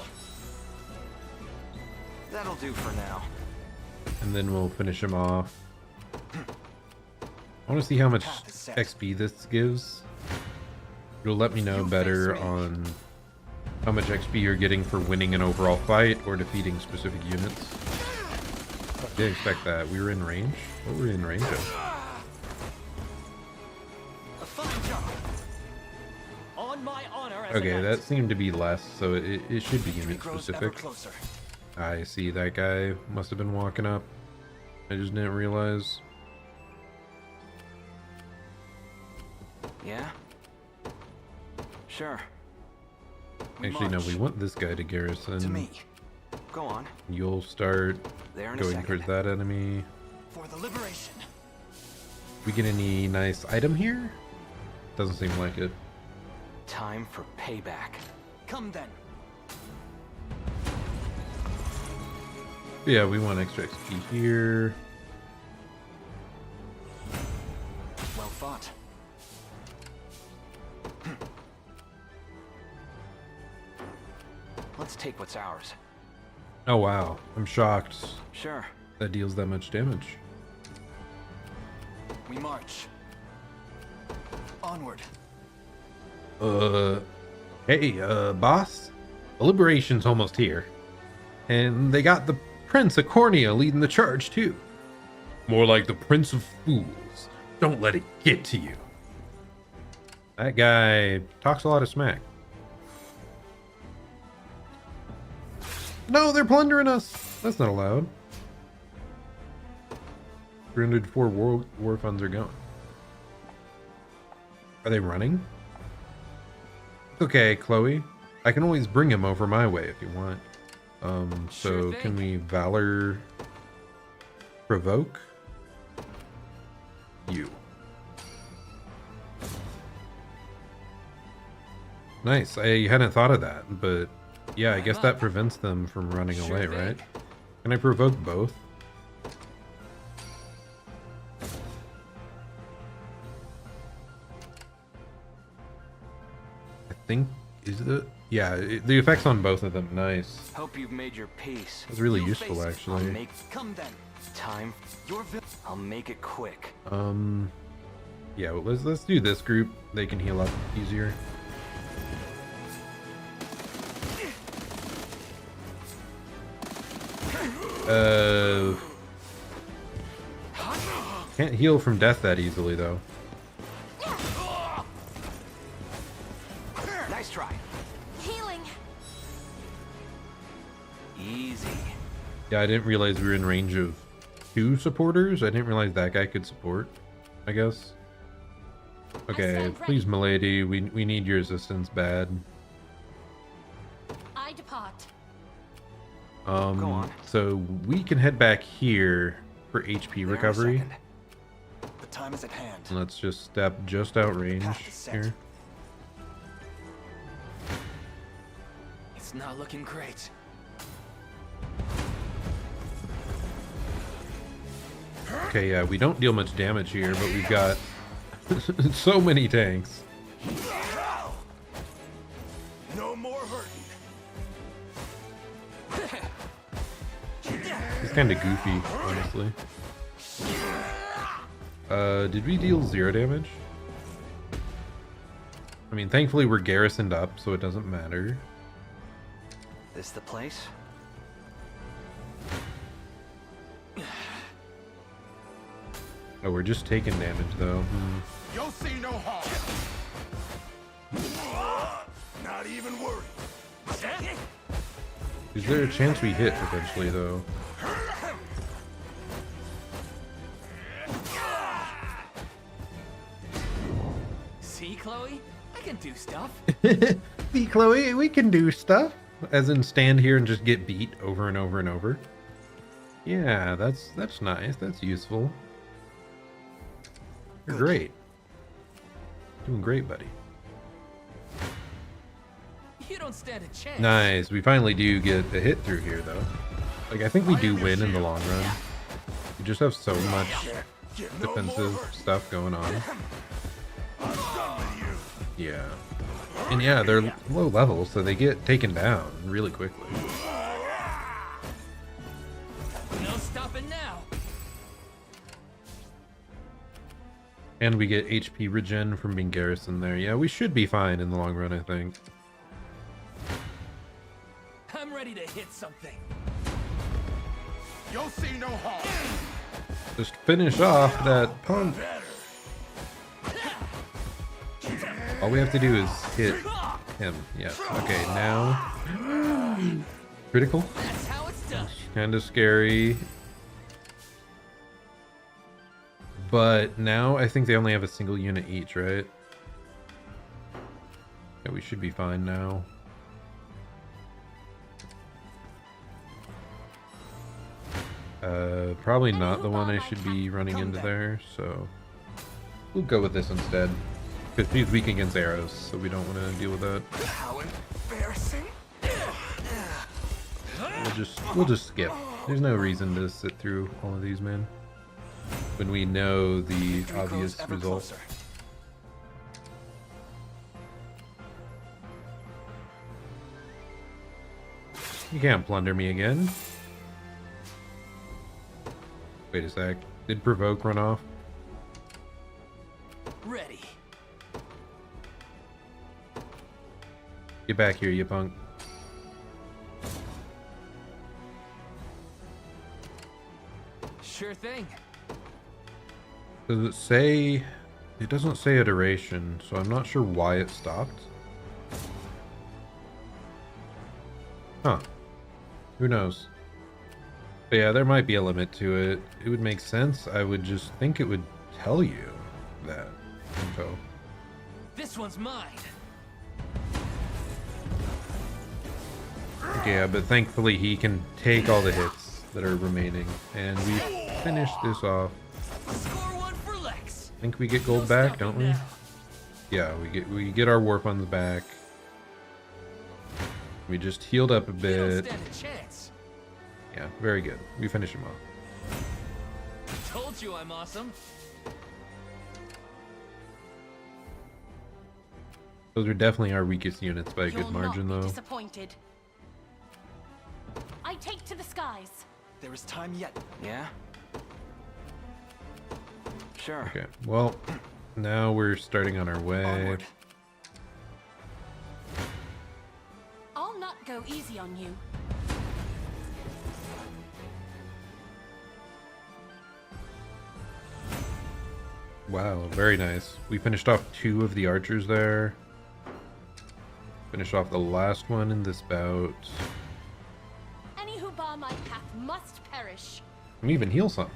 That'll do for now. And then we'll finish him off. I want to see how much XP this gives. It'll let me know better on how much XP you're getting for winning an overall fight or defeating specific units. I didn't expect that. We were in range? What were we in range of? A fine job. On my honor as Okay, that seemed to be less, so it should be unit specific. I see, that guy must have been walking up. I just didn't realize. Yeah? Sure. Actually, no, we want this guy to garrison. To me. Go on. You'll start There in a going second. towards that enemy. For the liberation. We get any nice item here? Doesn't seem like it. Time for payback. Come then. Yeah, we want extra XP here. Well fought. Let's take what's ours. Oh wow, I'm shocked. Sure. That deals that much damage. We march. Onward. Hey, boss? The Liberation's almost here. And they got the Prince of Cornea leading the charge, too. More like the Prince of Fools. Don't let it get to you. That guy talks a lot of smack. No, they're plundering us. That's not allowed. 304 war funds are going. Are they running? Okay, Chloe. I can always bring him over my way if you want. So can we Valor provoke you? Nice. I hadn't thought of that, but yeah, I guess that prevents them from running away, right? Can I provoke both? I think yeah, the effects on both of them, nice. Hope you've made your peace. That's really useful, actually. Come then. Time. I'll make it quick. Yeah, well, let's do this group. They can heal up easier. Can't heal from death that easily, though. Nice try. Healing. Easy. Yeah, I didn't realize we were in range of 2 supporters. I didn't realize that guy could support, I guess. Okay, please, milady, we need your assistance bad. I depart. Go on. So we can head back here for HP recovery. The time is at hand. Let's just step just out range here. It's not looking great. Okay, yeah, we don't deal much damage here, but we've got so many tanks. No more hurting. It's kind of goofy, honestly. Did we deal 0 damage? I mean, thankfully we're garrisoned up, so it doesn't matter. This the place? Oh, we're just taking damage, though. You'll see no harm. Not even worried. Is there a chance we hit eventually, though? See, Chloe? I can do stuff. See, Chloe, we can do stuff. As in stand here and just get beat over and over and over. Yeah, that's nice. That's useful. You're great. Doing great, buddy. You don't stand a chance. Nice. We finally do get a hit through here, though. Like, I think we do win in the long run. We just have so much defensive stuff going on. Yeah. And yeah, they're low level, so they get taken down really quickly. No stopping now. And we get HP regen from being garrisoned there. Yeah, we should be fine in the long run, I think. I'm ready to hit something. You'll see no harm. Just finish off that punch. All we have to do is hit him. Yeah. Okay, now. Critical. That's how it's done. Kind of scary. But now I think they only have a single unit each, right? Yeah, we should be fine now. Probably not the one I should be running into there, so we'll go with this instead. Because he's weak against arrows, so we don't want to deal with that. How embarrassing! We'll just skip. There's no reason to sit through all of these, man. When we know the obvious result. You can't plunder me again. Wait a sec. Did Provoke run off? Ready. Get back here, you punk. Sure thing. Does it say... It doesn't say a duration, so I'm not sure why it stopped. Huh. Who knows? But yeah, there might be a limit to it. It would make sense. I would just think it would tell you that info. This one's mine. Yeah, but thankfully he can take all the hits that are remaining. And we finish this off. Score one for Lex. I think we get gold back, don't we? Yeah, we get our war funds back. We just healed up a You bit. don't stand a chance. Yeah, very good. We finish him off. Told you I'm awesome. Those are definitely our weakest units by a You'll good margin, not be though. disappointed. I take to the skies. There is time yet. Yeah? Sure. Okay, well, now we're starting on our way. Onward. I'll not go easy on you. Wow, very nice. We finished off 2 of the archers there. Finished off the last one in this bout. Any who bar my path must perish. Can we even heal some?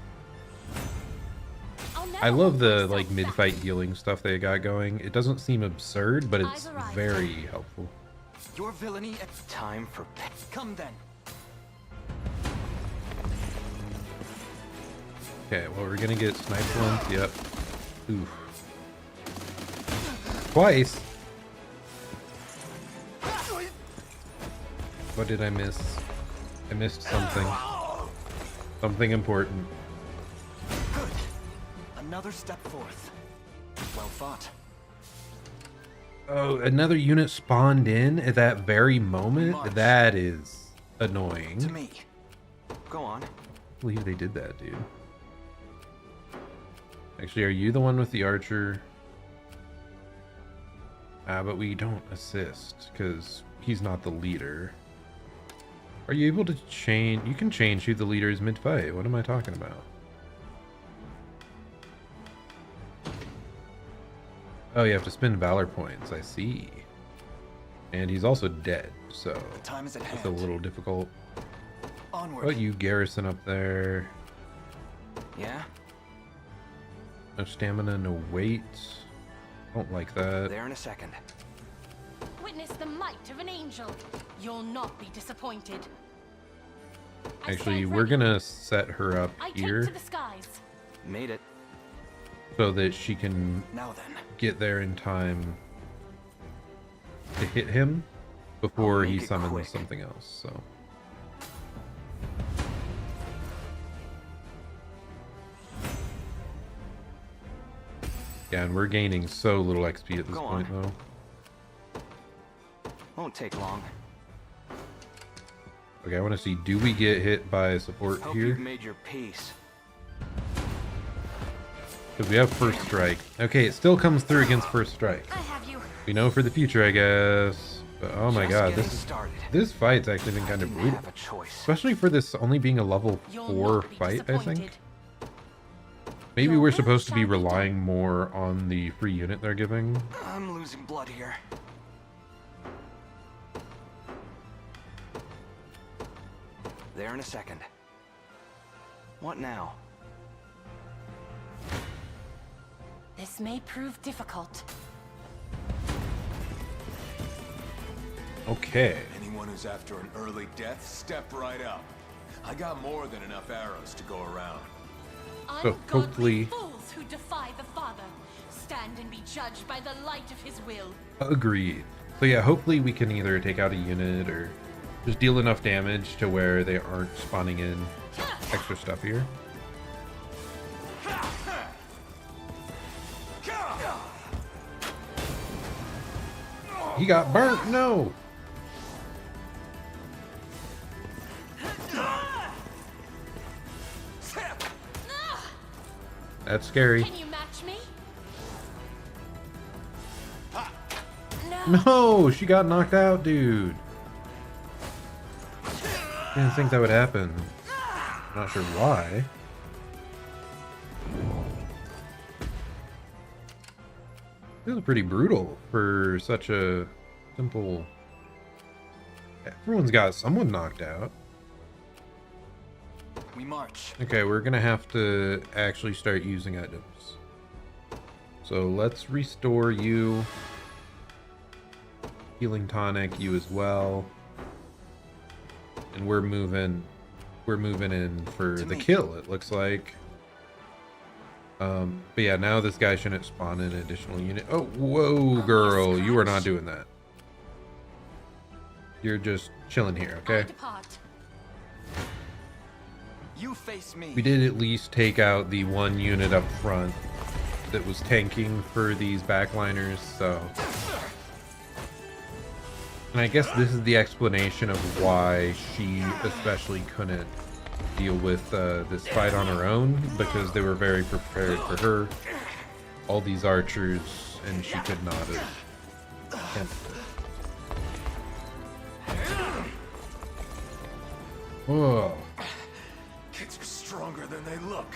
I'll never I love hold the myself like mid-fight healing stuff they got going. It doesn't seem absurd, but it's I've arrived. very helpful. Your villainy at Time for come then. Okay, well we're gonna get sniped once. Yep. Oof. Twice. What did I miss? I missed something. Something important. Good. Another step forth. Well fought. Oh, another unit spawned in at that very moment? March. That is annoying. To me. Go on. I believe they did that, dude. Actually, are you the one with the archer? But we don't assist, because he's not the leader. Are you able to change? You can change who the leader is mid-fight. What am I talking about? Oh, you have to spend valor points. I see. And he's also dead, so Time is at it's hand. a little difficult. Onward. Oh, you garrison up there. Yeah? No stamina, no weight. Don't like that. There in a second. Witness the might of an angel. You'll not be disappointed. Actually, we're gonna set her up here To the skies. Made it. so that she can Now then. get there in time to hit him before he summons something else. So. Yeah, and we're gaining so little XP at this point, though. Won't take long. Okay, I want to see, do we get hit by support Hope here? you've made your peace. Because we have first strike. Okay, it still comes through against first strike. I have you. We know for the future, I guess. But, oh my god, this fight's actually been kind of brutal. Especially for this only being a level 4 fight, I think. Maybe we're supposed to be relying more on the free unit they're giving. I'm losing blood here. There in a second. What now? This may prove difficult. Okay. Anyone who's after an early death, step right up. I got more than enough arrows to go around. So hopefully, Fools who defy the Father, stand and be judged by the light of his will. agreed. So yeah, hopefully we can either take out a unit or just deal enough damage to where they aren't spawning in extra stuff here. He got burnt, no! That's scary. Can you match me? No, she got knocked out, dude. Didn't think that would happen. Not sure why. This is pretty brutal for such a simple... Everyone's got someone knocked out. We march. Okay, we're gonna have to actually start using items. So let's restore you. Healing tonic, you as well. And we're moving in for the kill, it looks like. But yeah, now this guy shouldn't spawn an additional unit. Oh, whoa, girl, you are not doing that. You're just chilling here, okay? You face me. We did at least take out the one unit up front that was tanking for these backliners, so... And I guess this is the explanation of why she especially couldn't deal with this fight on her own, because they were very prepared for her. All these archers, and she could not have handled it. Whoa. Kids are stronger than they look.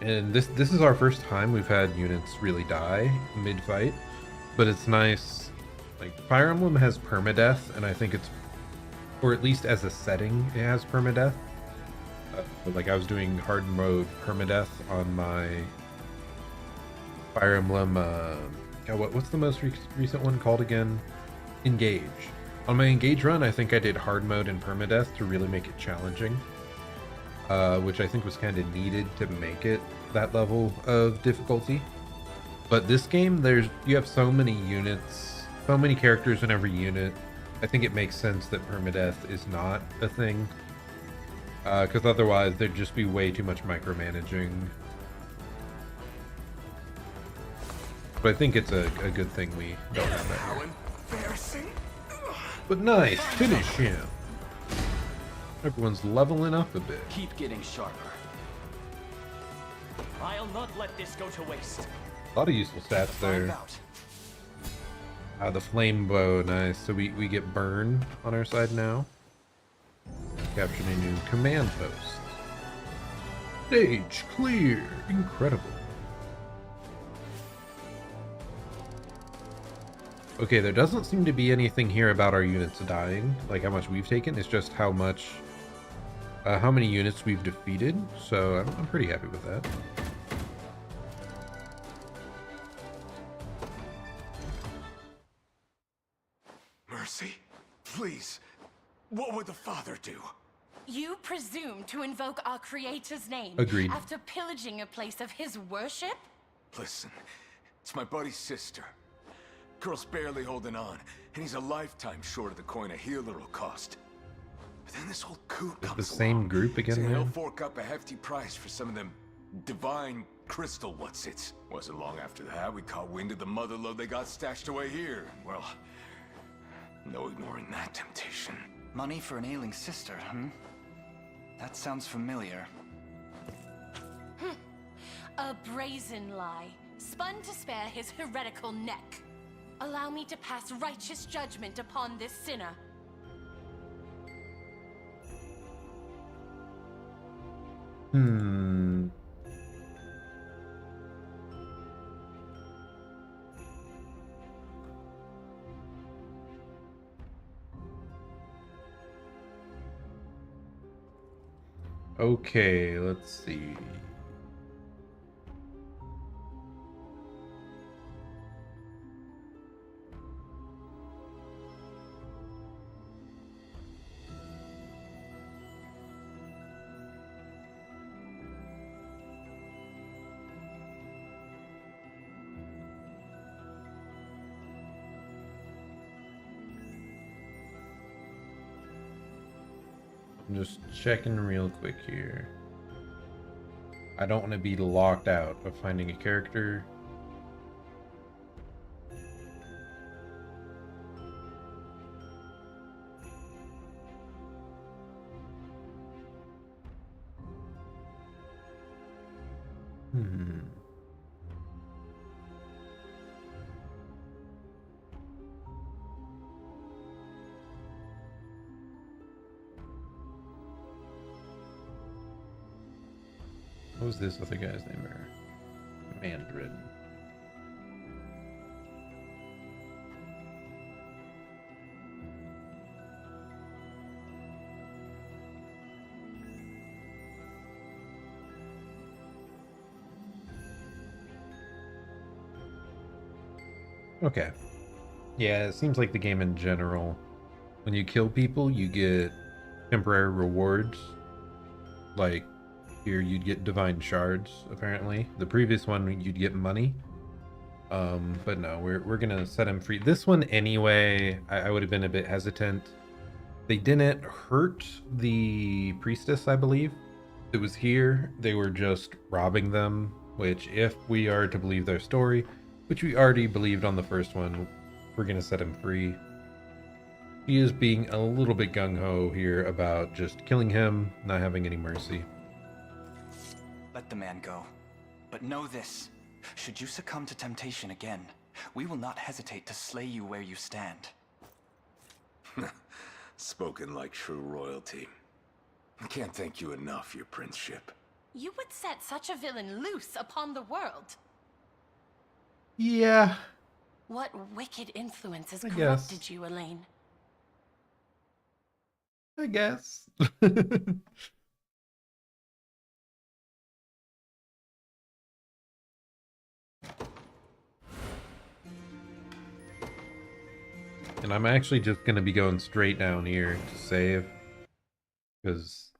And this is our first time we've had units really die mid-fight, but it's nice. Like, Fire Emblem has permadeath, and I think it's, or at least as a setting, it has permadeath. Like, I was doing hard mode permadeath on my Fire Emblem, what's the most recent one called again? Engage. On my Engage run, I think I did hard mode and permadeath to really make it challenging. Which I think was kind of needed to make it that level of difficulty. But this game, you have so many units, so many characters in every unit. I think it makes sense that permadeath is not a thing. Because otherwise there'd just be way too much micromanaging. But I think it's a good thing we don't have that here. But nice, finish him. Everyone's leveling up a bit. Keep getting sharper. I'll not let this go to waste. A lot of useful stats there. The flame bow, nice. So we get burn on our side now. Captured a new command post. Stage clear. Incredible. Okay, there doesn't seem to be anything here about our units dying, like how much we've taken. It's just how many units we've defeated. So I'm pretty happy with that. Mercy, please. What would the Father do? You presume to invoke our Creator's name Agreed. after pillaging a place of his worship? Listen, it's my buddy's sister. Girl's barely holding on, and he's a lifetime short of the coin a healer will cost. But then this whole coot comes The same along, group again, saying he'll man? fork up a hefty price for some of them divine crystal what's-its. Wasn't long after that we caught wind of the motherlode they got stashed away here. Well, no ignoring that temptation. Money for an ailing sister, That sounds familiar. A brazen lie, spun to spare his heretical neck. Allow me to pass righteous judgment upon this sinner. Okay, let's see. I'm just checking real quick here. I don't want to be locked out of finding a character. What was this other guy's name? Mandarin. Okay. Yeah, it seems like the game in general, when you kill people, you get temporary rewards. Like, here you'd get divine shards, apparently. The previous one, you'd get money. But no, we're gonna set him free. This one, anyway, I would have been a bit hesitant. They didn't hurt the priestess, I believe. It was here. They were just robbing them, which, if we are to believe their story, which we already believed on the first one, we're gonna set him free. He is being a little bit gung-ho here about just killing him, not having any mercy. Let the man go. But know this. Should you succumb to temptation again, we will not hesitate to slay you where you stand. Spoken like true royalty. I can't thank you enough, your princeship. You would set such a villain loose upon the world. Yeah. What wicked influences I corrupted guess. you, Elaine? I guess. And I'm actually just going to be going straight down here to save. Because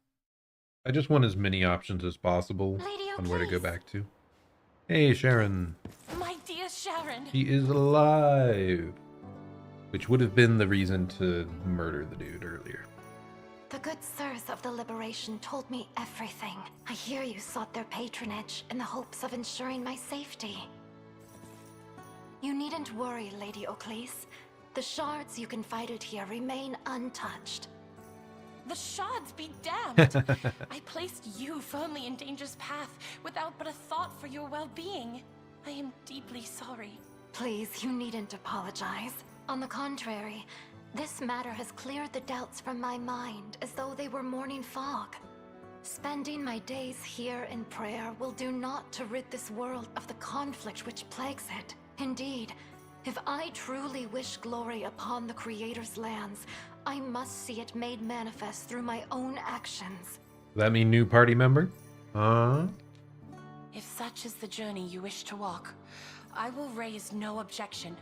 I just want as many options as possible on where to go back to. Hey, Sharon. My dear Sharon. He is alive. Which would have been the reason to murder the dude earlier. The good sirs of the Liberation told me everything. I hear you sought their patronage in the hopes of ensuring my safety. You needn't worry, Lady Oakleys. The shards you confided here remain untouched. The shards be damned! I placed you firmly in danger's path without but a thought for your well-being. I am deeply sorry. Please, you needn't apologize. On the contrary, this matter has cleared the doubts from my mind as though they were morning fog. Spending my days here in prayer will do naught to rid this world of the conflict which plagues it. Indeed, if I truly wish glory upon the Creator's lands, I must see it made manifest through my own actions. Does that mean new party member? If such is the journey you wish to walk, I will raise no objection.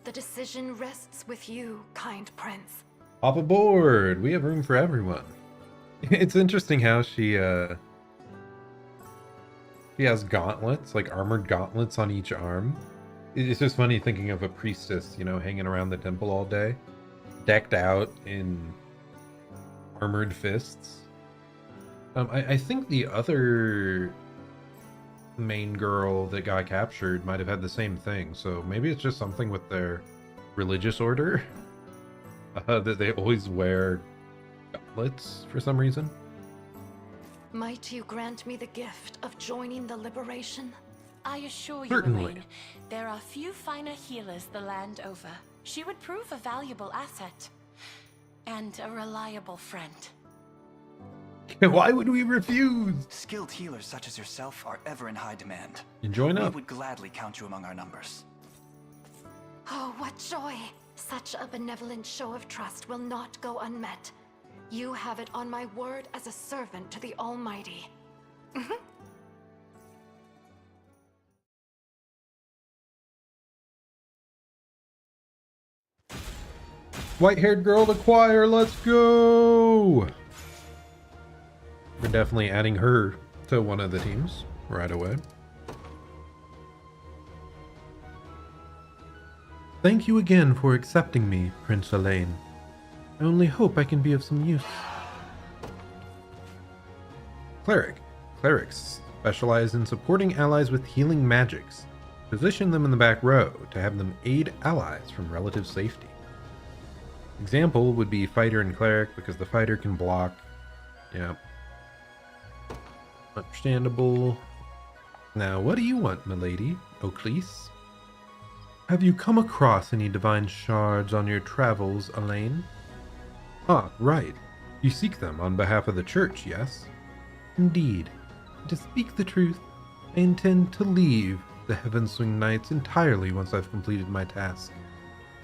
The decision rests with you, kind prince. Hop aboard! We have room for everyone. It's interesting how she has gauntlets, like armored gauntlets on each arm. It's just funny thinking of a priestess, you know, hanging around the temple all day, decked out in armored fists. I think the other main girl that got captured might have had the same thing, so maybe it's just something with their religious order that they always wear gauntlets for some reason. Might you grant me the gift of joining the liberation? I assure you, Certainly. Elaine, there are few finer healers the land over. She would prove a valuable asset. And a reliable friend. Why would we refuse? Skilled healers such as yourself are ever in high demand. And join up. We would gladly count you among our numbers. Oh, what joy! Such a benevolent show of trust will not go unmet. You have it on my word as a servant to the Almighty. White-haired girl to choir, let's go! We're definitely adding her to one of the teams right away. Thank you again for accepting me, Prince Elaine. I only hope I can be of some use. Cleric. Clerics specialize in supporting allies with healing magics. Position them in the back row to have them aid allies from relative safety. Example would be fighter and cleric because the fighter can block. Yeah. Understandable. Now, what do you want, milady, Oclise? Have you come across any divine shards on your travels, Elaine? Ah, right. You seek them on behalf of the church, yes? Indeed. To speak the truth, I intend to leave the Heavenswing Knights entirely once I've completed my task.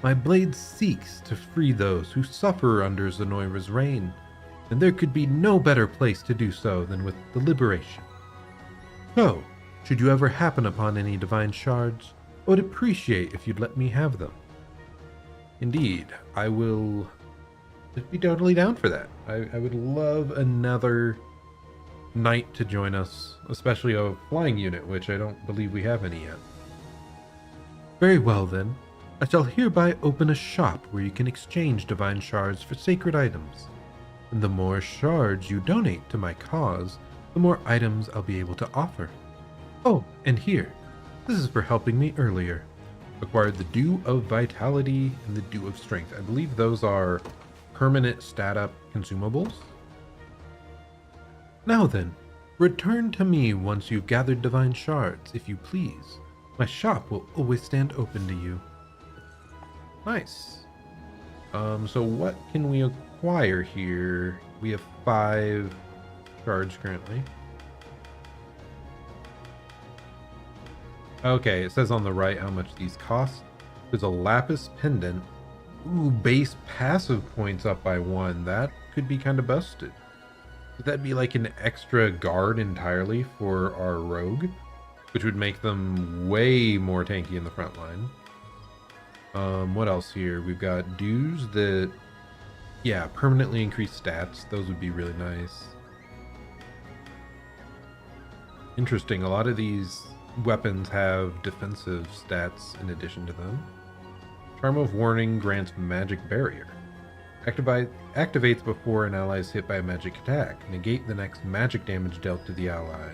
My blade seeks to free those who suffer under Zenoira's reign, and there could be no better place to do so than with the liberation. So, should you ever happen upon any divine shards, I would appreciate if you'd let me have them. Indeed, I will be totally down for that. I would love another knight to join us, especially a flying unit, which I don't believe we have any yet. Very well then. I shall hereby open a shop where you can exchange divine shards for sacred items. And the more shards you donate to my cause, the more items I'll be able to offer. Oh, and here. This is for helping me earlier. Acquired the Dew of Vitality and the Dew of Strength. I believe those are permanent stat-up consumables. Now then, return to me once you've gathered divine shards, if you please. My shop will always stand open to you. Nice. So what can we acquire here? We have 5 shards currently. Okay, it says on the right how much these cost. There's a lapis pendant. Ooh, base passive points up by 1. That could be kind of busted. Would that be like an extra guard entirely for our rogue? Which would make them way more tanky in the front line. What else here? We've got dues that, yeah, permanently increase stats. Those would be really nice. Interesting. A lot of these weapons have defensive stats in addition to them. Charm of Warning grants magic barrier. Activates before an ally is hit by a magic attack. Negate the next magic damage dealt to the ally.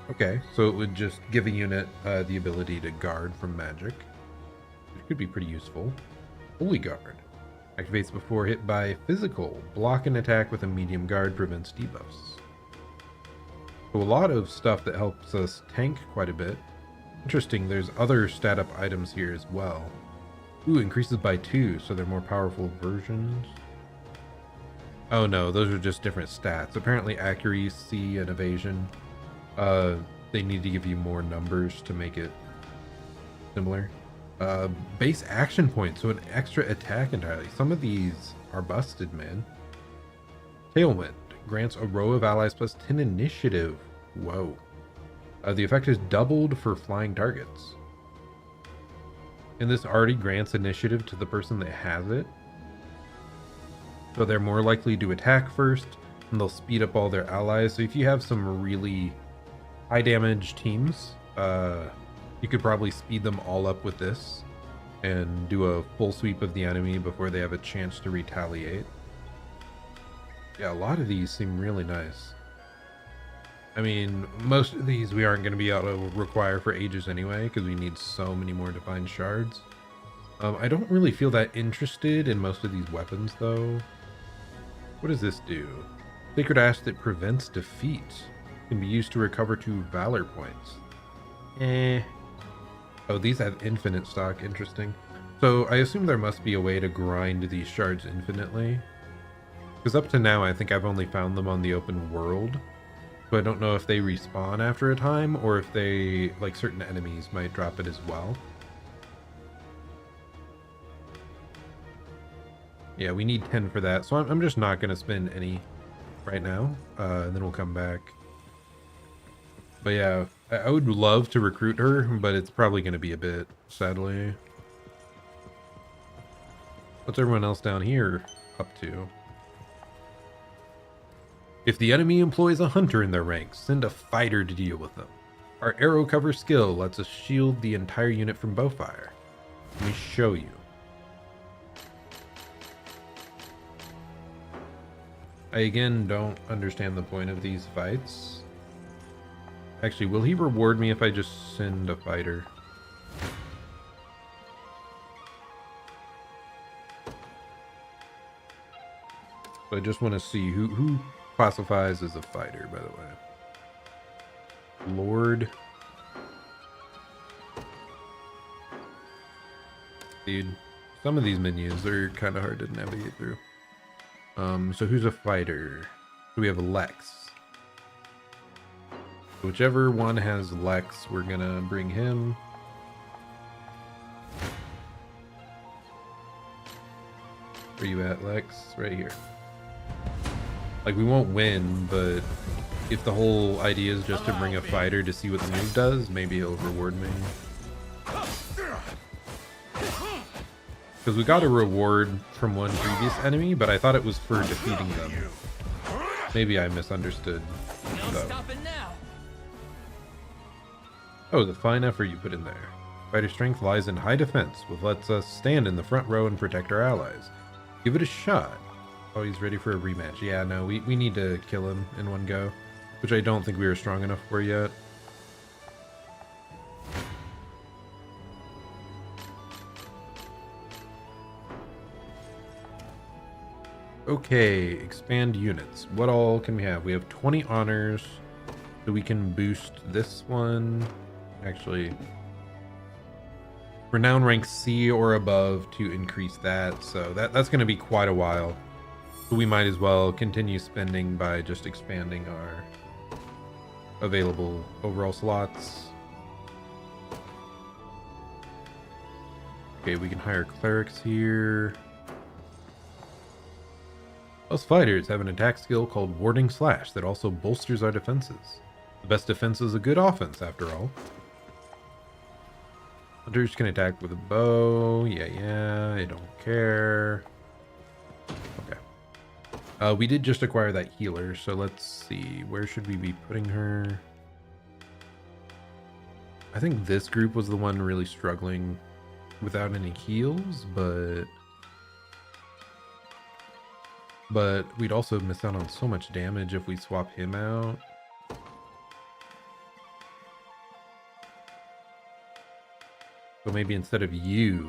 Okay, so it would just give a unit the ability to guard from magic. Which could be pretty useful. Holy Guard. Activates before hit by physical. Block an attack with a medium guard, prevents debuffs. So a lot of stuff that helps us tank quite a bit. Interesting, there's other stat up items here as well. Ooh, increases by 2, so they're more powerful versions. Oh no, those are just different stats. Apparently accuracy and evasion, they need to give you more numbers to make it similar. Base action points, so an extra attack entirely. Some of these are busted, man. Tailwind grants a row of allies plus 10 initiative. Whoa. The effect is doubled for flying targets. And this already grants initiative to the person that has it. So they're more likely to attack first, and they'll speed up all their allies. So if you have some really high damage teams, you could probably speed them all up with this and do a full sweep of the enemy before they have a chance to retaliate. Yeah, a lot of these seem really nice. I mean, most of these we aren't going to be able to require for ages anyway, because we need so many more defined shards. I don't really feel that interested in most of these weapons, though. What does this do? Sacred Ash that prevents defeat. Can be used to recover 2 Valor points. Oh, these have infinite stock. Interesting. So I assume there must be a way to grind these shards infinitely. Because up to now, I think I've only found them on the open world. So I don't know if they respawn after a time, or if they, like certain enemies, might drop it as well. Yeah, we need 10 for that, so I'm just not going to spend any right now, and then we'll come back. But yeah, I would love to recruit her, but it's probably going to be a bit, sadly. What's everyone else down here up to? If the enemy employs a hunter in their ranks, send a fighter to deal with them. Our arrow cover skill lets us shield the entire unit from bowfire. Let me show you. I again don't understand the point of these fights. Actually, will he reward me if I just send a fighter? So I just want to see who classifies as a fighter, by the way. Lord. Dude, some of these menus are kind of hard to navigate through. So who's a fighter? So we have Lex. Whichever one has Lex, we're gonna bring him. Where you at, Lex? Right here. Like, we won't win, but if the whole idea is just to bring a fighter to see what the move does, maybe he'll reward me. Because we got a reward from one previous enemy, but I thought it was for defeating them. Maybe I misunderstood, though. Oh, the fine effort you put in there. Fighter strength lies in high defense, which lets us stand in the front row and protect our allies. Give it a shot. Oh, he's ready for a rematch. Yeah, no, we need to kill him in one go, which I don't think we are strong enough for yet. Okay, expand units. What all can we have? We have 20 honors, so we can boost this one. Actually, renown rank C or above to increase that, so that's going to be quite a while. So we might as well continue spending by just expanding our available overall slots. Okay, we can hire clerics here. Us fighters have an attack skill called Warding Slash that also bolsters our defenses. The best defense is a good offense, after all. Hunters can attack with a bow. Yeah, I don't care. Okay. We did just acquire that healer, so let's see. Where should we be putting her? I think this group was the one really struggling without any heals, but we'd also miss out on so much damage if we swap him out. So maybe instead of you,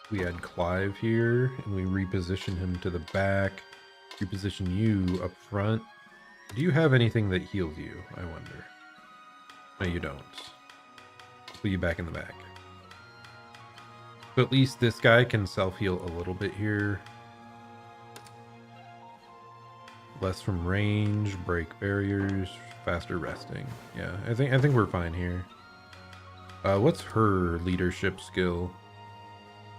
we add Clive here and we reposition him to the back, reposition you up front. Do you have anything that heals you, I wonder? No, you don't. Put you back in the back. So at least this guy can self-heal a little bit here. Less from range, break barriers, faster resting. Yeah, I think we're fine here. What's her leadership skill?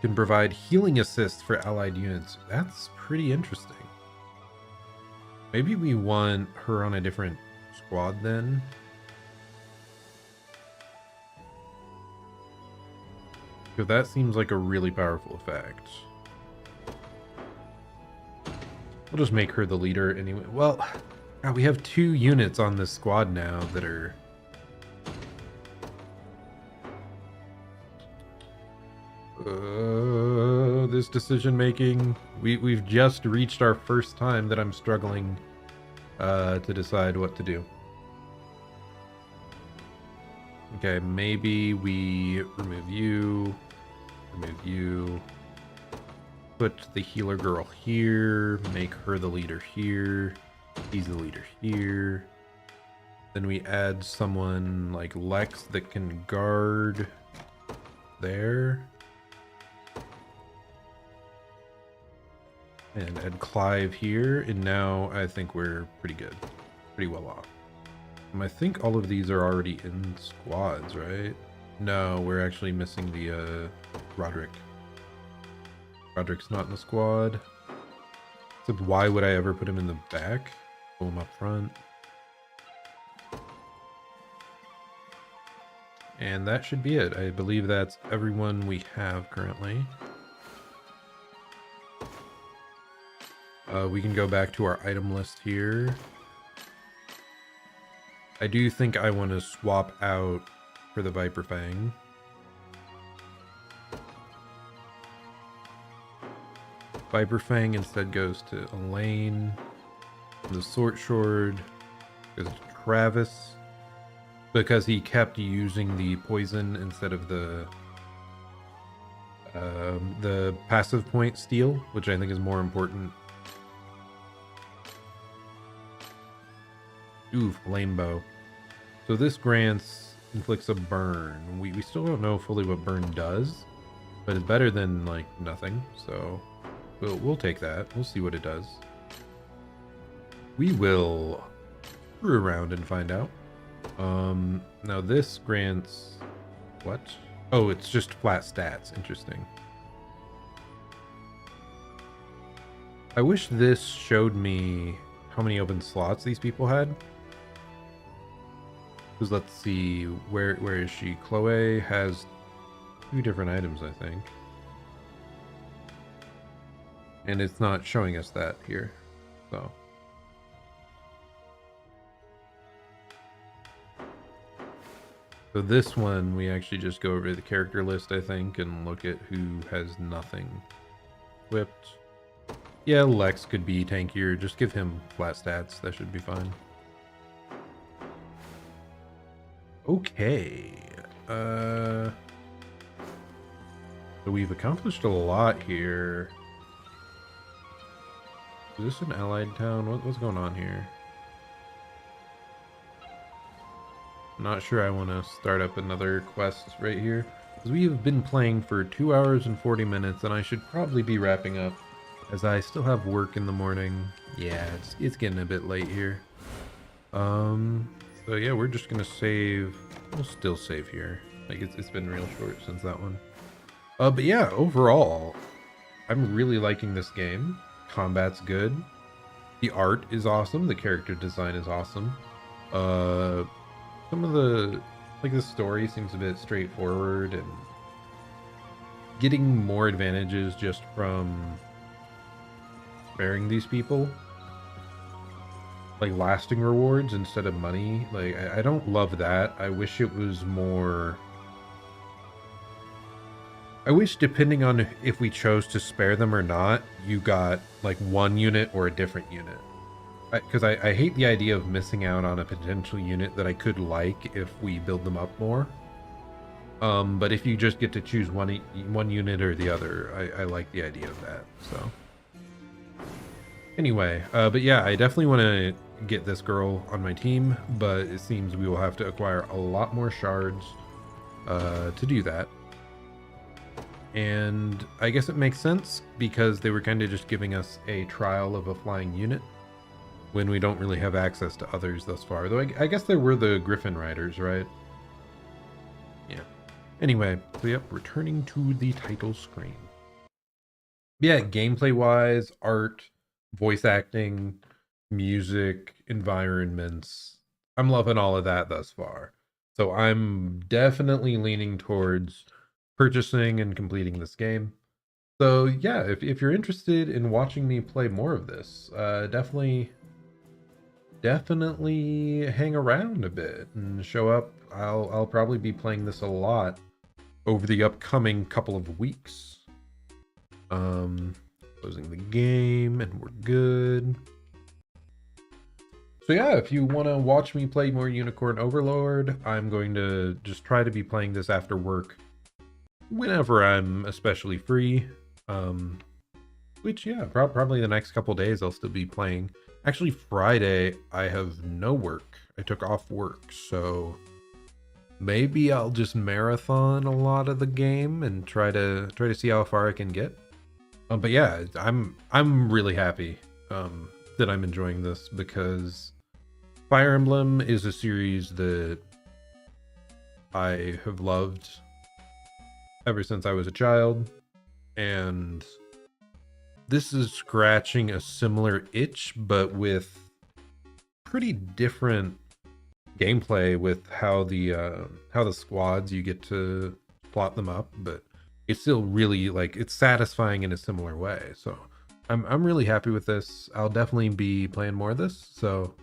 Can provide healing assists for allied units. That's pretty interesting. Maybe we want her on a different squad then. Because that seems like a really powerful effect. We'll just make her the leader anyway. Well, God, we have 2 units on this squad now that are... this decision making. We've just reached our first time that I'm struggling to decide what to do. Okay, maybe we remove you, put the healer girl here, make her the leader here, he's the leader here. Then we add someone like Lex that can guard there. And add Clive here, and now I think we're pretty good. Pretty well off. I think all of these are already in squads, right? No, we're actually missing the Roderick. Roderick's not in the squad. Except why would I ever put him in the back? Pull him up front. And that should be it. I believe that's everyone we have currently. We can go back to our item list here. I do think I want to swap out for the Viper Fang. Viper Fang instead goes to Elaine. The Sword Sword goes to Travis because he kept using the poison instead of the passive point steal, which I think is more important. Ooh, flame bow. So this grants inflicts a burn. We still don't know fully what burn does, but it's better than like nothing. So we'll take that. We'll see what it does. We will screw around and find out. Now this grants what? Oh, it's just flat stats. Interesting. I wish this showed me how many open slots these people had. Because let's see, where is she? Chloe has 2 different items, I think. And it's not showing us that here. So this one, we actually just go over the character list, I think, and look at who has nothing equipped. Yeah, Lex could be tankier. Just give him flat stats. That should be fine. Okay. So we've accomplished a lot here. Is this an allied town? What's going on here? I'm not sure I want to start up another quest right here, because we have been playing for 2 hours and 40 minutes, and I should probably be wrapping up, as I still have work in the morning. Yeah, it's getting a bit late here. So yeah, we're just gonna save. We'll still save here. Like it's been real short since that one. But yeah, overall, I'm really liking this game. Combat's good. The art is awesome. The character design is awesome. Some of the the story seems a bit straightforward, and getting more advantages just from sparing these people. Like lasting rewards instead of money. Like I don't love that. I wish it was more. I wish, depending on if we chose to spare them or not, you got like 1 unit or a different unit. Because I hate the idea of missing out on a potential unit that I could like if we build them up more. But if you just get to choose one unit or the other, I like the idea of that. So anyway, but yeah, I definitely want to get this girl on my team, but it seems we will have to acquire a lot more shards to do that. And I guess it makes sense because they were kind of just giving us a trial of a flying unit when we don't really have access to others thus far. Though I guess there were the Griffin Riders, right? Yeah. Anyway, so yep, returning to the title screen. Yeah, gameplay-wise, art, voice acting, music, environments. I'm loving all of that thus far. So I'm definitely leaning towards purchasing and completing this game. So yeah, if you're interested in watching me play more of this, definitely hang around a bit and show up. I'll probably be playing this a lot over the upcoming couple of weeks. Closing the game, and we're good. So yeah, if you want to watch me play more Unicorn Overlord, I'm going to just try to be playing this after work whenever I'm especially free. Which yeah, probably the next couple days I'll still be playing. Actually, Friday I have no work. I took off work, so maybe I'll just marathon a lot of the game and try to see how far I can get. But yeah, I'm really happy that I'm enjoying this, because Fire Emblem is a series that I have loved ever since I was a child, and this is scratching a similar itch, but with pretty different gameplay with how the squads, you get to plot them up, but it's still really, like, it's satisfying in a similar way. So I'm really happy with this. I'll definitely be playing more of this. So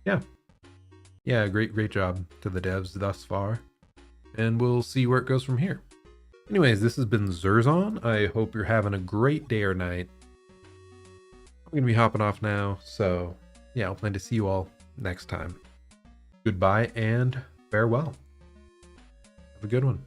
yeah, great job to the devs thus far, and we'll see where it goes from here. Anyways, this has been Zerzon. I hope you're having a great day or night. I'm gonna be hopping off now, so yeah, I'll plan to see you all next time. Goodbye and farewell. Have a good one.